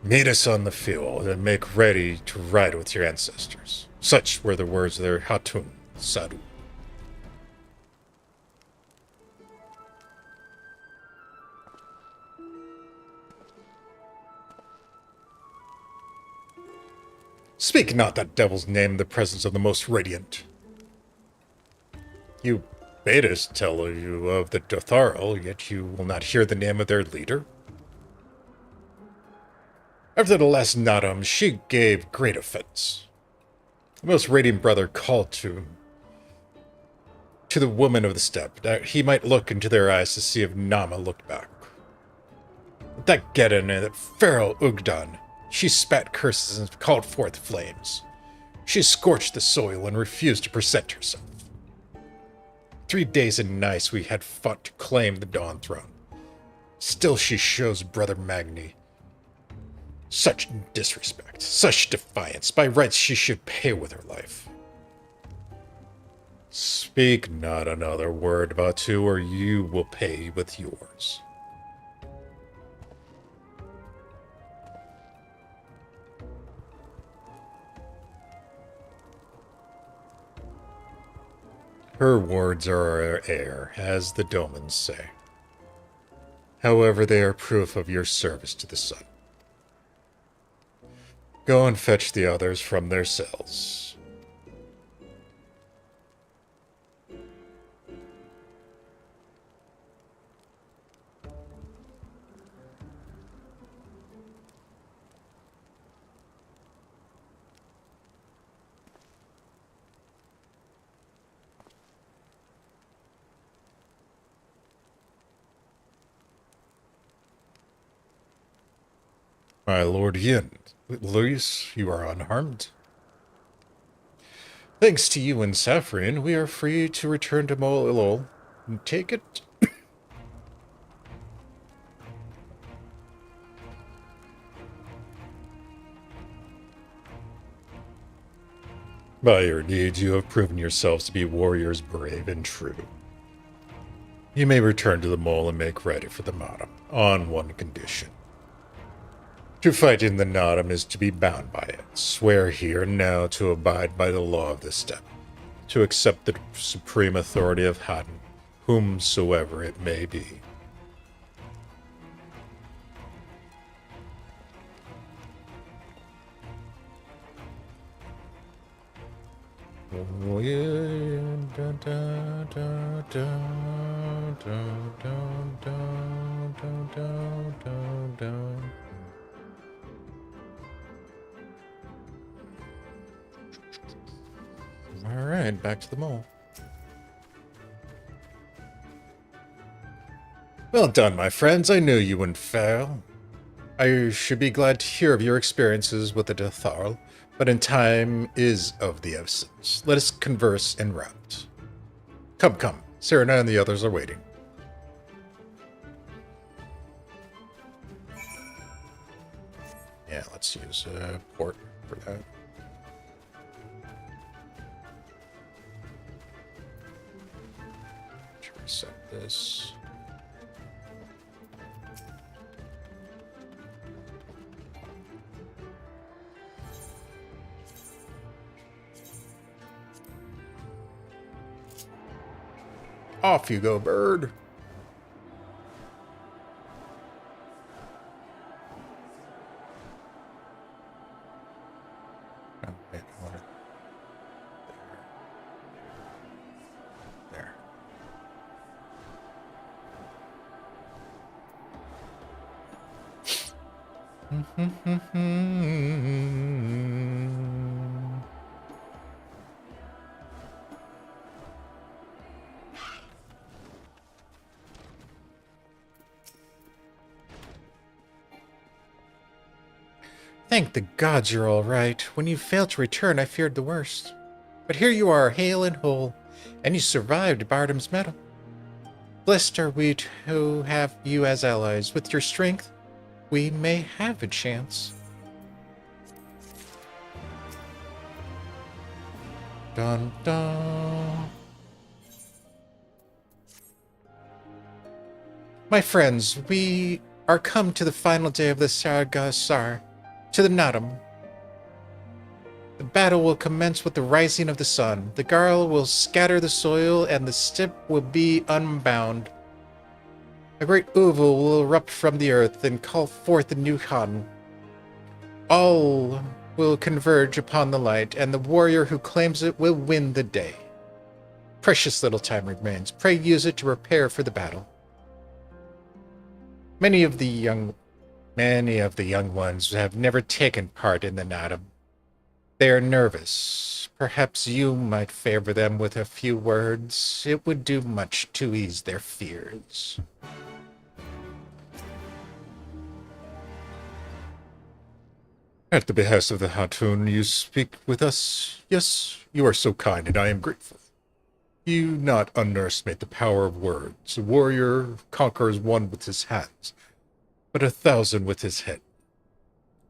Meet us on the field and make ready to ride with your ancestors. Such were the words of their Hatun Sadu. Speak not that devil's name in the presence of the most radiant. You bade us tell you of the Dotharl, yet you will not hear the name of their leader? After the last Nadam, she gave great offense. The most radiant brother called to the woman of the steppe, that he might look into their eyes to see if Nama looked back. But that Geddon and that feral Ugdan, she spat curses and called forth flames. She scorched the soil and refused to present herself. 3 days and nights we had fought to claim the Dawn Throne. Still she shows Brother Magni such disrespect, such defiance. By rights she should pay with her life. Speak not another word about two, or you will pay with yours. Her words are our air, as the Domans say. However, they are proof of your service to the sun. Go and fetch the others from their cells. My Lord Yin, at least you are unharmed. Thanks to you and Saphrine, we are free to return to Mol Ilol and take it. By your deeds, you have proven yourselves to be warriors brave and true. You may return to the mole and make ready for the Nadam, on one condition. To fight in the Nadam is to be bound by it. Swear here and now to abide by the law of the steppe, to accept the supreme authority of Hadan, whomsoever it may be. All right, back to the mall. Well done, my friends. I knew you wouldn't fail. I should be glad to hear of your experiences with the Datharl, but in time is of the essence. Let us converse en route. Come, come. Serena and the others are waiting. Yeah, let's use port for that. Reset this. Off you go, bird. Oh, wait, I want it there. Thank the gods you're all right. When you failed to return, I feared the worst. But here you are, hale and whole, and you survived Bardam's Metal. Blessed are we to have you as allies. With your strength, we may have a chance. Dun dun. My friends, we are come to the final day of the Sargasar, to the Nadam. The battle will commence with the rising of the sun. The Garl will scatter the soil, and the steppe will be unbound. A great uval will erupt from the earth and call forth a new Khan. All will converge upon the light, and the warrior who claims it will win the day. Precious little time remains. Pray use it to prepare for the battle. Many of the young ones have never taken part in the Nadam. They are nervous. Perhaps you might favor them with a few words. It would do much to ease their fears. At the behest of the Hatun, you speak with us? Yes, you are so kind, and I am grateful. You not underestimate the power of words. A warrior conquers one with his hands, but 1,000 with his head.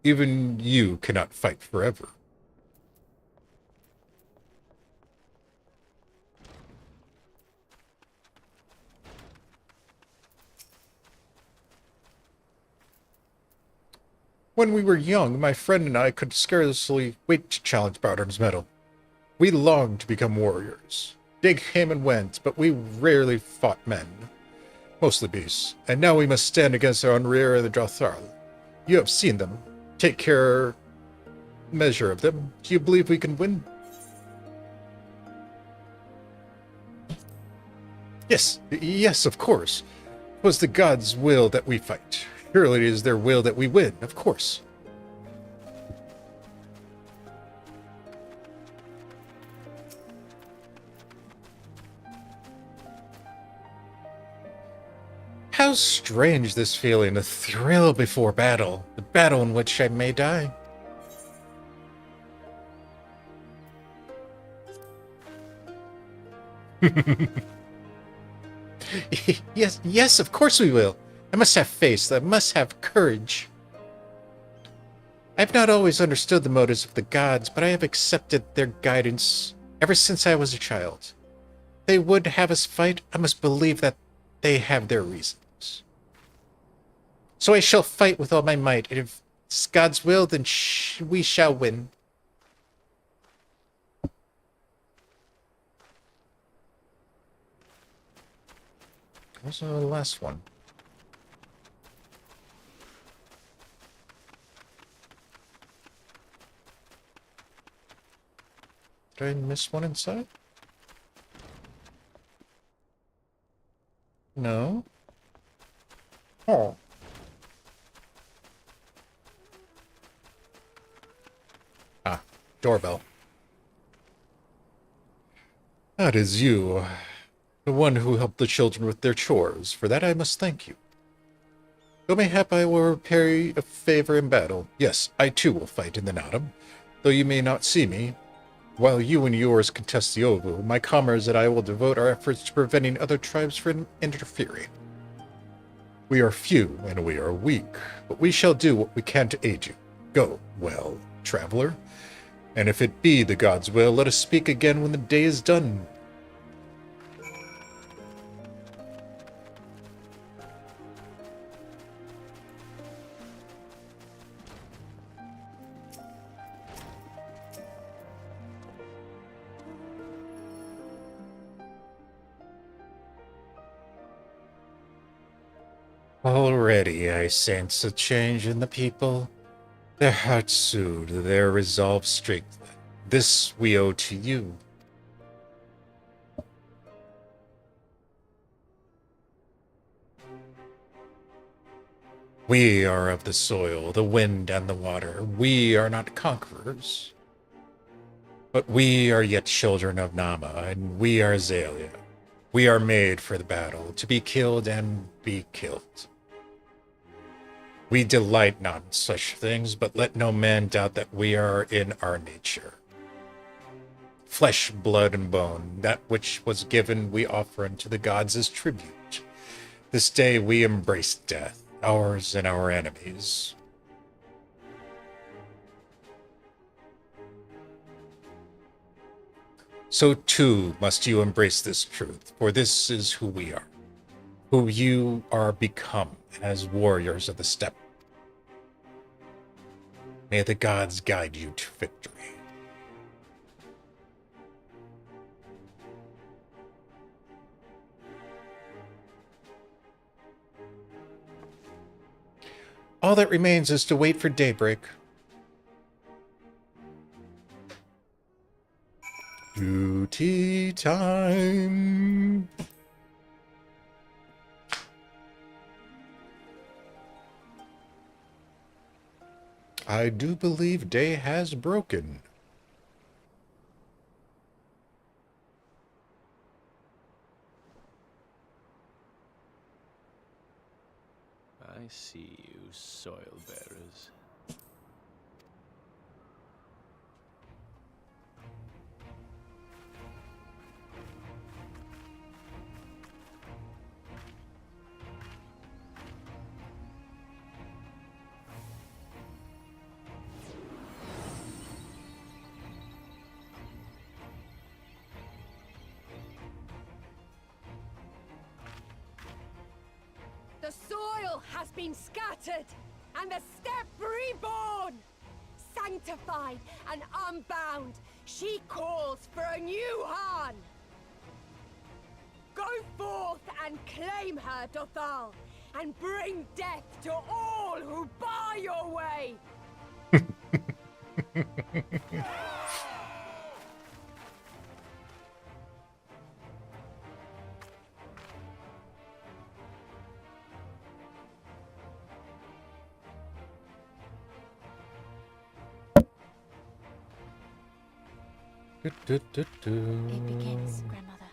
Even you cannot fight forever. When we were young, my friend and I could scarcely wait to challenge Bardam's Metal. We longed to become warriors. Dig came and went, but we rarely fought men. Mostly beasts. And now we must stand against our Unrear and the Dratharl. You have seen them. Take measure of them. Do you believe we can win? Yes, of course. 'Twas the gods' will that we fight. Surely it is their will that we win, of course. How strange this feeling, a thrill before battle. The battle in which I may die. Yes, of course we will. I must have faith. I must have courage. I have not always understood the motives of the gods, but I have accepted their guidance ever since I was a child. If they would have us fight, I must believe that they have their reasons. So I shall fight with all my might, and if it's God's will, then we shall win. What's the last one? Did I miss one inside? No. Oh. Ah, doorbell. That is you. The one who helped the children with their chores. For that I must thank you. Though mayhap I will repay a favor in battle. Yes, I too will fight in the autumn, though you may not see me. While you and yours contest the Ovu, my comrades and I will devote our efforts to preventing other tribes from interfering. We are few and we are weak, but we shall do what we can to aid you. Go, well, traveler, and if it be the gods' will, let us speak again when the day is done. Already I sense a change in the people. Their hearts soothed, their resolve strengthened. This we owe to you. We are of the soil, the wind, and the water. We are not conquerors. But we are yet children of Nama, and we are Zalia. We are made for the battle, to be killed and be killed. We delight not in such things, but let no man doubt that we are in our nature. Flesh, blood, and bone, that which was given we offer unto the gods as tribute. This day we embrace death, ours and our enemies. So too must you embrace this truth, for this is who we are, who you are become as warriors of the steppe. May the gods guide you to victory. All that remains is to wait for daybreak. Duty time. I do believe day has broken. I see you, soil bearers. The soil has been scattered, and the steppe reborn! Sanctified and unbound, she calls for a new Han! Go forth and claim her, Dothal, and bring death to all who bar your way! It begins, Grandmother.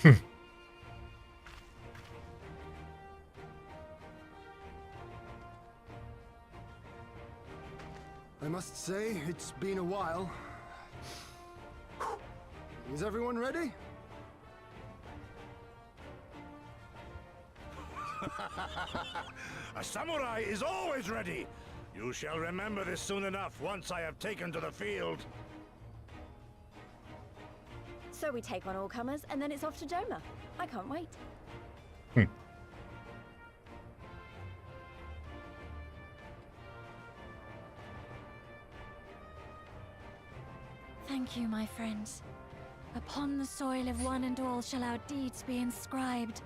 I must say, it's been a while. Is everyone ready? A samurai is always ready. You shall remember this soon enough once I have taken to the field. So we take on all comers, and then it's off to Doma. I can't wait. Thank you, my friends. Upon the soil of one and all shall our deeds be inscribed.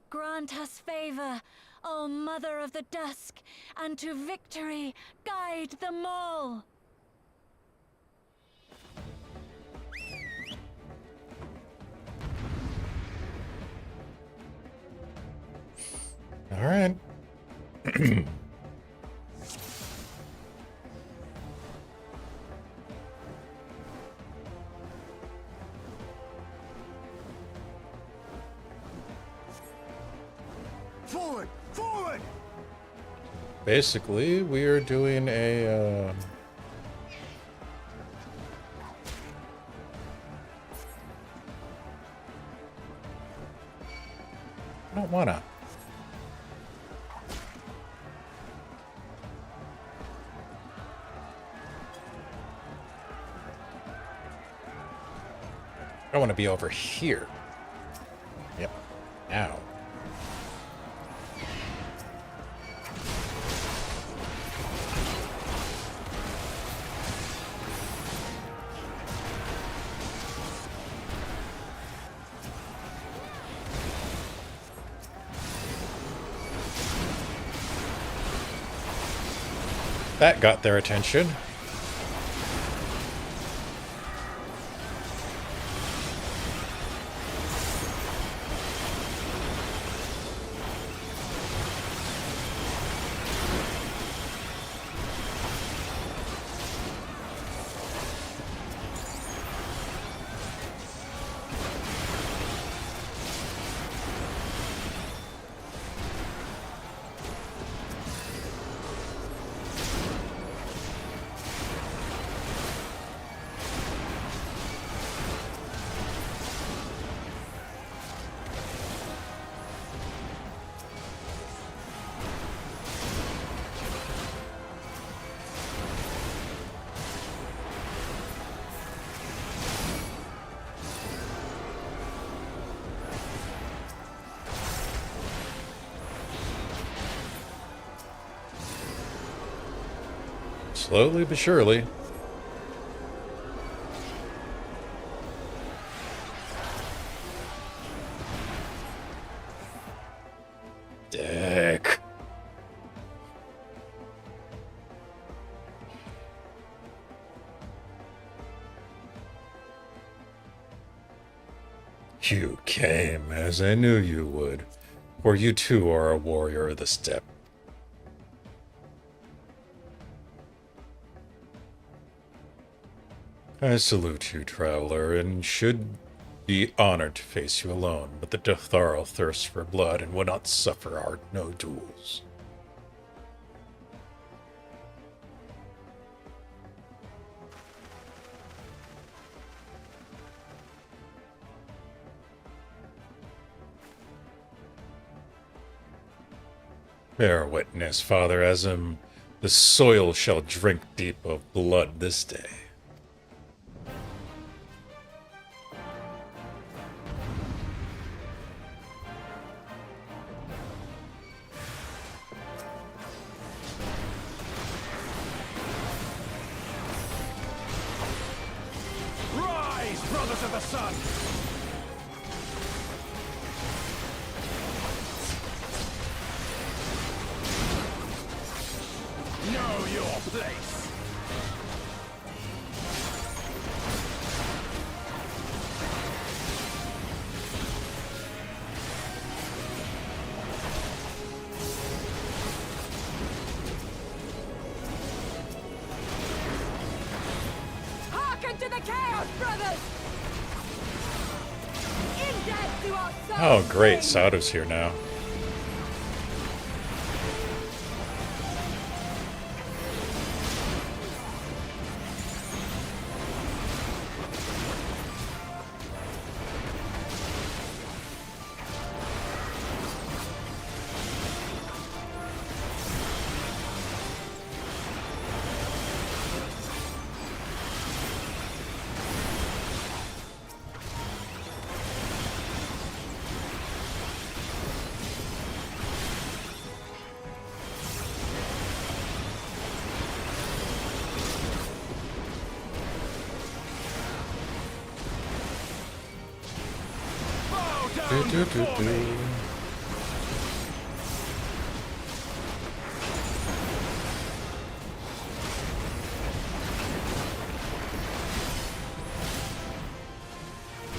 Grant us favor, O Mother of the Dusk, and to victory guide them all. All right. Forward! Forward! Basically, we are doing a I don't wanna. I want to be over here. Yep. Now. That got their attention. Slowly but surely. Dick. You came as I knew you would, for you too are a warrior of the steppe. I salute you, traveler, and should be honored to face you alone, but the Dotharl thirsts for blood and would not suffer our no duels. Bear witness, Father Azim, the soil shall drink deep of blood this day. Rise, brothers of the sun! Know your place! chaos, brothers! In death do our souls Oh, great. sing. Sado's here now.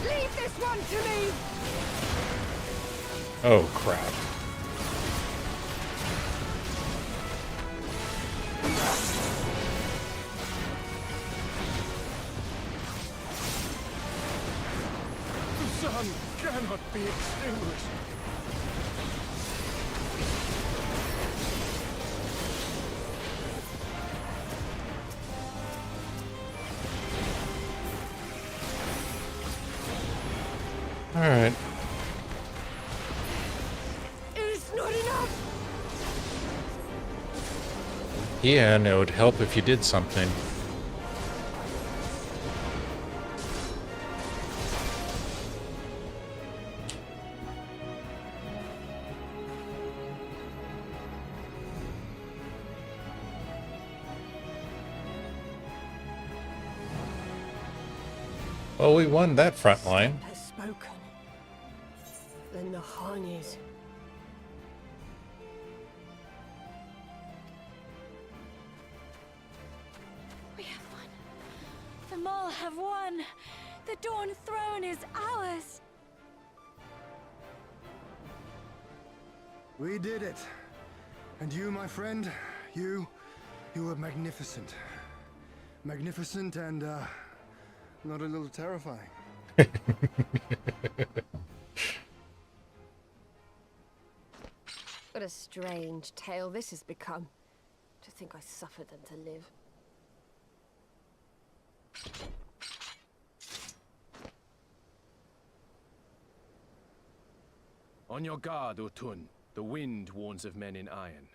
Leave this one to me! Oh, crap. The sun cannot be extinguished. Alright. It's not enough! Yeah, and it would help if you did something. Well, we won that front line. Has spoken. Then the Harnies. We have won. The Mole have won. The Dawn Throne is ours. We did it. And you, my friend, you were magnificent. Magnificent and, not a little terrifying. What a strange tale this has become. To think I suffered them to live. On your guard, Utun. The wind warns of men in iron.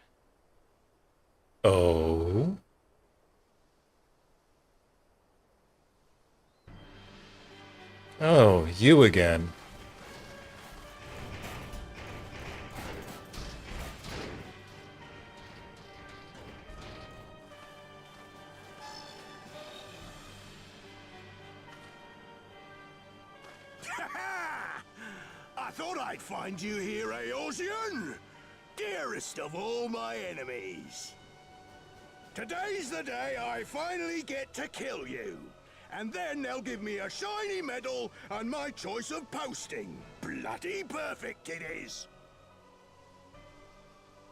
Oh? Oh, you again. I thought I'd find you here, Eorzean! Dearest of all my enemies. Today's the day I finally get to kill you. And then they'll give me a shiny medal and my choice of posting. Bloody perfect it is!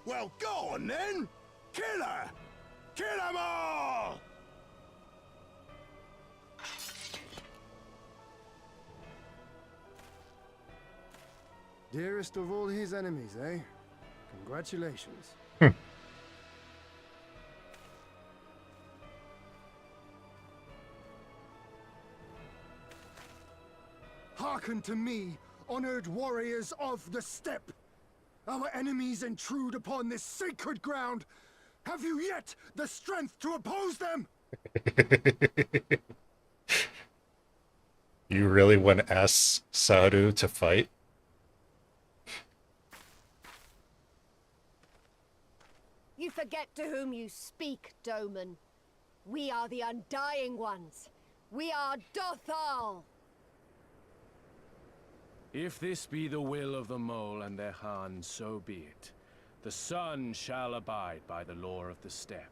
Well, go on then! Kill her! Kill them all! Dearest of all his enemies, eh? Congratulations. Hearken to me, honored warriors of the steppe! Our enemies intrude upon this sacred ground. Have you yet the strength to oppose them? You really want to ask Sadu to fight? You forget to whom you speak, Doman. We are the Undying Ones. We are Dothal. If this be the will of the Mole and their Han, so be it. The sun shall abide by the law of the steppe.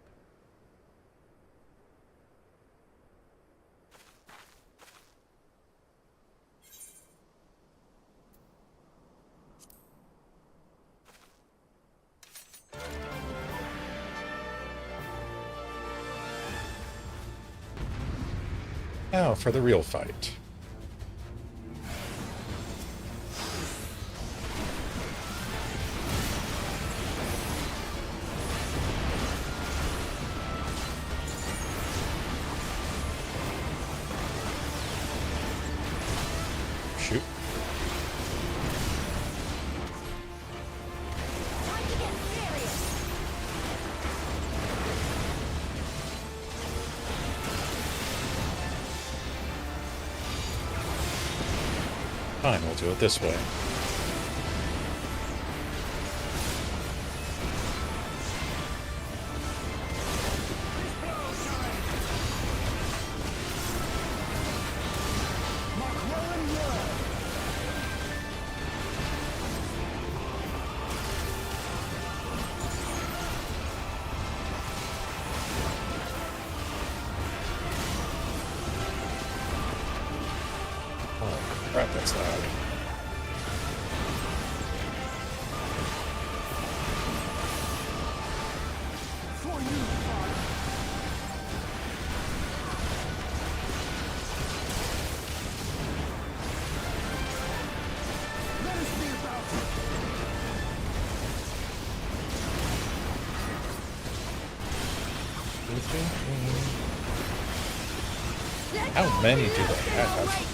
Now for the real fight. Shoot. Time to get serious. Fine, we'll do it this way. Oh, crap, that's loud. For you, Father. Let us be about How many do they have?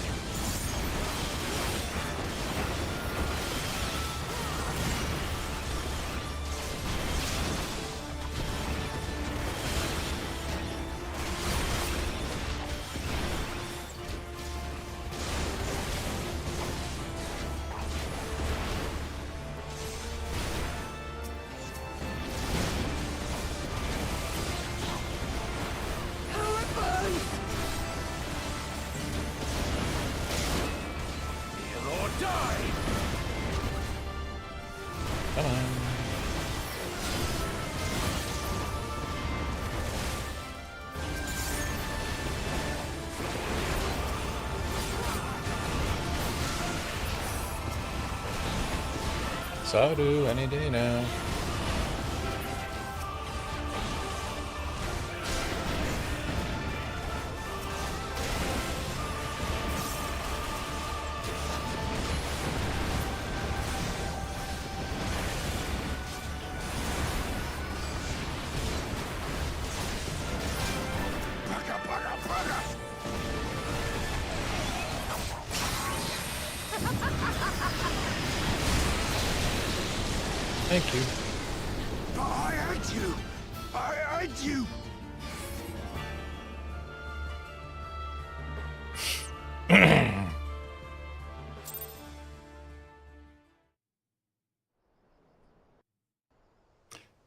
Come on. Sadu, any day now. Thank you. I hate you! I hate you!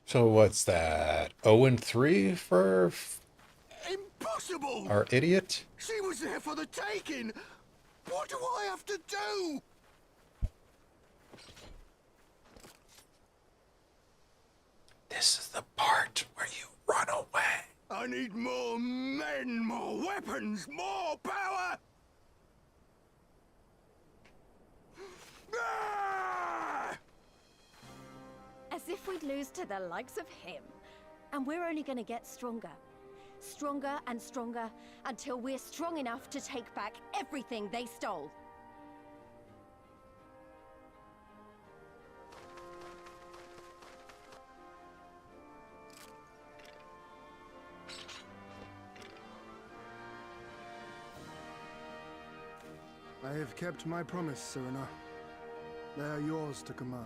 So what's that? 0-3 for Impossible! our idiot? She was there for the taking! What do I have to do? This is the part where you run away. I need more men, more weapons, more power! Ah! As if we'd lose to the likes of him. And we're only gonna get stronger. Stronger and stronger until we're strong enough to take back everything they stole. I have kept my promise, Serena. They are yours to command.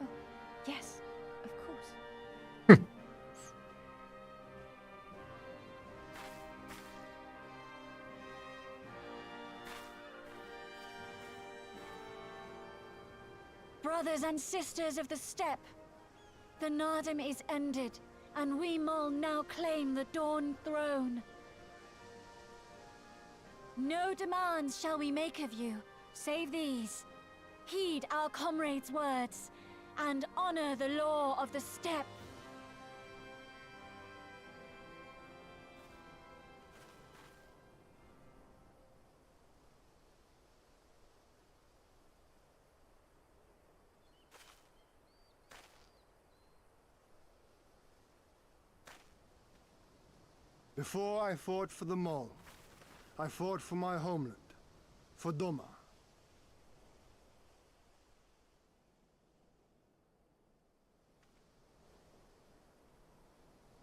Oh, yes, of course. Brothers and sisters of the steppe, the Nardum is ended, and we Mol now claim the Dawn Throne. No demands shall we make of you, save these. Heed our comrades' words, and honor the law of the steppe. Before I fought for the Mole, I fought for my homeland, for Doma.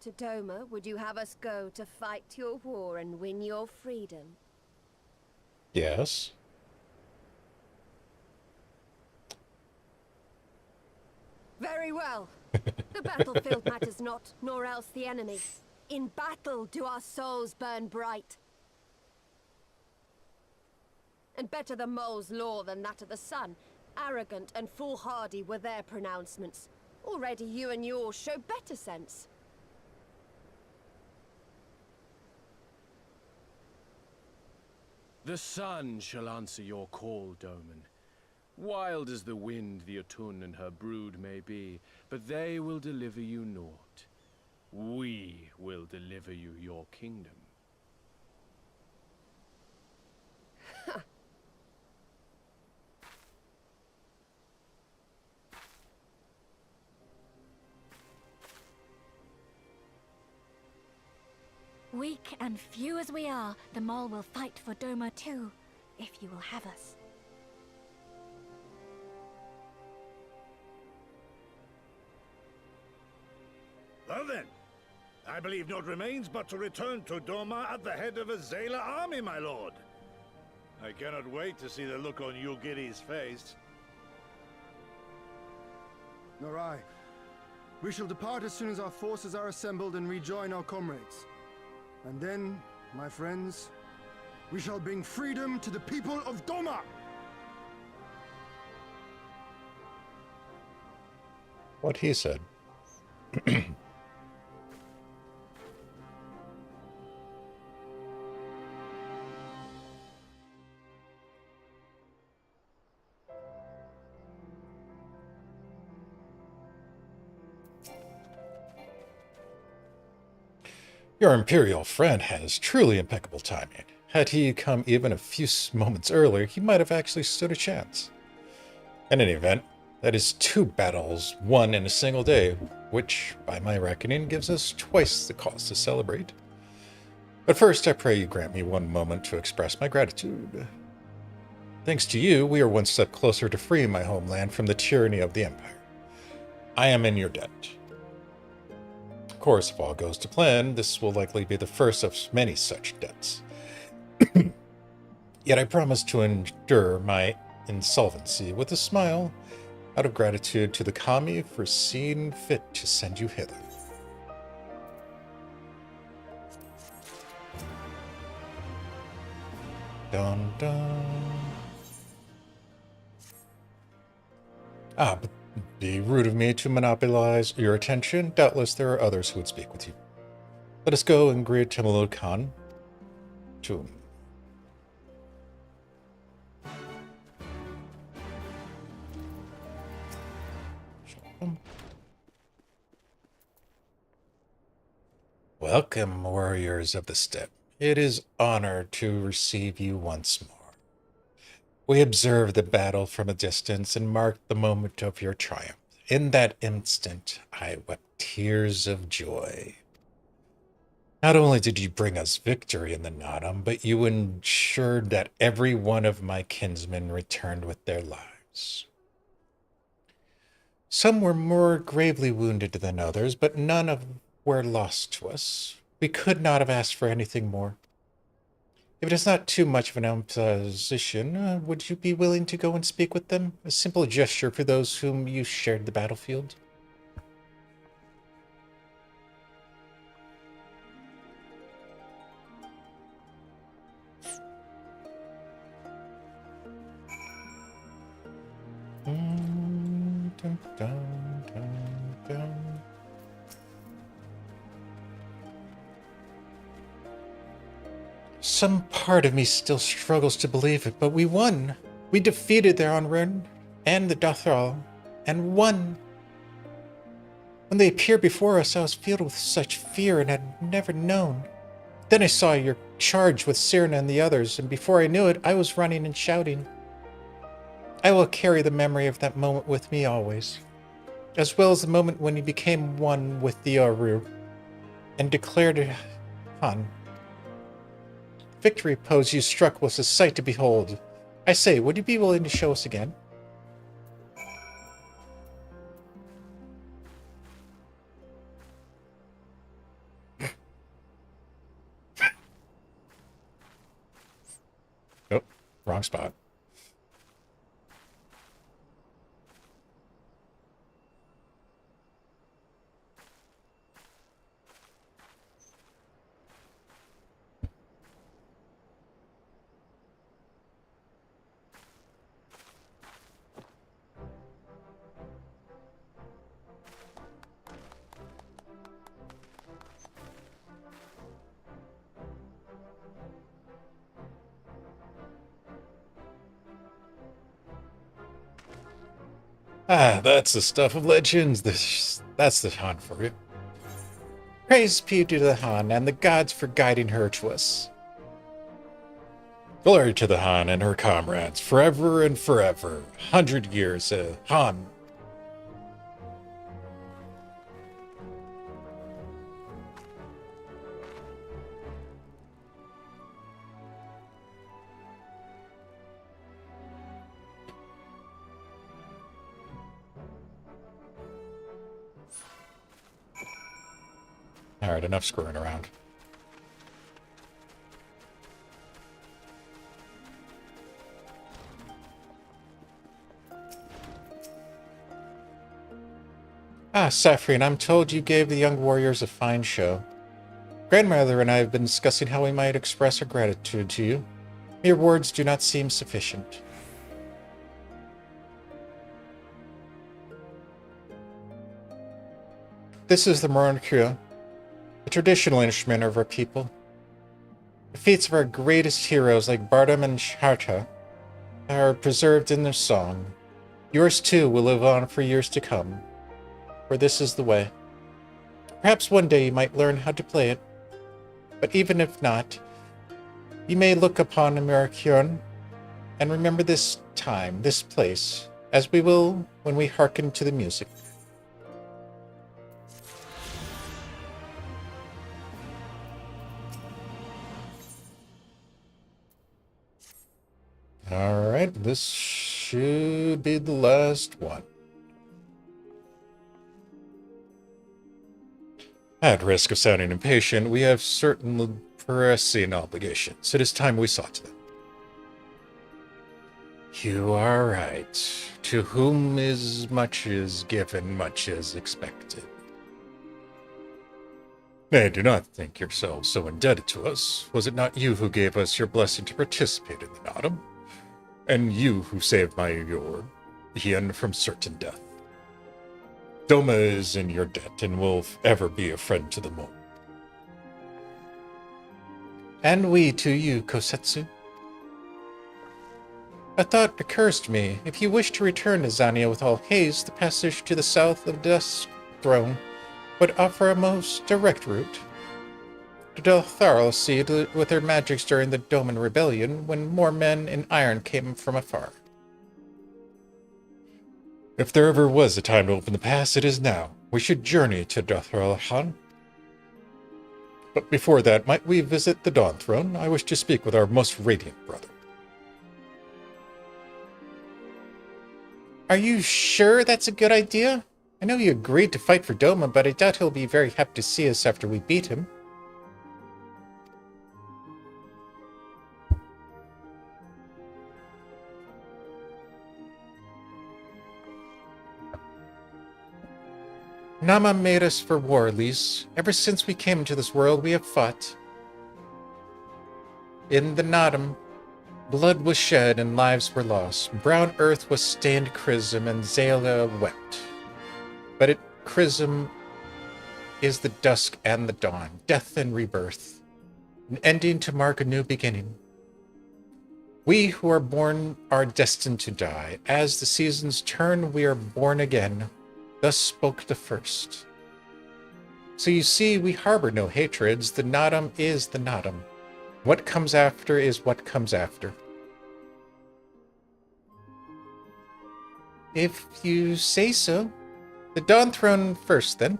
To Doma, would you have us go to fight your war and win your freedom? Yes. Very well. The battlefield matters not, nor else the enemy. In battle do our souls burn bright. And better the mole's law than that of the sun. Arrogant and foolhardy were their pronouncements. Already you and yours show better sense. The sun shall answer your call, Doman. Wild as the wind the Atun and her brood may be, but they will deliver you naught. We will deliver you your kingdom. Weak and few as we are, the Mole will fight for Doma too, if you will have us. Well then, I believe naught remains but to return to Doma at the head of a Zayla army, my lord. I cannot wait to see the look on Yugiri's face. Nor I. We shall depart as soon as our forces are assembled and rejoin our comrades. And then, my friends, we shall bring freedom to the people of Doma! What he said. Your Imperial friend has truly impeccable timing. Had he come even a few moments earlier, he might have actually stood a chance. In any event, that is 2 battles won in a single day, which, by my reckoning, gives us twice the cause to celebrate. But first, I pray you grant me one moment to express my gratitude. Thanks to you, we are one step closer to freeing my homeland from the tyranny of the Empire. I am in your debt. Of course, if all goes to plan, this will likely be the first of many such debts. Yet I promise to endure my insolvency with a smile, out of gratitude to the Kami for seeing fit to send you hither. Dun dun. But be rude of me to monopolize your attention. Doubtless there are others who would speak with you. Let us go and greet Timolod Khan. To him. Welcome, warriors of the steppe. It is honor to receive you once more. We observed the battle from a distance and marked the moment of your triumph. In that instant, I wept tears of joy. Not only did you bring us victory in the Nadam, but you ensured that every one of my kinsmen returned with their lives. Some were more gravely wounded than others, but none of were lost to us. We could not have asked for anything more. If it is not too much of an imposition, would you be willing to go and speak with them? A simple gesture for those whom you shared the battlefield. Dun, dun, dun, dun. Some part of me still struggles to believe it, but we won. We defeated their Onrun and the Dothral, and won. When they appeared before us, I was filled with such fear and had never known. Then I saw your charge with Cyrna and the others, and before I knew it, I was running and shouting. I will carry the memory of that moment with me always, as well as the moment when you became one with the Aru and declared Han. Victory pose you struck was a sight to behold. I say, would you be willing to show us again? Oh, wrong spot. Ah, that's the stuff of legends. That's the Han for you. Praise be to the Han and the gods for guiding her to us. Glory to the Han and her comrades, forever and forever. 100 years, Han. Alright, enough screwing around. Ah, Saphrine, I'm told you gave the young warriors a fine show. Grandmother and I have been discussing how we might express our gratitude to you. Mere words do not seem sufficient. This is the Morankua, the traditional instrument of our people. The feats of our greatest heroes like Bardam and Sharta are preserved in their song. Yours too will live on for years to come, for this is the way. Perhaps one day you might learn how to play it, but even if not, you may look upon Amerikyon and remember this time, this place, as we will when we hearken to the music. Alright, this should be the last one. At risk of sounding impatient, we have certain pressing obligations. It is time we saw to them. You are right. To whom is much is given, much is expected. Nay, do not think yourselves so indebted to us. Was it not you who gave us your blessing to participate in the Autumn? And you who saved your Ian from certain death. Doma is in your debt and will ever be a friend to the moon. And we to you, Kosetsu. A thought occurs to me. If you wish to return to Zania with all haste, the passage to the south of Dusk Throne would offer a most direct route. The Deltharl seed with their magics during the Doman Rebellion, when more men in iron came from afar. If there ever was a time to open the pass, it is now. We should journey to Deltharl Han. But before that, might we visit the Dawn Throne? I wish to speak with our most radiant brother. Are you sure that's a good idea? I know you agreed to fight for Doma, but I doubt he'll be very happy to see us after we beat him. Nama made us for war, Lise. Ever since we came into this world, we have fought. In the Nadam, blood was shed and lives were lost. Brown earth was stained crimson and Zala wept. But crimson is the dusk and the dawn, death and rebirth, an ending to mark a new beginning. We who are born are destined to die. As the seasons turn, we are born again. Thus spoke the first. So you see, we harbor no hatreds. The Nadam is the Nadam. What comes after is what comes after. If you say so. The Dawn Throne first, then.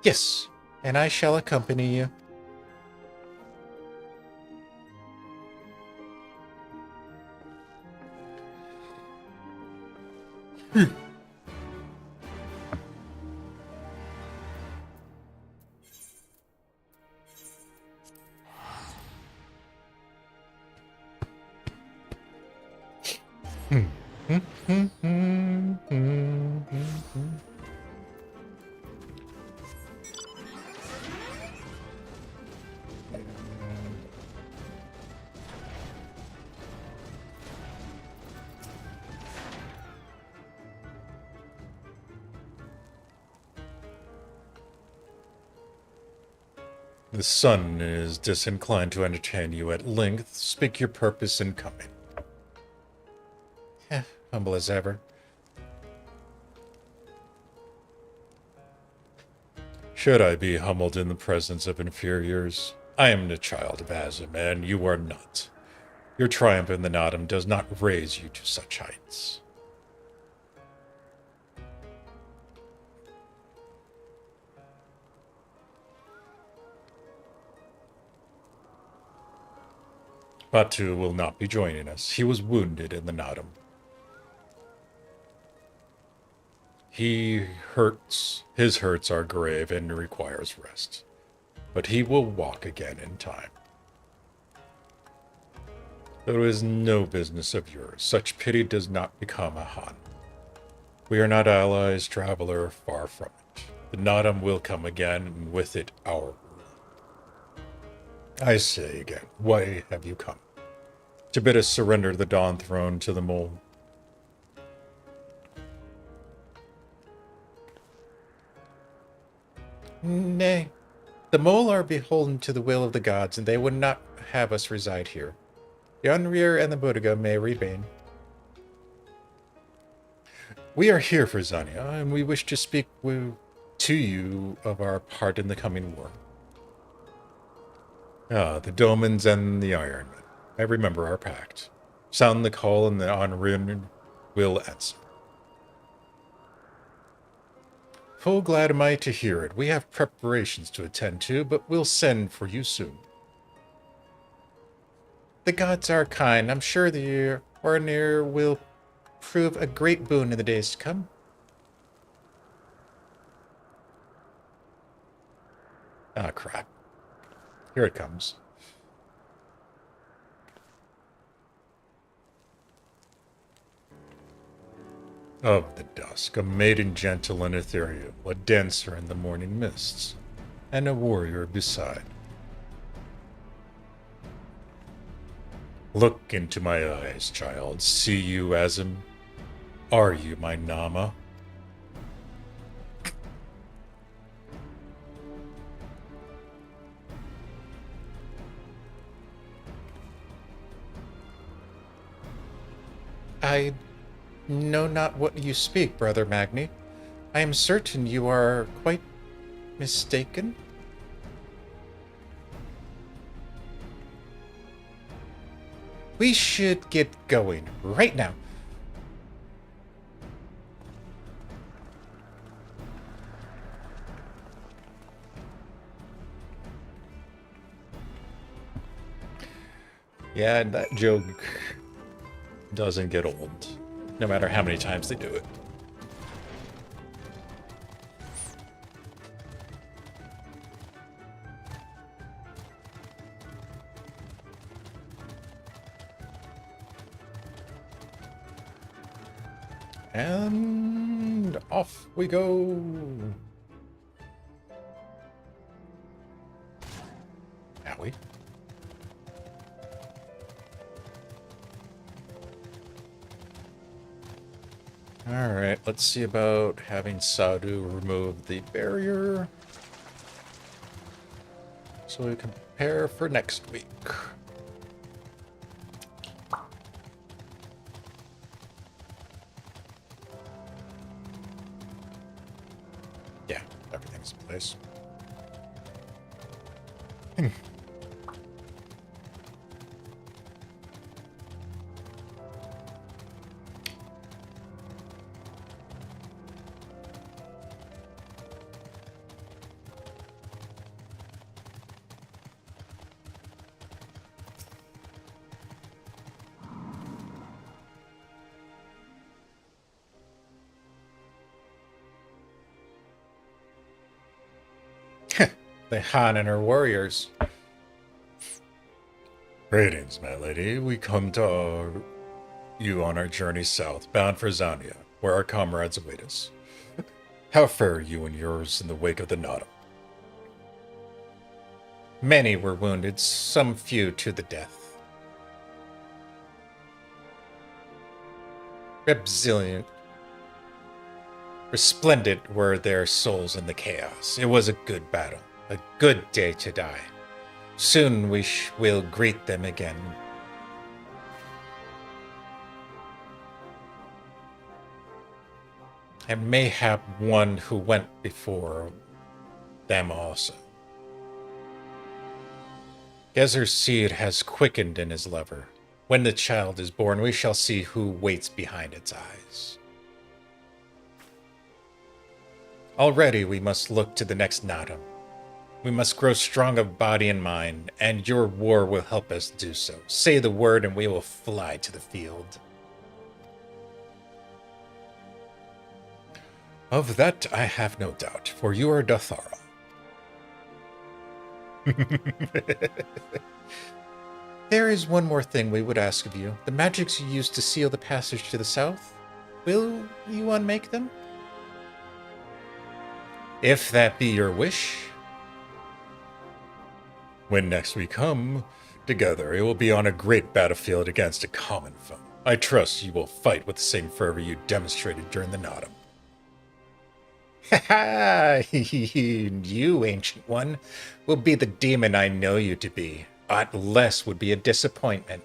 Yes, and I shall accompany you. The sun is disinclined to entertain you at length. Speak your purpose in coming. Humble as ever. Should I be humbled in the presence of inferiors? I am the child of Azim, and you are not. Your triumph in the Nodum does not raise you to such heights. Batu will not be joining us. He was wounded in the Nodum. His hurts are grave and requires rest. But he will walk again in time. It is no business of yours. Such pity does not become a Han. We are not allies, traveler, far from it. The Nodum will come again, and with it our rule. I say again, why have you come? To bid us surrender the Dawn Throne to the Mole? Nay. The Mole are beholden to the will of the gods, and they would not have us reside here. The Unrear and the Bodiga may remain. We are here for Zania, and we wish to speak to you of our part in the coming war. Ah, the Domans and the Ironmen. I remember our pact. Sound the call, and the Unrear will answer. Full glad am I to hear it. We have preparations to attend to, but we'll send for you soon. The gods are kind. I'm sure the Ornir will prove a great boon in the days to come. Ah, crap. Here it comes. Of the dusk, a maiden gentle and ethereal, a dancer in the morning mists, and a warrior beside. Look into my eyes, child. See you, Azim? Are you my Nama? I know not what you speak, Brother Magni. I am certain you are quite mistaken. We should get going right now. Yeah, and that joke doesn't get old, no matter how many times they do it. And off we go. Owie. Alright, let's see about having Sadu remove the barrier, so we can prepare for next week. Yeah, everything's in place. the Han and her warriors. Greetings, my lady. We come to you on our journey south, bound for Zania, where our comrades await us. How fare you and yours in the wake of the Nada? Many were wounded, some few to the death. Resplendent were their souls in the chaos. It was a good battle, a good day to die. Soon we will greet them again. And mayhap one who went before them also. Gezer's seed has quickened in his lover. When the child is born, we shall see who waits behind its eyes. Already we must look to the next Nadam. We must grow strong of body and mind, and your war will help us do so. Say the word and we will fly to the field. Of that I have no doubt, for you are Dathara. There is one more thing we would ask of you. The magics you used to seal the passage to the south, will you unmake them? If that be your wish. When next we come together, it will be on a great battlefield against a common foe. I trust you will fight with the same fervor you demonstrated during the Nadam. Ha ha! You, ancient one, will be the demon I know you to be. Aught less would be a disappointment.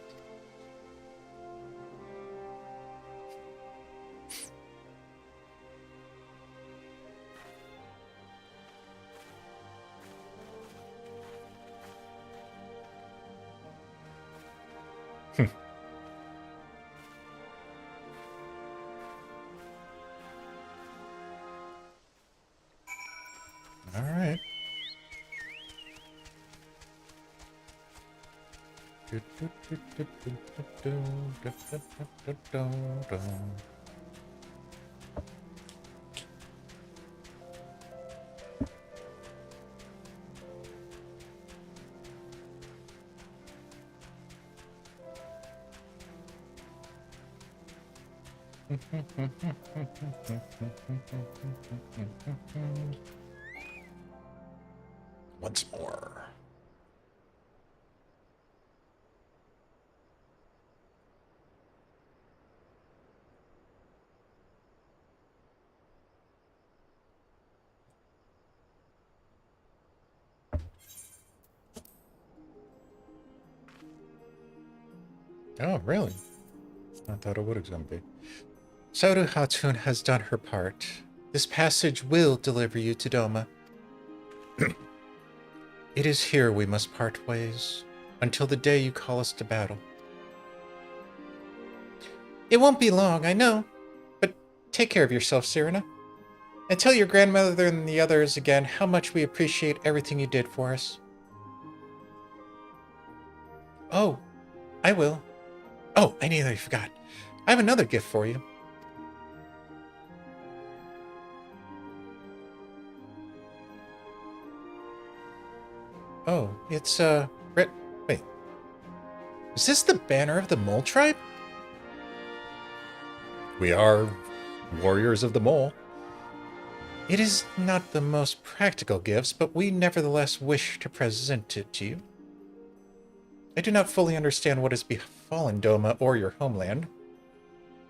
All right. Once more. Oh, really? I thought it would have been. Saudu Hatun has done her part. This passage will deliver you to Doma. It is here we must part ways, until the day you call us to battle. It won't be long, I know, but take care of yourself, Cyrena. And tell your grandmother and the others again how much we appreciate everything you did for us. Oh, I will. Oh, I nearly forgot. I have another gift for you. Oh, it's, wait. Is this the banner of the Mole Tribe? We are warriors of the mole. It is not the most practical gifts, but we nevertheless wish to present it to you. I do not fully understand what has befallen Doma or your homeland,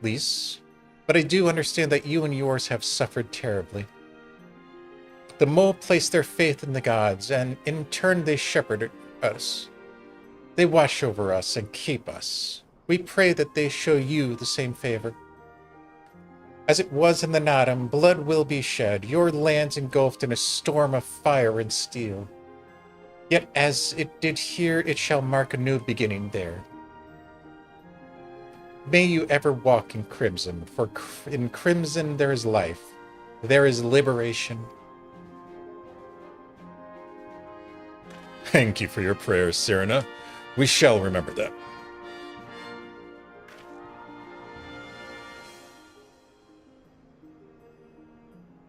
Lys, but I do understand that you and yours have suffered terribly. The mole placed their faith in the gods, and in turn they shepherd us. They watch over us and keep us. We pray that they show you the same favor. As it was in the Nadam, blood will be shed, your lands engulfed in a storm of fire and steel. Yet as it did here, it shall mark a new beginning there. May you ever walk in crimson, for in crimson there is life, there is liberation. Thank you for your prayers, Cyrena. We shall remember them.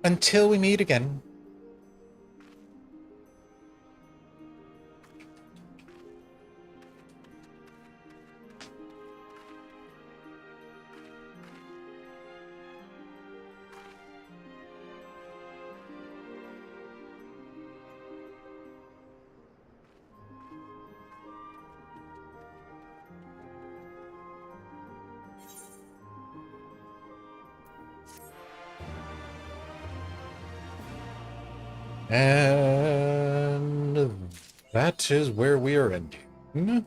Until we meet again. And that is where we are ending.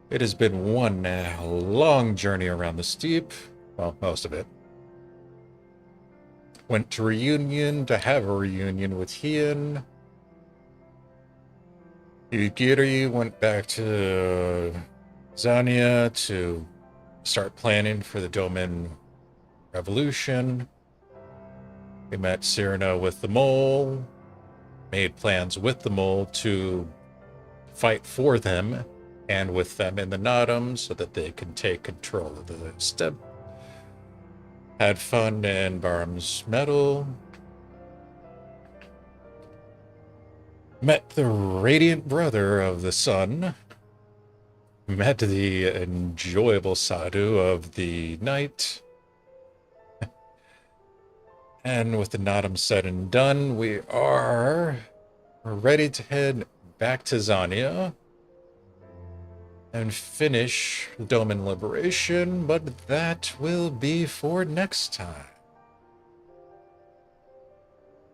It has been one long journey around the Steepe. Well, most of it. Went to reunion to have a reunion with Hien. Yugiri went back to Zania to start planning for the Doman Revolution. We met Cyrano with the Mole, made plans with the Mole to fight for them and with them in the Nottum so that they can take control of the steppe. Had fun in Barham's Meadow. Met the radiant brother of the sun. Met the enjoyable Sadhu of the night. And with the Nottum said and done, we are ready to head back to Zania and finish the Doman Liberation, but that will be for next time.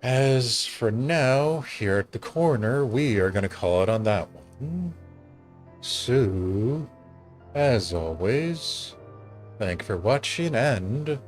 As for now, here at the corner, we are going to call it on that one. So, as always, thank you for watching, and